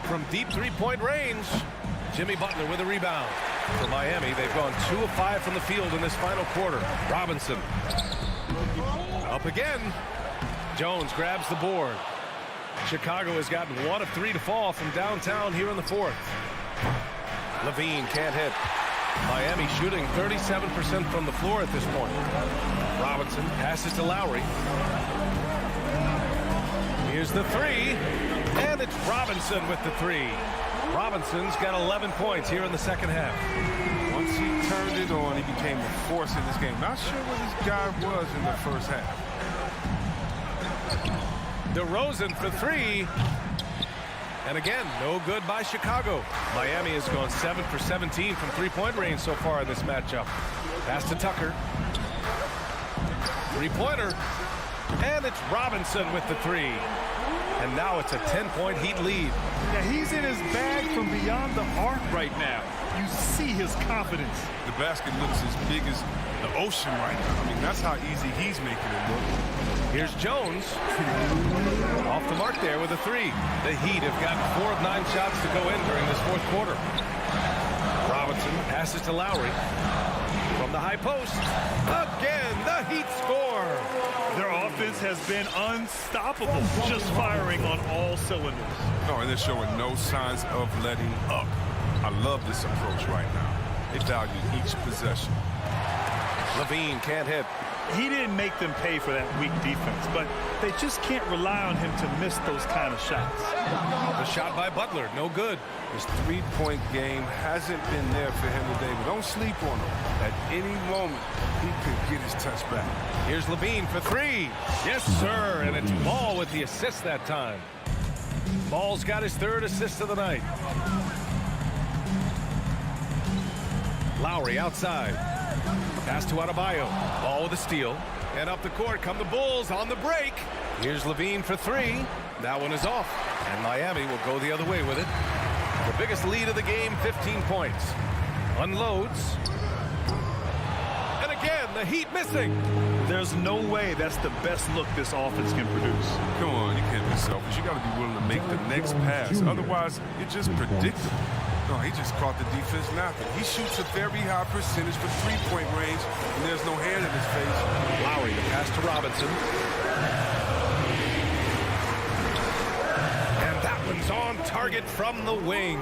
S1: From deep 3-point range, Jimmy Butler with a rebound. For Miami, they've gone 2 of 5 from the field in this final quarter. Robinson. Up again. Jones grabs the board. Chicago has gotten 1 of 3 to fall from downtown here in the 4th. Levine can't hit. Miami shooting 37% from the floor at this point. Robinson passes to Lowry. Here's the 3. And it's Robinson with the 3. Robinson's got 11 points here in the second half.
S2: Once he turned it on, he became a force in this game. Not sure what this guy was in the first half.
S1: DeRozan for 3. And again, no good by Chicago. Miami has gone 7 for 17 from 3-point range so far in this matchup. Pass to Tucker. 3-pointer. And it's Robinson with the 3. And now it's a 10-point Heat lead.
S3: Yeah, he's in his bag from beyond the arc right now. You see his confidence.
S2: The basket looks as big as the ocean right now. I mean, that's how easy he's making it look.
S1: Here's Jones. Off the mark there with a 3. The Heat have gotten 4 of 9 shots to go in during this 4th quarter. Robinson passes to Lowry. From the high post. Again, the Heat score.
S3: Their offense has been unstoppable, just firing on all cylinders.
S2: No, and they're showing no signs of letting up. I love this approach right now. They value each possession.
S1: Levine can't hit.
S3: He didn't make them pay for that weak defense, but they just can't rely on him to miss those kind of shots.
S1: The shot by Butler, no good.
S2: His 3-point game hasn't been there for him today, but don't sleep on him. At any moment, he could get his touch back.
S1: Here's Levine for 3. Yes, sir, and it's Ball with the assist that time. Ball's got his 3rd assist of the night. Lowry outside. Pass to Adebayo. Ball with a steal. And up the court come the Bulls on the break. Here's Levine for 3. That one is off. And Miami will go the other way with it. The biggest lead of the game, 15 points. Unloads. And again, the Heat missing.
S3: There's no way that's the best look this offense can produce.
S2: Come on, you can't be selfish. You got to be willing to make the next pass. Otherwise, you're just predictable. No, he just caught the defense napping. He shoots a very high percentage for 3-point range, and there's no hand in his face.
S1: Lowry, the pass to Robinson. And that one's He's on target from the wing.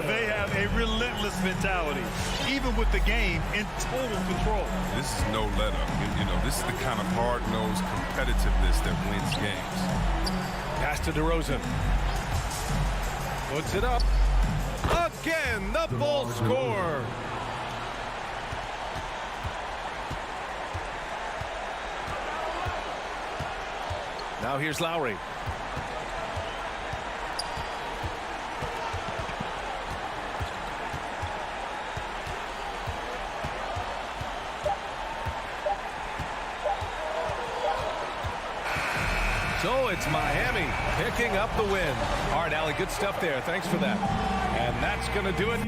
S3: They have a relentless mentality, even with the game in total control.
S2: This is no let-up. You know, this is the kind of hard-nosed competitiveness that wins games.
S1: Pass to DeRozan. Puts it up. Again, the Bulls score. Now here's Lowry. So it's Miami picking up the win. All right, Allie, good stuff there. Thanks for that. And that's going to do it.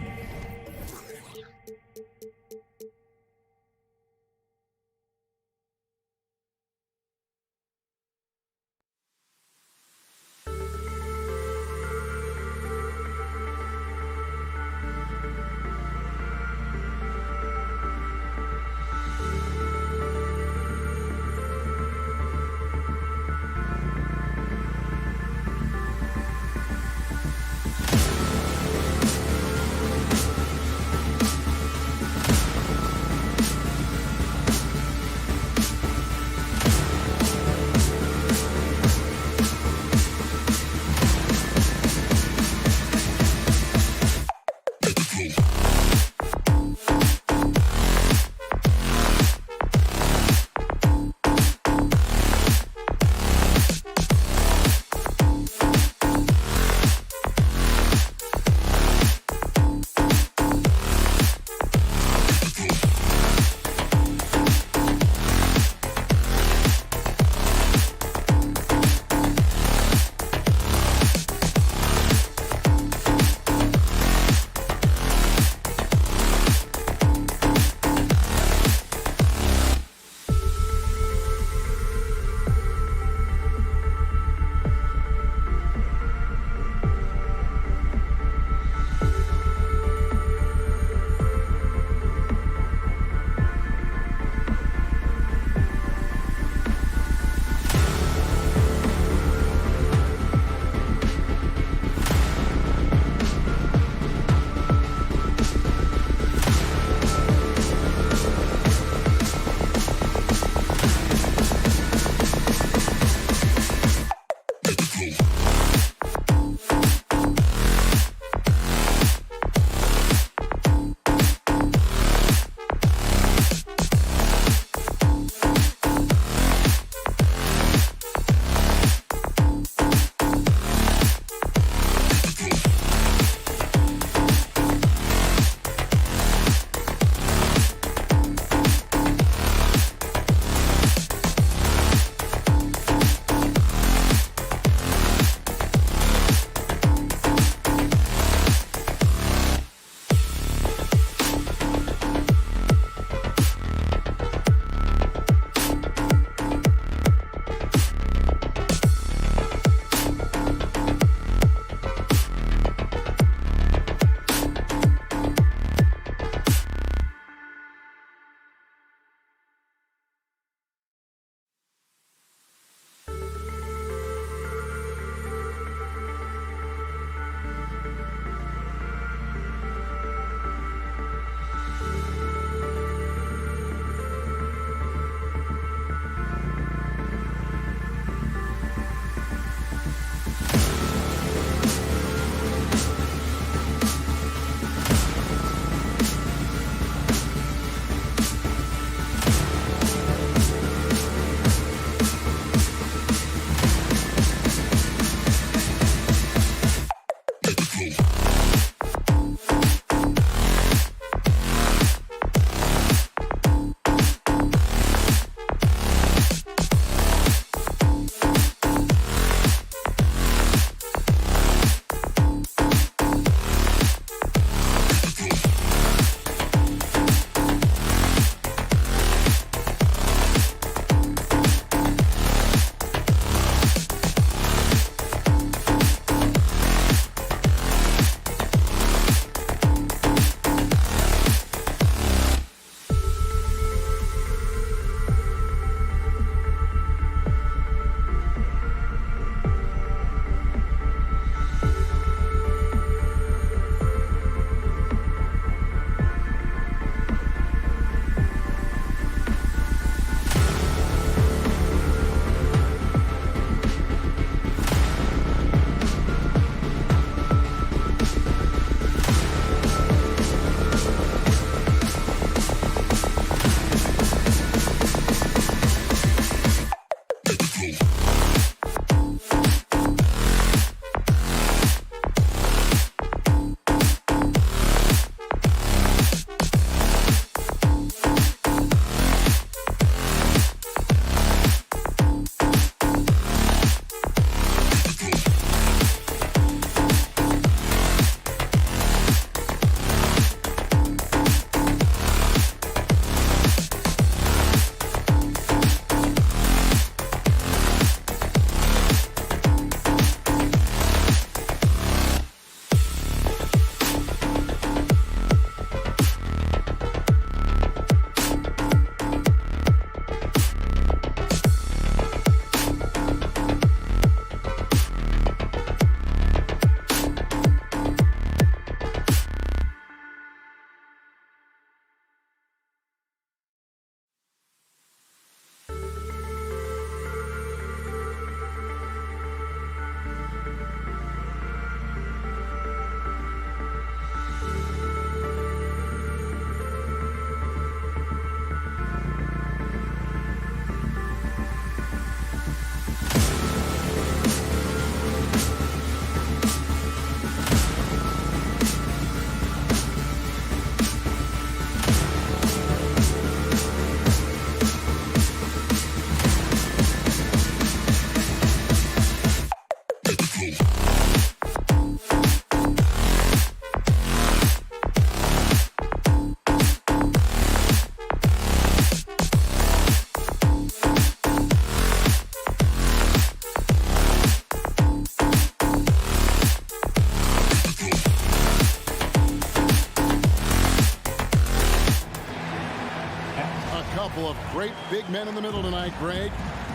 S5: A couple of great big men in the middle tonight, Greg.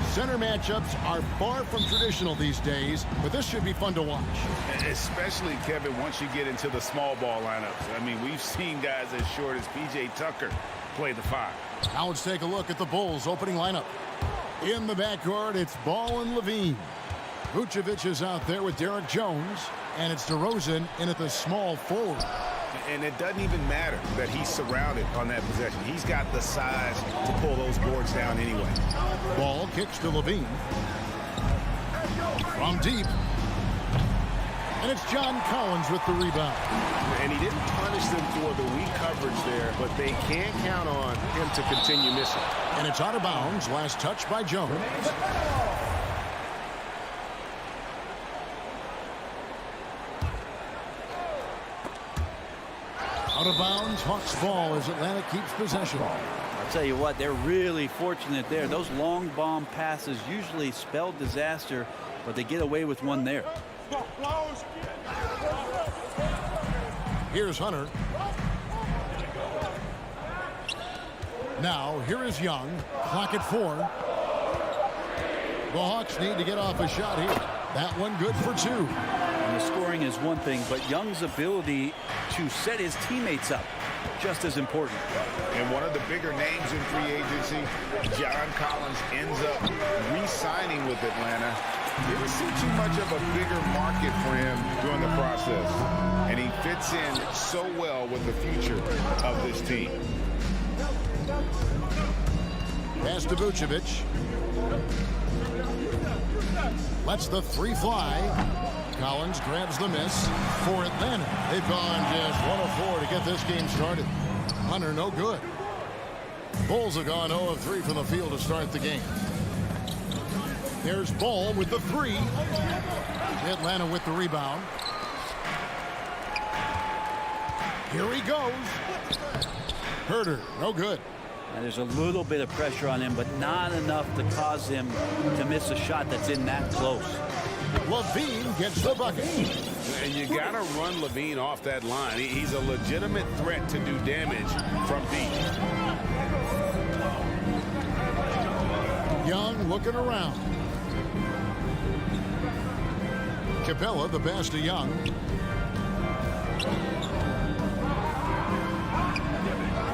S5: Center matchups are far from traditional these days, but this should be fun to watch.
S7: Especially, Kevin, once you get into the small ball lineups. I mean, we've seen guys as short as P.J. Tucker play the 5.
S5: Now let's take a look at the Bulls' opening lineup. In the backcourt, it's Ball and Levine. Vucevic is out there with Derek Jones, and it's DeRozan in at the small forward.
S7: And it doesn't even matter that he's surrounded on that possession. He's got the size to pull those boards down anyway.
S5: Ball kicks to Levine. From deep. And it's John Collins with the rebound.
S2: And he didn't punish them for the weak coverage there, but they can't count on him to continue missing.
S5: And it's out of bounds. Last touch by Jones. Out of bounds, Hawks ball as Atlanta keeps possession.
S6: I'll tell you what, they're really fortunate there. Those long bomb passes usually spell disaster, but they get away with one there.
S5: Here's Hunter. Now, here is Young. Clock at 4. The Hawks need to get off a shot here. That one good for 2.
S6: And the scoring is one thing, but Young's ability to set his teammates up just as important.
S7: And one of the bigger names in free agency, John Collins, ends up re-signing with Atlanta. Didn't see too much of a bigger market for him during the process. And he fits in so well with the future of this team.
S5: Pass to Vucevic. Lets the 3 fly. Collins grabs the miss for Atlanta. They've gone just 1 of 4 to get this game started. Hunter no good. Bulls have gone 0 of 3 from the field to start the game. There's Ball with the 3. Atlanta with the rebound. Here he goes. Herter, no good.
S6: Now, there's a little bit of pressure on him, but not enough to cause him to miss a shot that's in that close.
S5: Levine gets the bucket.
S2: And you got to run Levine off that line. He's a legitimate threat to do damage from deep.
S5: Young looking around. Capella, the pass to Young.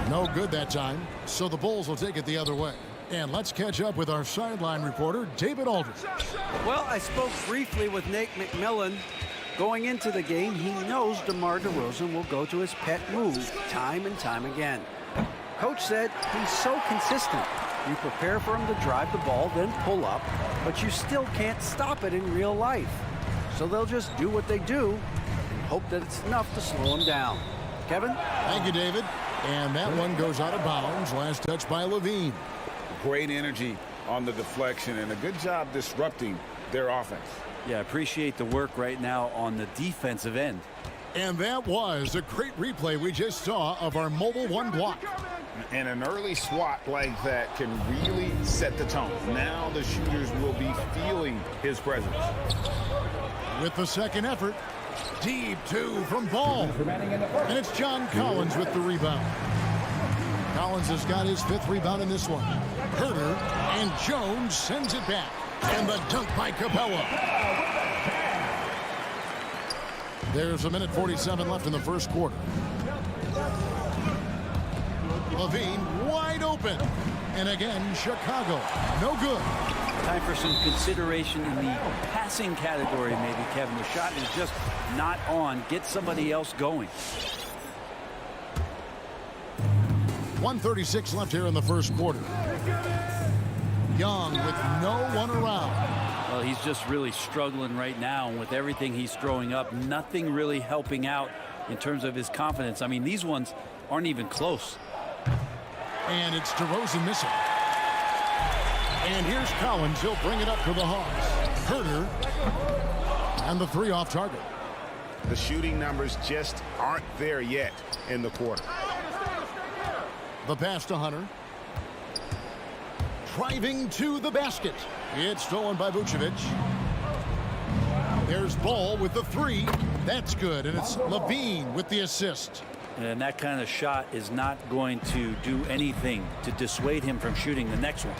S5: No good that time, so the Bulls will take it the other way. And let's catch up with our sideline reporter, David Aldridge.
S10: Well, I spoke briefly with Nate McMillan. Going into the game, he knows DeMar DeRozan will go to his pet move time and time again. Coach said he's so consistent. You prepare for him to drive the ball, then pull up, but you still can't stop it in real life. So they'll just do what they do and hope that it's enough to slow him down. Kevin?
S5: Thank you, David. And that one goes out of bounds. Last touch by Levine.
S7: Great energy on the deflection and a good job disrupting their offense.
S6: Yeah, appreciate the work right now on the defensive end.
S5: And that was a great replay we just saw of our Mobile One block.
S7: And an early swat like that can really set the tone. Now the shooters will be feeling his presence.
S5: With the second effort, deep 2 from Ball. And it's John Collins with the rebound. Collins has got his 5th rebound in this one. Herter and Jones sends it back. And the dunk by Capella. There's a minute 47 left in the first quarter. Levine wide open. And again, Chicago. No good.
S6: Time for some consideration in the passing category, maybe, Kevin. The shot is just not on. Get somebody else going.
S5: 1:36 left here in the first quarter. Young with no one around.
S6: Well, he's just really struggling right now. And with everything he's throwing up, nothing really helping out in terms of his confidence. I mean, these ones aren't even close.
S5: And it's DeRozan missing. And here's Collins. He'll bring it up to the Hawks. Herter. And the 3 off target.
S7: The shooting numbers just aren't there yet in the quarter.
S5: The pass to Hunter. Driving to the basket. It's stolen by Vucevic. There's Ball with the 3. That's good. And it's Levine with the assist.
S6: And that kind of shot is not going to do anything to dissuade him from shooting the next one.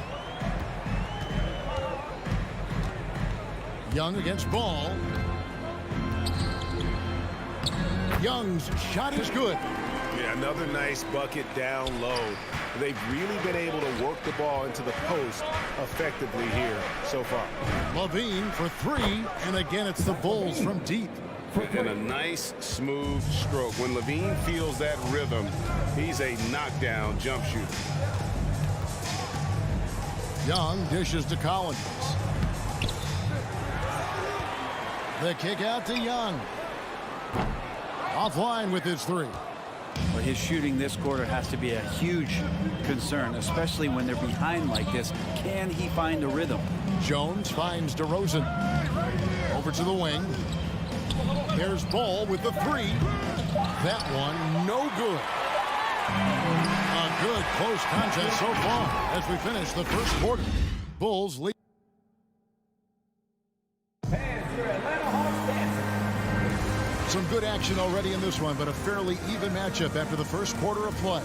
S5: Young against Ball. Young's shot is good.
S7: Yeah, another nice bucket down low. They've really been able to work the ball into the post effectively here so far.
S5: Levine for three, and again it's the Bulls from deep.
S7: And a nice, smooth stroke. When Levine feels that rhythm, he's a knockdown jump shooter.
S5: Young dishes to Collins. The kick out to Young. Offline with his three.
S6: But his shooting this quarter has to be a huge concern, especially when they're behind like this. Can he find a rhythm?
S5: Jones finds DeRozan. Over to the wing. Here's Ball with the three. That one no good. A good close contest so far as we finish the first quarter. Bulls lead. Some good action already in this one, but a fairly even matchup after the first quarter of play.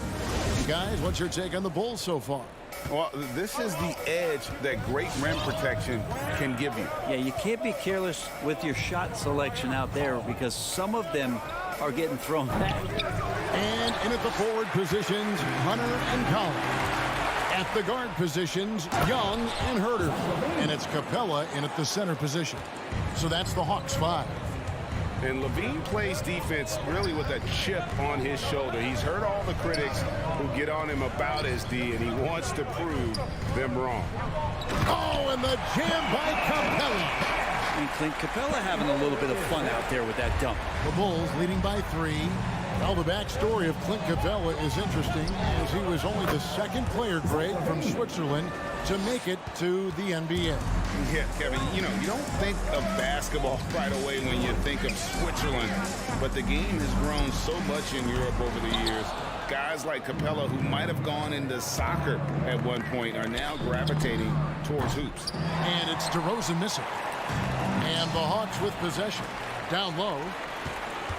S5: Guys, what's your take on the Bulls so far?
S7: Well, this is the edge that great rim protection can give you.
S6: Yeah, you can't be careless with your shot selection out there because some of them are getting thrown back.
S5: And in at the forward positions, Hunter and Collins. At the guard positions, Young and Herter. And it's Capella in at the center position. So that's the Hawks 5.
S7: And Levine plays defense really with a chip on his shoulder. He's heard all the critics who get on him about his D, and he wants to prove them wrong.
S5: Oh, and the jam by Capella.
S6: And Clint Capella having a little bit of fun out there with that dunk.
S5: The Bulls leading by 3. Well, the backstory of Clint Capella is interesting, as he was only the second player, Greg, from Switzerland to make it to the NBA.
S7: Yeah, Kevin, you don't think of basketball right away when you think of Switzerland, but the game has grown so much in Europe over the years. Guys like Capella, who might have gone into soccer at one point, are now gravitating towards hoops.
S5: And it's DeRozan missing. And the Hawks with possession. Down low.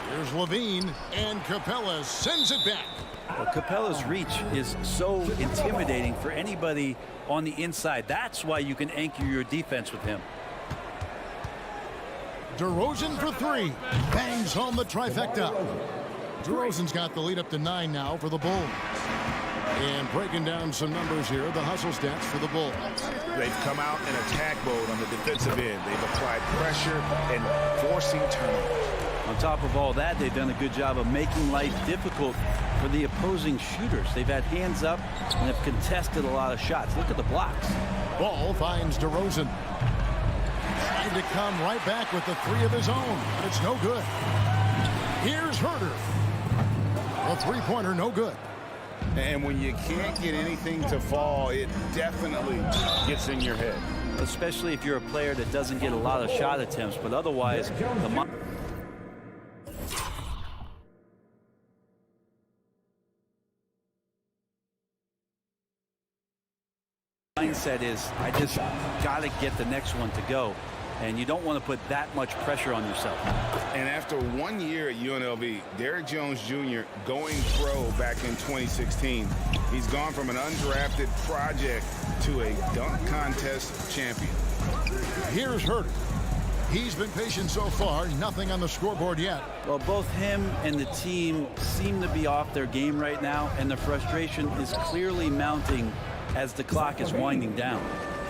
S5: Here's Levine, and Capella sends it back.
S6: Well, Capella's reach is so intimidating for anybody on the inside. That's why you can anchor your defense with him.
S5: DeRozan for 3. Bangs home the trifecta. DeRozan's got the lead up to 9 now for the Bulls. And breaking down some numbers here, the hustle stats for the Bulls.
S7: They've come out in attack mode on the defensive end. They've applied pressure and forcing turnovers.
S6: On top of all that, they've done a good job of making life difficult for the opposing shooters. They've had hands up and have contested a lot of shots. Look at the blocks.
S5: Ball finds DeRozan. Trying to come right back with the 3 of his own, but it's no good. Here's Herter. A three-pointer, no good.
S7: And when you can't get anything to fall, it definitely gets in your head.
S6: Especially if you're a player that doesn't get a lot of shot attempts, but otherwise, the mindset is, I just got to get the next one to go. And you don't want to put that much pressure on yourself.
S7: And after 1 year at UNLV, Derrick Jones Jr. going pro back in 2016, he's gone from an undrafted project to a dunk contest champion.
S5: Here's Herter. He's been patient so far, nothing on the scoreboard yet.
S6: Well, both him and the team seem to be off their game right now, and the frustration is clearly mounting as the clock is winding down.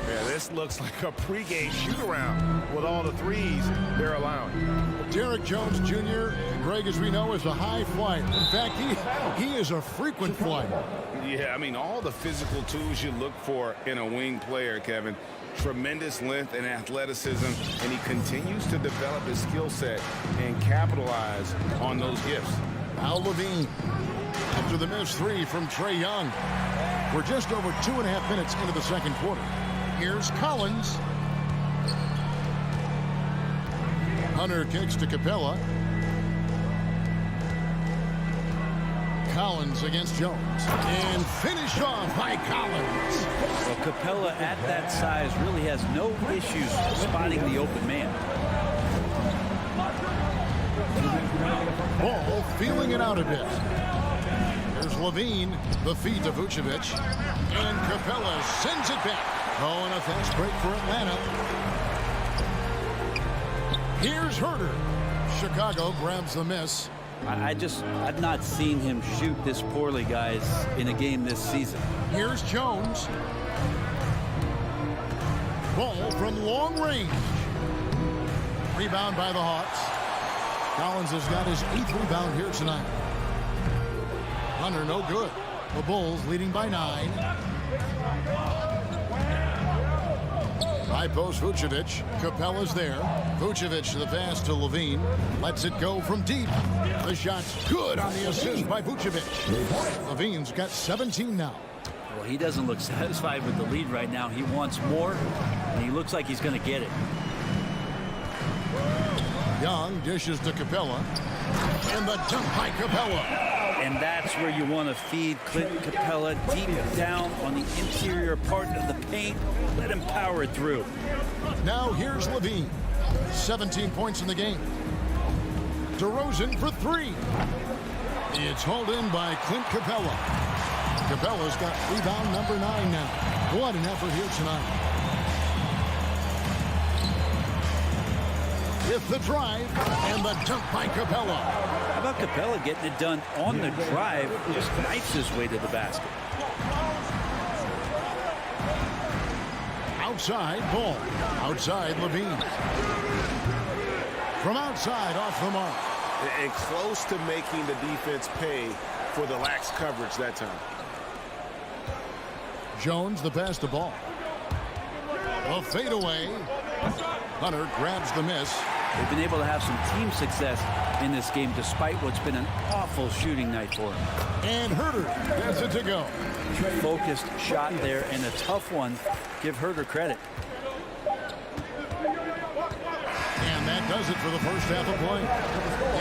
S1: Yeah, this looks like a pregame shoot-around with all the threes they're allowing.
S5: Derrick Jones Jr., Greg, as we know, is a high flyer. In fact, he is a frequent flyer.
S7: Yeah, I mean, all the physical tools you look for in a wing player, Kevin. Tremendous length and athleticism, and he continues to develop his skill set and capitalize on those gifts.
S5: Now Levine, after the missed 3 from Trae Young. We're just over 2.5 minutes into the second quarter. Here's Collins. Hunter kicks to Capella. Collins against Jones. And finished off by Collins.
S6: Well, Capella at that size really has no issues spotting the open man.
S5: Ball feeling it out a bit. There's Levine, the feed to Vucevic. And Capella sends it back. Oh, and a fast break for Atlanta. Here's Herter. Chicago grabs the miss.
S6: I've not seen him shoot this poorly, guys, in a game this season.
S5: Here's Jones. Ball from long range. Rebound by the Hawks. Collins has got his 8th rebound here tonight. Hunter no good. The Bulls leading by 9. High post Vucevic. Capella's there. Vucevic the pass to Levine. Lets it go from deep. The shot's good on the assist by Vucevic. Levine's got 17 now.
S6: Well, he doesn't look satisfied with the lead right now. He wants more, and he looks like he's going to get it.
S5: Young dishes to Capella. And the dunk by Capella.
S6: And that's where you want to feed Clint Capella, deep down on the interior part of the paint. Let him power it through.
S5: Now here's Levine. 17 points in the game. DeRozan for 3. It's hauled in by Clint Capella. Capella's got rebound number 9 now. What an effort here tonight. With the drive and the dunk by Capella.
S6: How about Capella getting it done on the drive? Just knifes his way to the basket.
S5: Outside, Ball. Outside, Levine. From outside, off the mark.
S7: And close to making the defense pay for the lax coverage that time.
S5: Jones, the pass to Ball. A fadeaway. Hunter grabs the miss.
S6: They've been able to have some team success in this game despite what's been an awful shooting night for him.
S5: And Herter gets it to go.
S6: Focused shot there and a tough one. Give Herter credit.
S5: And that does it for the first half of play.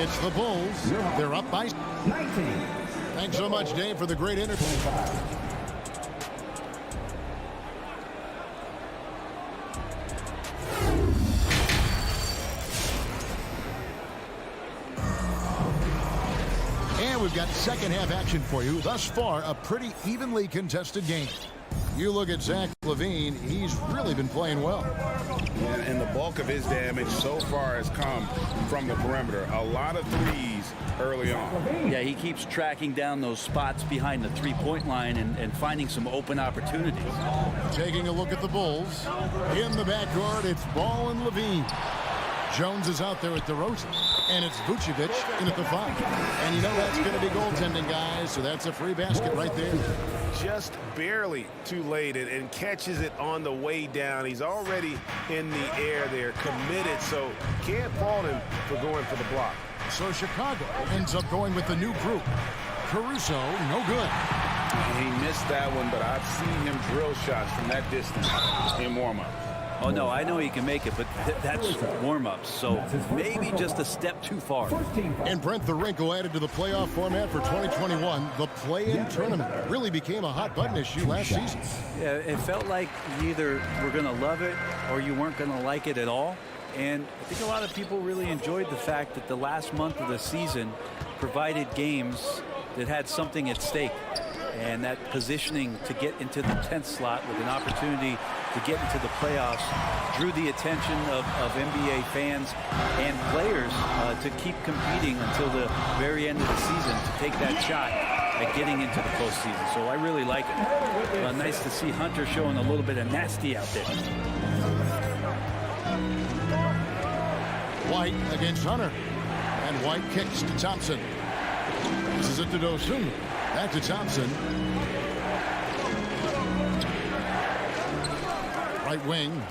S5: It's the Bulls. They're up by 19. Thanks so much, Dave, for the great interview. We've got second half action for you. Thus far, a pretty evenly contested game. You look at Zach LaVine, he's really been playing well.
S7: And the bulk of his damage so far has come from the perimeter. A lot of threes early on.
S6: Yeah, he keeps tracking down those spots behind the three-point line and finding some open opportunities.
S5: Taking a look at the Bulls. In the backcourt, it's Ball and LaVine. Jones is out there at DeRozan, and it's Vucevic in at the 5. And you know that's going to be goaltending, guys, so that's a free basket right there.
S7: Just barely too late and catches it on the way down. He's already in the air there, committed, so can't fault him for going for the block.
S5: So Chicago ends up going with the new group. Caruso, no good.
S7: He missed that one, but I've seen him drill shots from that distance in warm-up.
S6: Oh, no, I know he can make it, but that's warm-ups, so maybe just a step too far.
S5: And Brent, the wrinkle added to the playoff format for 2021, the play-in tournament really became a hot-button issue last season.
S6: Yeah, it felt like you either were going to love it or you weren't going to like it at all. And I think a lot of people really enjoyed the fact that the last month of the season provided games that had something at stake. And that positioning to get into the 10th slot with an opportunity to get into the playoffs drew the attention of NBA fans and players to keep competing until the very end of the season to take that shot at getting into the postseason. So I really like it. Nice to see Hunter showing a little bit of nasty out there.
S5: White against Hunter. And White kicks to Thompson. This is it to Dosunmu. Back to Thompson. Right wing.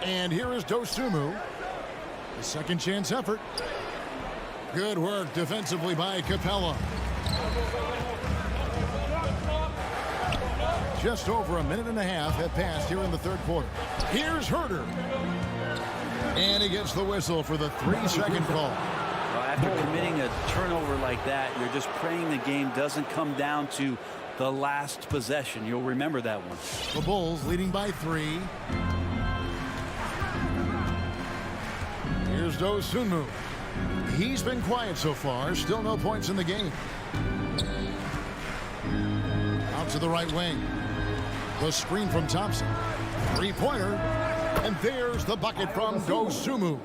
S5: And here is Dosunmu. The second chance effort. Good work defensively by Capella. Just over a minute and a half have passed here in the third quarter. Here's Herter. And he gets the whistle for the 3-second call.
S6: After committing a turnover like that, you're just praying the game doesn't come down to the last possession. You'll remember that one.
S5: The Bulls leading by 3. Here's Dosunmu. He's been quiet so far. Still no points in the game. Out to the right wing. The screen from Thompson. Three-pointer. And there's the bucket from Dosunmu.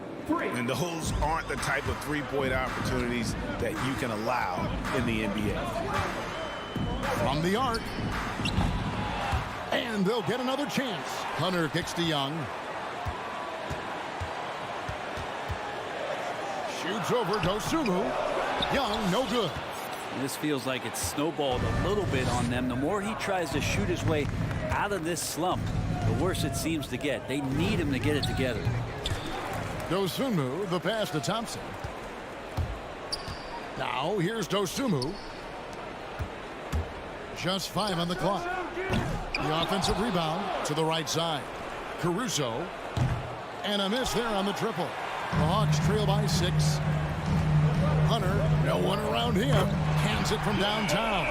S7: And those aren't the type of three-point opportunities that you can allow in the NBA.
S5: From the arc. And they'll get another chance. Hunter kicks to Young. Shoots over Dosunmu. Young, no good.
S6: This feels like it's snowballed a little bit on them. The more he tries to shoot his way out of this slump, the worse it seems to get. They need him to get it together.
S5: Dosunmu, the pass to Thompson. Now here's Dosunmu. Just 5 on the clock. The offensive rebound to the right side. Caruso. And a miss there on the triple. The Hawks trail by 6. Hunter, no one around him. Hands it from downtown.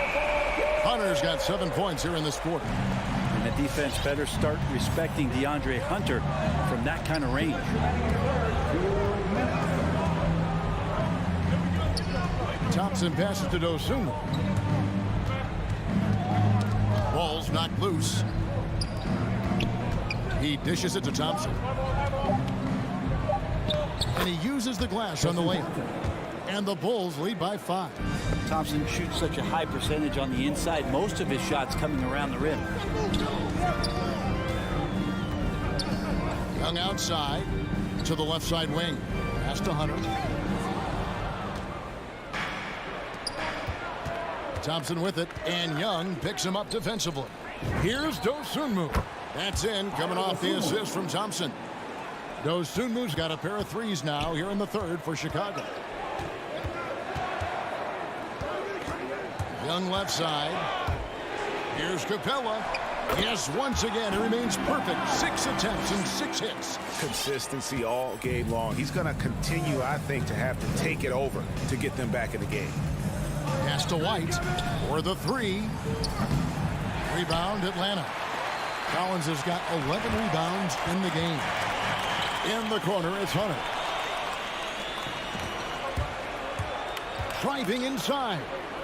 S5: Hunter's got 7 points here in this quarter.
S6: And the defense better start respecting DeAndre Hunter from that kind of range.
S5: Thompson passes to Dosunmu. Ball's knocked loose. He dishes it to Thompson. And he uses the glass on the layup. And the Bulls lead by 5.
S6: Thompson shoots such a high percentage on the inside. Most of his shots coming around the rim.
S5: Young outside to the left side wing. Pass to Hunter. Thompson with it, and Young picks him up defensively. Here's Dosunmu. That's in, coming off the assist from Thompson. Dosunmu's got a pair of threes now here in the third for Chicago. Young left side. Here's Capella. Yes, once again, he remains perfect. 6 attempts and 6 hits.
S7: Consistency all game long. He's going to continue, I think, to have to take it over to get them back in the game.
S5: Pass to White for the 3. Rebound, Atlanta. Collins has got 11 rebounds in the game. In the corner, it's Hunter. Driving inside.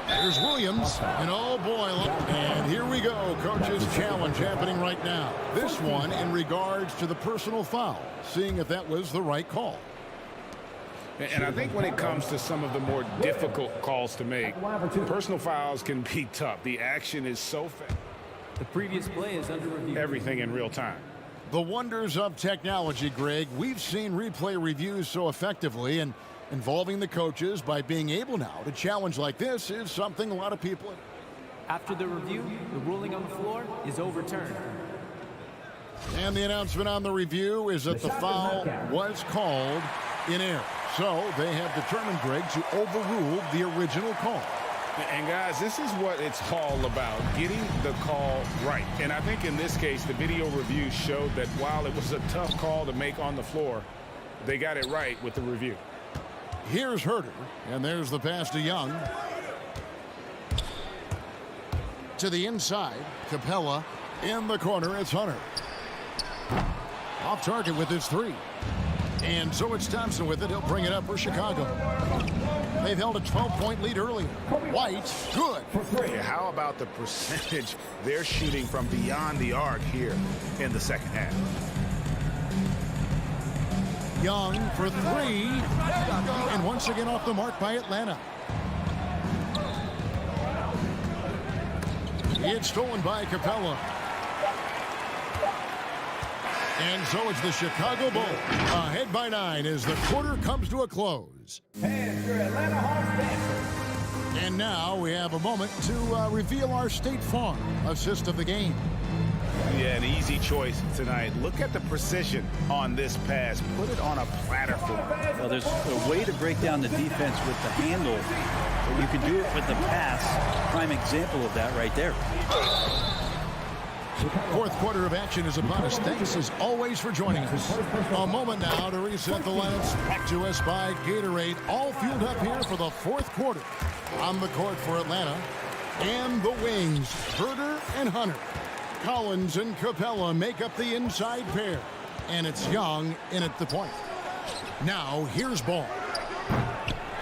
S5: Here's Williams, and oh boy, look. And here we go, coach's challenge happening right now. This one in regards to the personal foul, seeing if that was the right call.
S7: And I think when it comes to some of the more difficult calls to make, personal fouls can be tough. The action is so fast.
S11: The previous play is under review.
S7: Everything in real time.
S5: The wonders of technology, Greg. We've seen replay reviews so effectively, and involving the coaches by being able now to challenge like this is something a lot of people.
S11: After the review, the ruling on the floor is overturned.
S5: And the announcement on the review is that the foul was called in error. So they have determined, Greg, to overrule the original call.
S7: And guys, this is what it's all about, getting the call right. And I think in this case, the video review showed that while it was a tough call to make on the floor, they got it right with the review.
S5: Here's Herter, and there's the pass to Young. To the inside, Capella. In the corner, it's Hunter. Off target with his 3. And so it's Thompson with it. He'll bring it up for Chicago. They've held a 12-point lead earlier. White, good.
S7: Yeah, how about the percentage they're shooting from beyond the arc here in the second half?
S5: Young for 3. And once again off the mark by Atlanta. It's stolen by Capella. And so it's the Chicago Bulls ahead by 9 as the quarter comes to a close. And now we have a moment to reveal our State Farm assist of the game.
S7: Yeah, an easy choice tonight. Look at the precision on this pass. Put it on a platter for him.
S6: Well, there's a way to break down the defense with the handle, but you can do it with the pass. Prime example of that right there.
S5: Fourth quarter of action is upon us. Thanks as always for joining us. A moment now to reset the lineups. Brought to us by Gatorade. All fueled up here for the fourth quarter. On the court for Atlanta. And the wings, Herter and Hunter. Collins and Capella make up the inside pair. And it's Young in at the point. Now here's ball.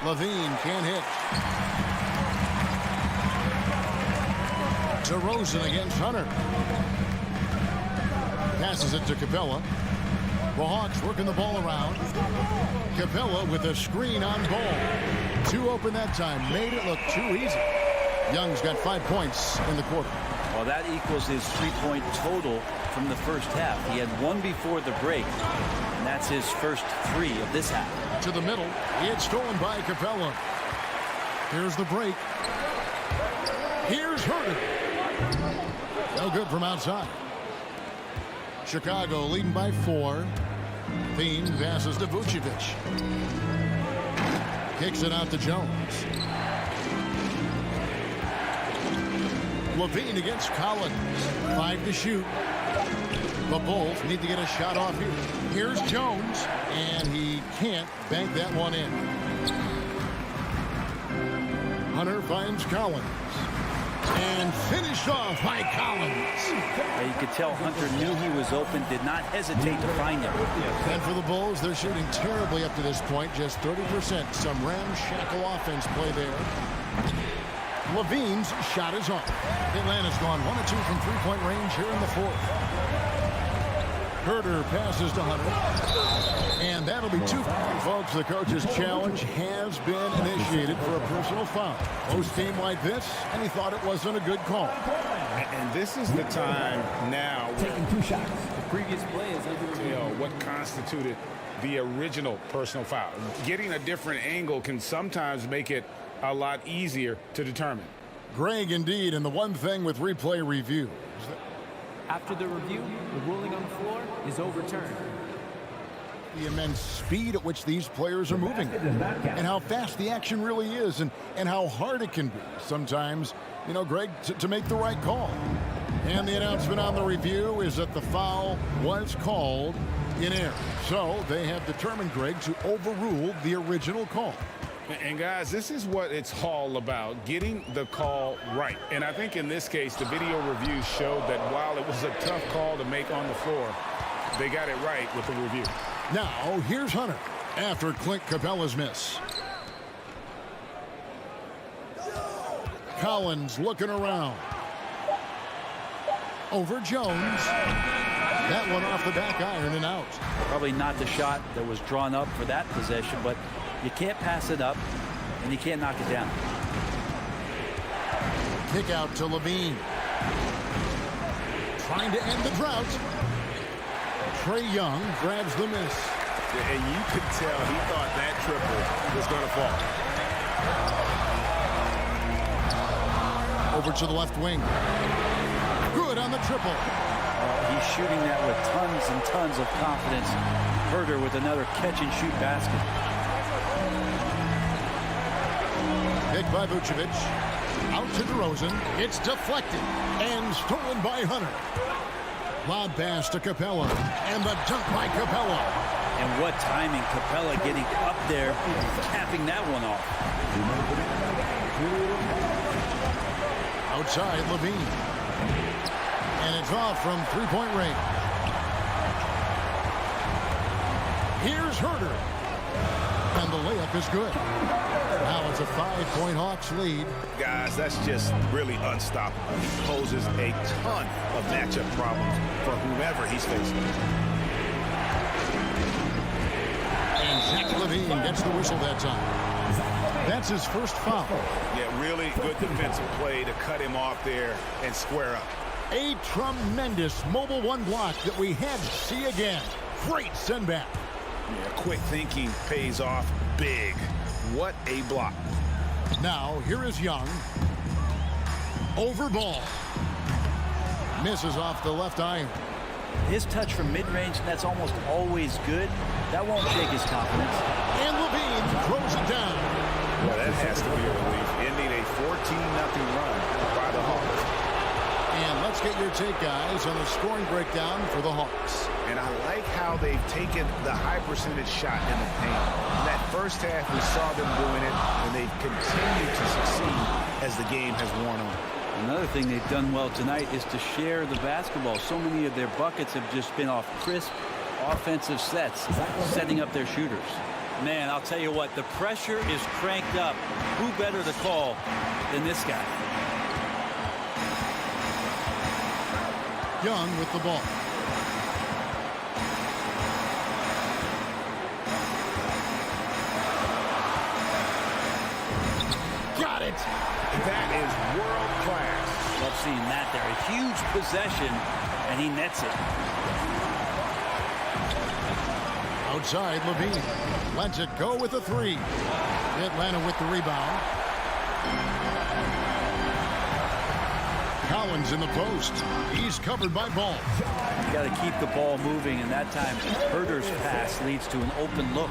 S5: Levine can't hit. DeRozan against Hunter. Passes it to Capella. The Hawks working the ball around. Capella with a screen on ball. Two open that time. Made it look too easy. Young's got 5 points in the quarter.
S6: Well, that equals his 3-point total from the first half. He had one before the break, and that's his first 3 of this half.
S5: To the middle. It's stolen by Capella. Here's the break. Here's Herter. No good from outside. Chicago leading by 4. Thiem passes to Vucevic. Kicks it out to Jones. Levine against Collins. 5 to shoot. The Bulls need to get a shot off here. Here's Jones, and he can't bank that one in. Hunter finds Collins. And finished off by Collins.
S6: You could tell Hunter knew he was open, did not hesitate to find him.
S5: And for the Bulls, they're shooting terribly up to this point, just 30%. Some ramshackle offense play there. Levine's shot is off. Atlanta's gone 1 of 2 from three-point range here in the fourth. Herter passes to Hunter. And that'll be 2. Folks, the coach's challenge has been initiated for a personal foul. Post game like this, and he thought it wasn't a good call.
S7: And this is the time now
S11: Taking 2 shots. The previous play is under review.
S7: what constituted the original personal foul. Getting a different angle can sometimes make it a lot easier to determine.
S5: Greg, indeed, and the one thing with replay review.
S11: After the review, the ruling on the floor is overturned.
S5: The immense speed at which these players are moving and how fast the action really is and how hard it can be sometimes, Greg, to make the right call. And the announcement on the review is that the foul was called in error. So they have determined, Greg, to overrule the original call.
S7: And guys, this is what it's all about, getting the call right. And I think in this case, the video review showed that while it was a tough call to make on the floor, they got it right with the review.
S5: Now, here's Hunter after Clint Capella's miss. Collins looking around. Over Jones. That one off the back iron and out.
S6: Probably not the shot that was drawn up for that possession, but you can't pass it up, and you can't knock it down.
S5: Kick out to Levine. Trying to end the drought. Trae Young grabs the miss.
S7: And you could tell he thought that triple was going to fall.
S5: Over to the left wing. Good on the triple.
S6: He's shooting that with tons and tons of confidence. Herter with another catch-and-shoot basket.
S5: Picked by Vucevic. Out to DeRozan. It's deflected and stolen by Hunter. Lob pass to Capella. And the dunk by Capella.
S6: And what timing, Capella getting up there, capping that one off.
S5: Outside, Levine. And it's off from three-point range. Here's Herter. And the layup is good. Now it's a 5-point Hawks lead.
S7: Guys, that's just really unstoppable. He poses a ton of matchup problems for whomever he's facing.
S5: And Zach Levine gets the whistle that time. That's his first foul.
S7: Yeah, really good defensive play to cut him off there and square up.
S5: A tremendous mobile one block that we had to see again. Great send back.
S7: Yeah, quick thinking pays off big. What a block.
S5: Now, here is Young. Over ball. Misses off the left iron.
S6: His touch from mid-range, that's almost always good. That won't shake his confidence.
S5: And Levine throws it down.
S7: Well, that has to be a relief, ending a 14-0 run by the Hawks.
S5: And let's get your take, guys, on the scoring breakdown for the Hawks.
S7: And I like how they've taken the high percentage shot in the paint. In that first half, we saw them doing it, and they've continued to succeed as the game has worn on.
S6: Another thing they've done well tonight is to share the basketball. So many of their buckets have just been off crisp, offensive sets, setting up their shooters. Man, I'll tell you what, the pressure is cranked up. Who better to call than this guy?
S5: Young with the ball. Got it.
S7: That is world class.
S6: Love seeing that there. A huge possession, and he nets it.
S5: Outside, Levine lets it go with a three. Atlanta with the rebound. Collins in the post. He's covered by Ball.
S6: You got to keep the ball moving, and that time Herder's pass leads to an open look.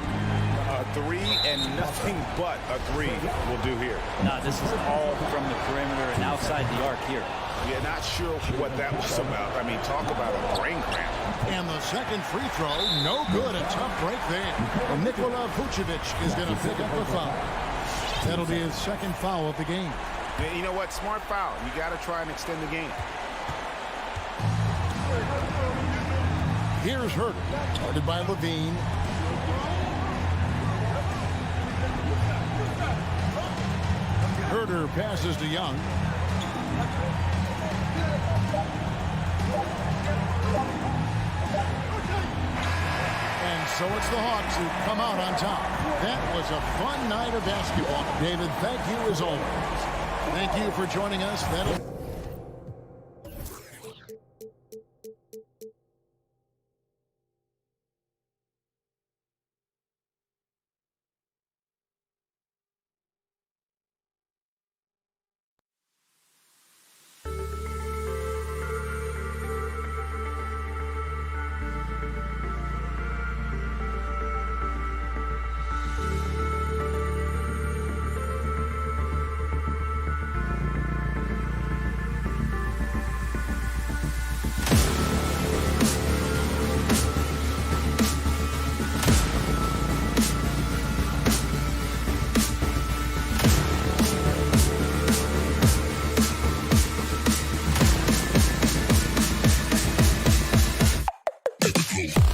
S7: A three and nothing but a three will do here.
S6: Nah, this is all from the perimeter and outside the arc here.
S7: Yeah, not sure what that was about. I mean, talk about a brain cramp.
S5: And the second free throw, no good. A tough break there. Nikola Vucevic is going to pick up the foul. That'll be his second foul of the game.
S7: Yeah, you know what? Smart foul. You got to try and extend the game.
S5: Here's Herder, guarded by Levine. Herder passes to Young. And so it's the Hawks who come out on top. That was a fun night of basketball. David, thank you as always. Thank you for joining us. That'll